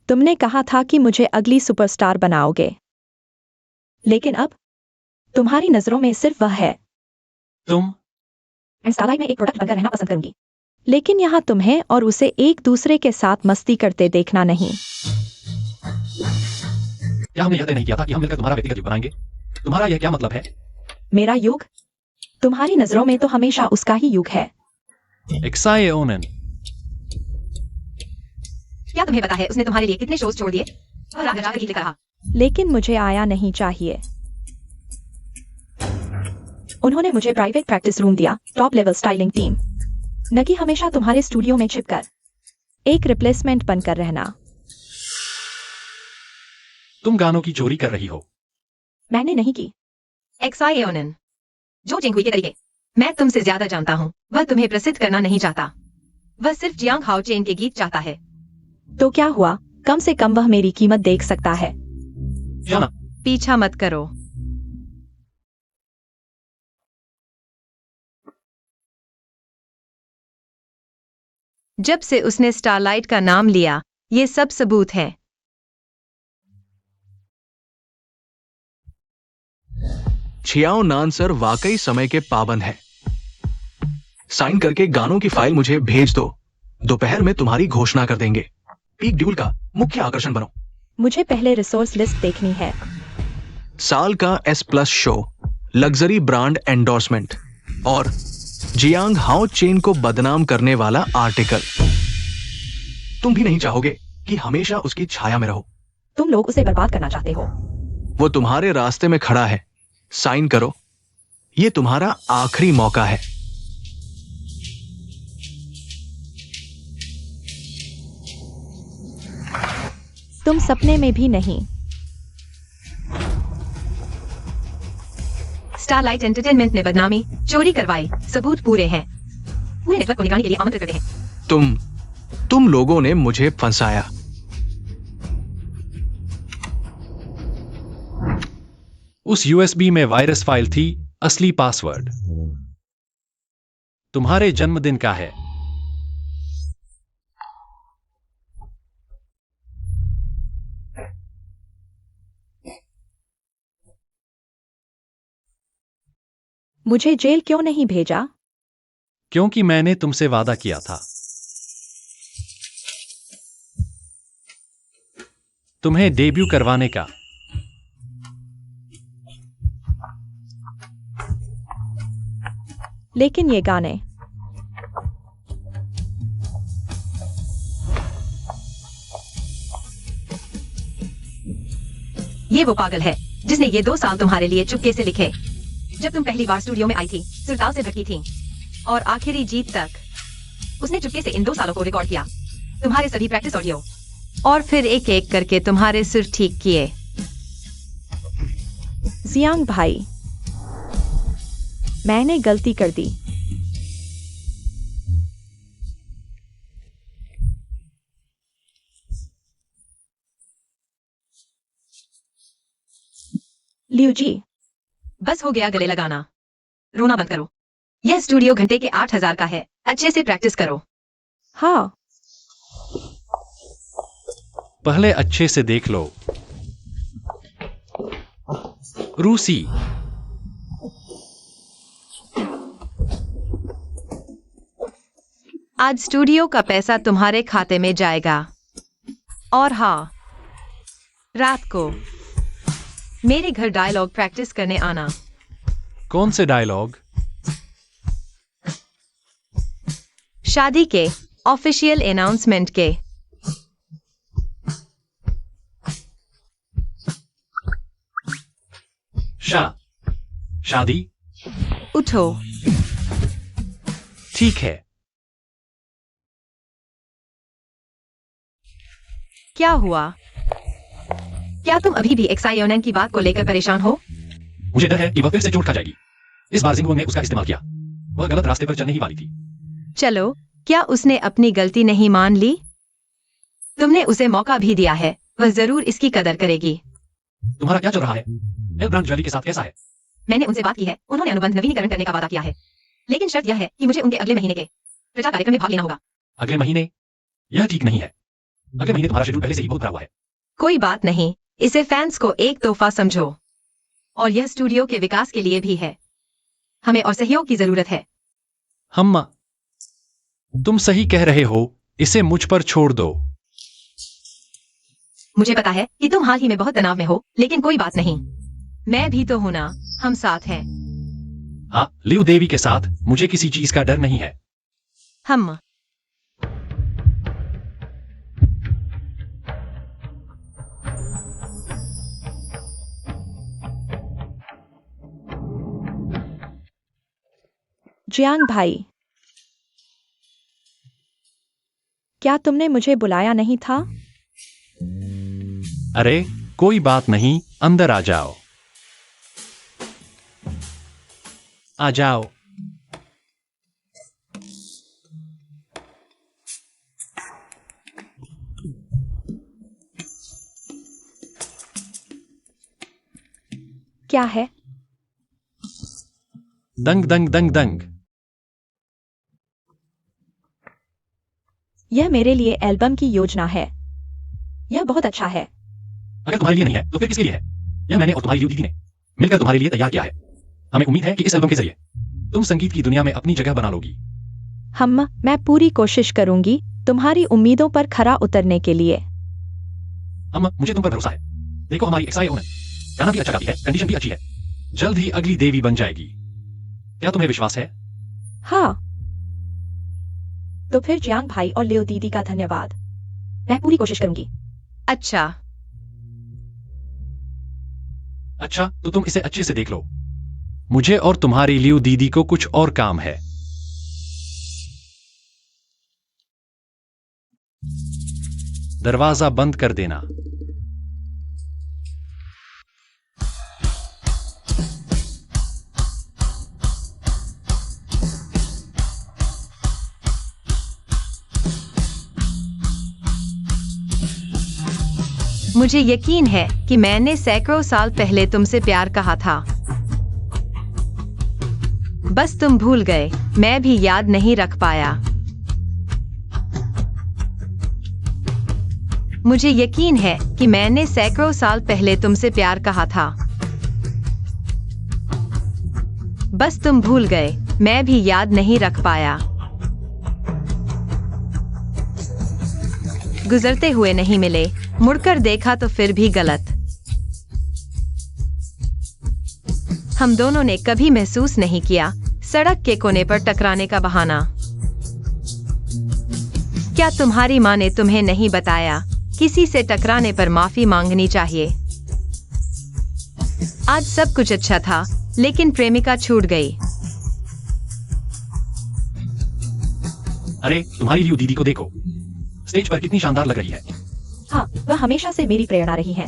तुमने कहा था कि मुझे अगली सुपरस्टार बनाओगे, लेकिन अब तुम्हारी नजरों में सिर्फ वह है। तुम मैं स्टारलाइट में एक प्रोडक्ट बनकर रहना पसंद करूंगी, लेकिन यहाँ तुम्हें और उसे एक दूसरे के साथ मस्ती करते देखना नहीं। क्या हमने यह तय नहीं किया था कि हम मिलकर तुम्हारा व्यक्तिगत युग बनाएंगे? तुम्हारा यह क्या मतलब है? मेरा युग तुम्हारी नजरों में तो हमेशा उसका ही युग है। एक्साइओनन, क्या तुम्हें पता है उसने तुम्हारे लिए कितने शोज छोड़ दिए और रात जाकर गीत लिखा रहा? लेकिन मुझे आया नहीं चाहिए। उन्होंने मुझे प्राइवेट प्रैक्टिस रूम दिया, टॉप लेवल स्टाइलिंग टीम, न कि हमेशा तुम्हारे स्टूडियो में छिपकर एक रिप्लेसमेंट बनकर रहना। तुम गानों की चोरी कर रही हो। मैंने नहीं की। एक्साई एओनन, जो जिंगहुई के तरीके मैं तुमसे ज्यादा जानता हूँ। वह तुम्हें प्रसिद्ध करना नहीं चाहता, वह सिर्फ जियांग हाओ चेन के गीत चाहता है। तो क्या हुआ, कम से कम वह मेरी कीमत देख सकता है। जाना। पीछा मत करो। जब से उसने स्टारलाइट का नाम लिया, ये सब सबूत है। छियाओ नान सर वाकई समय के पाबंद हैं। साइन करके गानों की फाइल मुझे भेज दो। दोपहर में तुम्हारी घोषणा कर देंगे। पीक ड्यूल का मुख्य आकर्षण बनो। मुझे पहले रिसोर्स लिस्ट देखनी है। साल का S+ show, luxury brand endorsement और जियांग हाओ चेन को बदनाम करने वाला आर्टिकल। तुम भी नहीं चाहोगे कि हमेशा उसकी छाया में रहो। तुम लोग उसे बर्बाद करना चाहते हो। वो तुम्हारे रास्ते में खड़ा है। साइन करो, ये तुम्हारा आखिरी मौका है। तुम सपने में भी नहीं। स्टारलाइट एंटरटेनमेंट ने बदनामी, चोरी करवाई, सबूत पूरे हैं। पूरे नेटवर्क को निकालने के लिए आमंत्रित करते हैं। तुम लोगों ने मुझे फंसाया। उस USB में वायरस फाइल थी, असली पासवर्ड तुम्हारे जन्मदिन का है। मुझे जेल क्यों नहीं भेजा? क्योंकि मैंने तुमसे वादा किया था। तुम्हें डेब्यू करवाने का। लेकिन ये गाने, ये वो पागल है जिसने ये 2 साल तुम्हारे लिए चुपके से लिखे। जब तुम पहली बार स्टूडियो में आई थी, सुरताल से भटकी थी और आखिरी जीत तक उसने चुपके से इन 2 सालों को रिकॉर्ड किया, तुम्हारे सभी प्रैक्टिस ऑडियो, और फिर एक एक करके तुम्हारे सुर ठीक किए। जियांग भाई, मैंने गलती कर दी। लियू जी, बस हो गया गले लगाना, रोना बंद करो। यह स्टूडियो घंटे के 8,000 का है, अच्छे से प्रैक्टिस करो। हाँ, पहले अच्छे से देख लो। रूसी, आज स्टूडियो का पैसा तुम्हारे खाते में जाएगा। और हाँ, रात को मेरे घर डायलॉग प्रैक्टिस करने आना। कौन से डायलॉग? शादी के ऑफिशियल अनाउंसमेंट के। शादी? उठो। ठीक है। क्या हुआ? क्या तुम अभी भी एक्साइयोनन की बात को लेकर परेशान हो? मुझे डर है कि वह फिर से चोट खा जाएगी। इस बार जिंगुओ ने उसका इस्तेमाल किया। वह गलत रास्ते पर चलने ही वाली थी। चलो, क्या उसने अपनी गलती नहीं मान ली? तुमने उसे मौका भी दिया है, वह जरूर इसकी कदर करेगी। तुम्हारा क्या चल रहा है? एल ब्रांड ज्वेलरी के साथ कैसा है? मैंने उनसे बात की है, उन्होंने अनुबंध नवीनीकरण करने का वादा किया है, लेकिन शर्त यह है कि मुझे उनके अगले महीने के प्रचार कार्यक्रम में भाग लेना होगा। अगले महीने? यह ठीक नहीं है। अगले महीने तुम्हारा शेड्यूल पहले से ही बहुत भरा हुआ है। कोई बात नहीं, इसे फैंस को एक तोहफा समझो, और यह स्टूडियो के विकास के लिए भी है। हमें और सहयोग की जरूरत है। हम्मा, तुम सही कह रहे हो, इसे मुझ पर छोड़ दो। मुझे पता है कि तुम हाल ही में बहुत तनाव में हो, लेकिन कोई बात नहीं, मैं भी तो हूं ना, हम साथ हैं। हाँ, लियू देवी के साथ मुझे किसी चीज का डर नहीं है। हम जियांग भाई, क्या तुमने मुझे बुलाया नहीं था? अरे कोई बात नहीं, अंदर आ जाओ। आ जाओ। क्या है? दंग दंग दंग दंग। यह मेरे लिए एल्बम की योजना है। यह बहुत अच्छा है। अगर तुम्हारे लिए नहीं है तो फिर किसके लिए है? यह मैंने और तुम्हारी लियो दीदी ने मिलकर तुम्हारे लिए तैयार किया है। हमें उम्मीद है कि इस एल्बम के जरिए तुम संगीत की दुनिया में अपनी जगह बना लोगी। मैं पूरी कोशिश करूंगी तुम्हारी उम्मीदों पर खरा उतरने के लिए। मुझे तुम पर भरोसा है। देखो हमारी एक्साई ओनर गाना भी अच्छा गाती है, कंडीशन भी अच्छी है। जल्द ही अगली देवी बन जाएगी। क्या तुम्हें विश्वास है? हाँ। तो फिर जियांग भाई और लियो दीदी का धन्यवाद। मैं पूरी कोशिश करूंगी। अच्छा, अच्छा तो तुम इसे अच्छे से देख लो। मुझे और तुम्हारी लियो दीदी को कुछ और काम है। दरवाजा बंद कर देना। मुझे यकीन है कि मैंने सैकड़ों साल पहले तुमसे प्यार कहा था। बस तुम भूल गए, मैं भी याद नहीं रख पाया। मुझे यकीन है कि मैंने सैकड़ों साल पहले तुमसे प्यार कहा था। बस तुम भूल गए, मैं भी याद नहीं रख पाया। गुजरते हुए नहीं मिले, मुड़कर देखा तो फिर भी गलत। हम दोनों ने कभी महसूस नहीं किया सड़क के कोने पर टकराने का बहाना। क्या तुम्हारी माँ ने तुम्हें नहीं बताया किसी से टकराने पर माफी मांगनी चाहिए? आज सब कुछ अच्छा था, लेकिन प्रेमिका छूट गई। अरे तुम्हारी लियो दीदी को देखो, स्टेज पर कितनी शानदार लग रही है। हाँ, वह हमेशा से मेरी प्रेरणा रही है।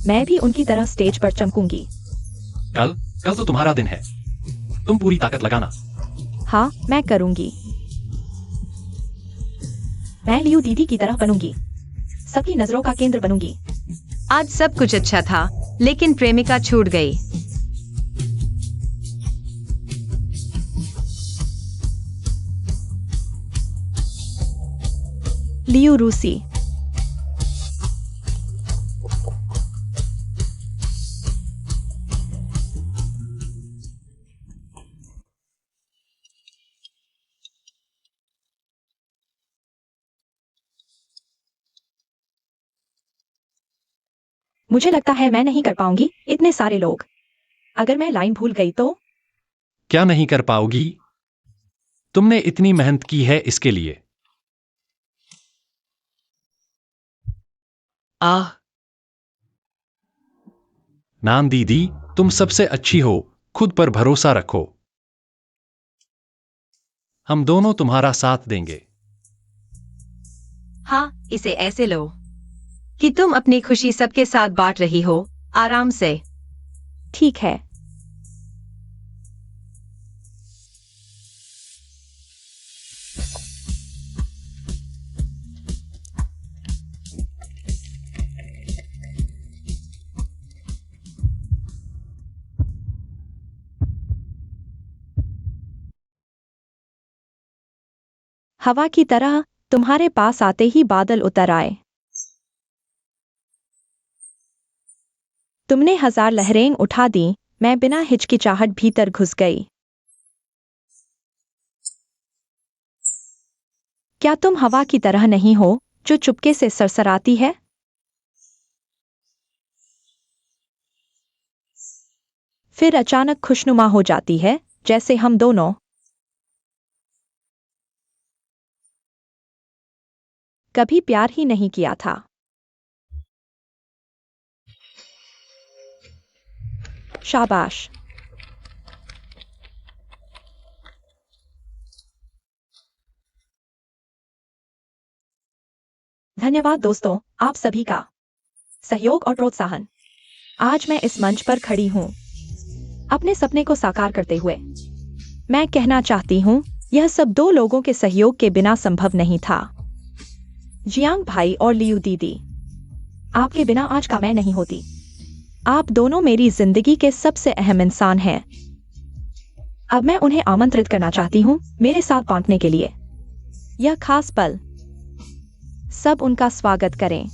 मैं भी उनकी तरह स्टेज पर चमकूंगी। कल कल तो तुम्हारा दिन है। तुम पूरी ताकत लगाना। हाँ, मैं करूंगी। मैं लियो दीदी की तरह बनूंगी, सबकी नजरों का केंद्र बनूंगी। आज सब कुछ अच्छा था, लेकिन प्रेमिका छूट गई। लियो रूसी। मुझे लगता है मैं नहीं कर पाऊंगी, इतने सारे लोग। अगर मैं लाइन भूल गई तो? क्या नहीं कर पाओगी? तुमने इतनी मेहनत की है इसके लिए। नान दीदी, तुम सबसे अच्छी हो, खुद पर भरोसा रखो। हम दोनों तुम्हारा साथ देंगे। हाँ, इसे ऐसे लो कि तुम अपनी खुशी सबके साथ बांट रही हो, आराम से। ठीक है। हवा की तरह तुम्हारे पास आते ही बादल उतर आए। तुमने 1000 लहरें उठा दी, मैं बिना हिचकिचाहट भीतर घुस गई। क्या तुम हवा की तरह नहीं हो जो चुपके से सरसराती है? फिर अचानक खुशनुमा हो जाती है, जैसे हम दोनों कभी प्यार ही नहीं किया था। शाबाश। धन्यवाद दोस्तों, आप सभी का सहयोग और प्रोत्साहन। आज मैं इस मंच पर खड़ी हूँ अपने सपने को साकार करते हुए। मैं कहना चाहती हूँ, यह सब 2 लोगों के सहयोग के बिना संभव नहीं था। जियांग भाई और लियू दीदी, आपके बिना आज का मैं नहीं होती। आप दोनों मेरी जिंदगी के सबसे अहम इंसान हैं। अब मैं उन्हें आमंत्रित करना चाहती हूँ मेरे साथ बांटने के लिए यह खास पल। सब उनका स्वागत करें।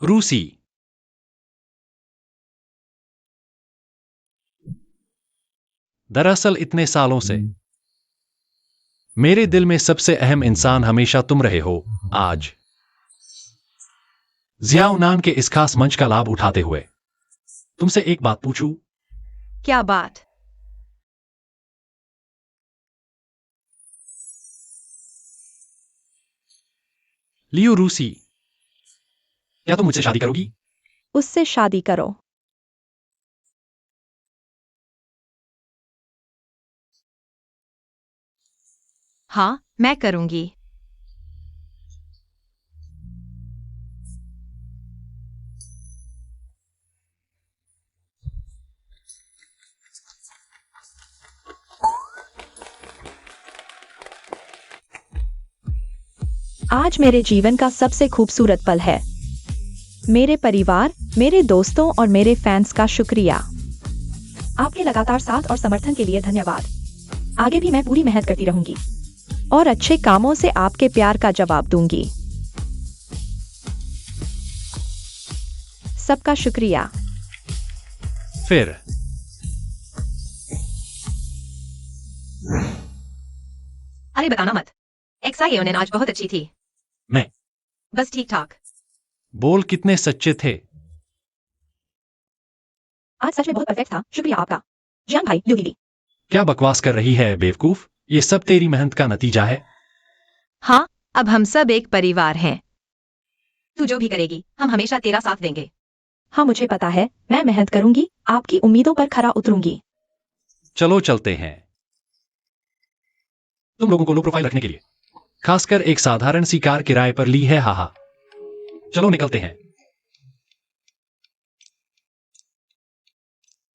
रूसी। दरअसल इतने सालों से मेरे दिल में सबसे अहम इंसान हमेशा तुम रहे हो। आज जियाओनान के इस खास मंच का लाभ उठाते हुए तुमसे एक बात पूछूं? क्या बात? लियो रूसी, क्या तुम मुझसे शादी करोगी? उससे शादी करो। हाँ, मैं करूंगी। आज मेरे जीवन का सबसे खूबसूरत पल है। मेरे परिवार, मेरे दोस्तों और मेरे फैंस का शुक्रिया। आपके लगातार साथ और समर्थन के लिए धन्यवाद। आगे भी मैं पूरी मेहनत करती रहूंगी और अच्छे कामों से आपके प्यार का जवाब दूंगी। सबका शुक्रिया। फिर अरे बताना मत। XIAON आज बहुत अच्छी थी। मैं बस ठीक ठाक। बोल कितने सच्चे थे। आज सच में बहुत परफेक्ट था। शुक्रिया आपका। जियांग भाई, लियू दीदी। क्या बकवास कर रही है बेवकूफ? ये सब तेरी मेहनत का नतीजा है। हाँ, अब हम सब एक परिवार हैं। तू जो भी करेगी, हम हमेशा तेरा साथ देंगे। हाँ, मुझे पता है। मैं मेहनत करूंगी, आपकी उम्मीदों पर खरा उतरूंगी। चलो चलते हैं। तुम लोगों को लो प्रोफाइल रखने के लिए खासकर एक साधारण सी कार किराए पर ली है। हाहा। चलो निकलते हैं।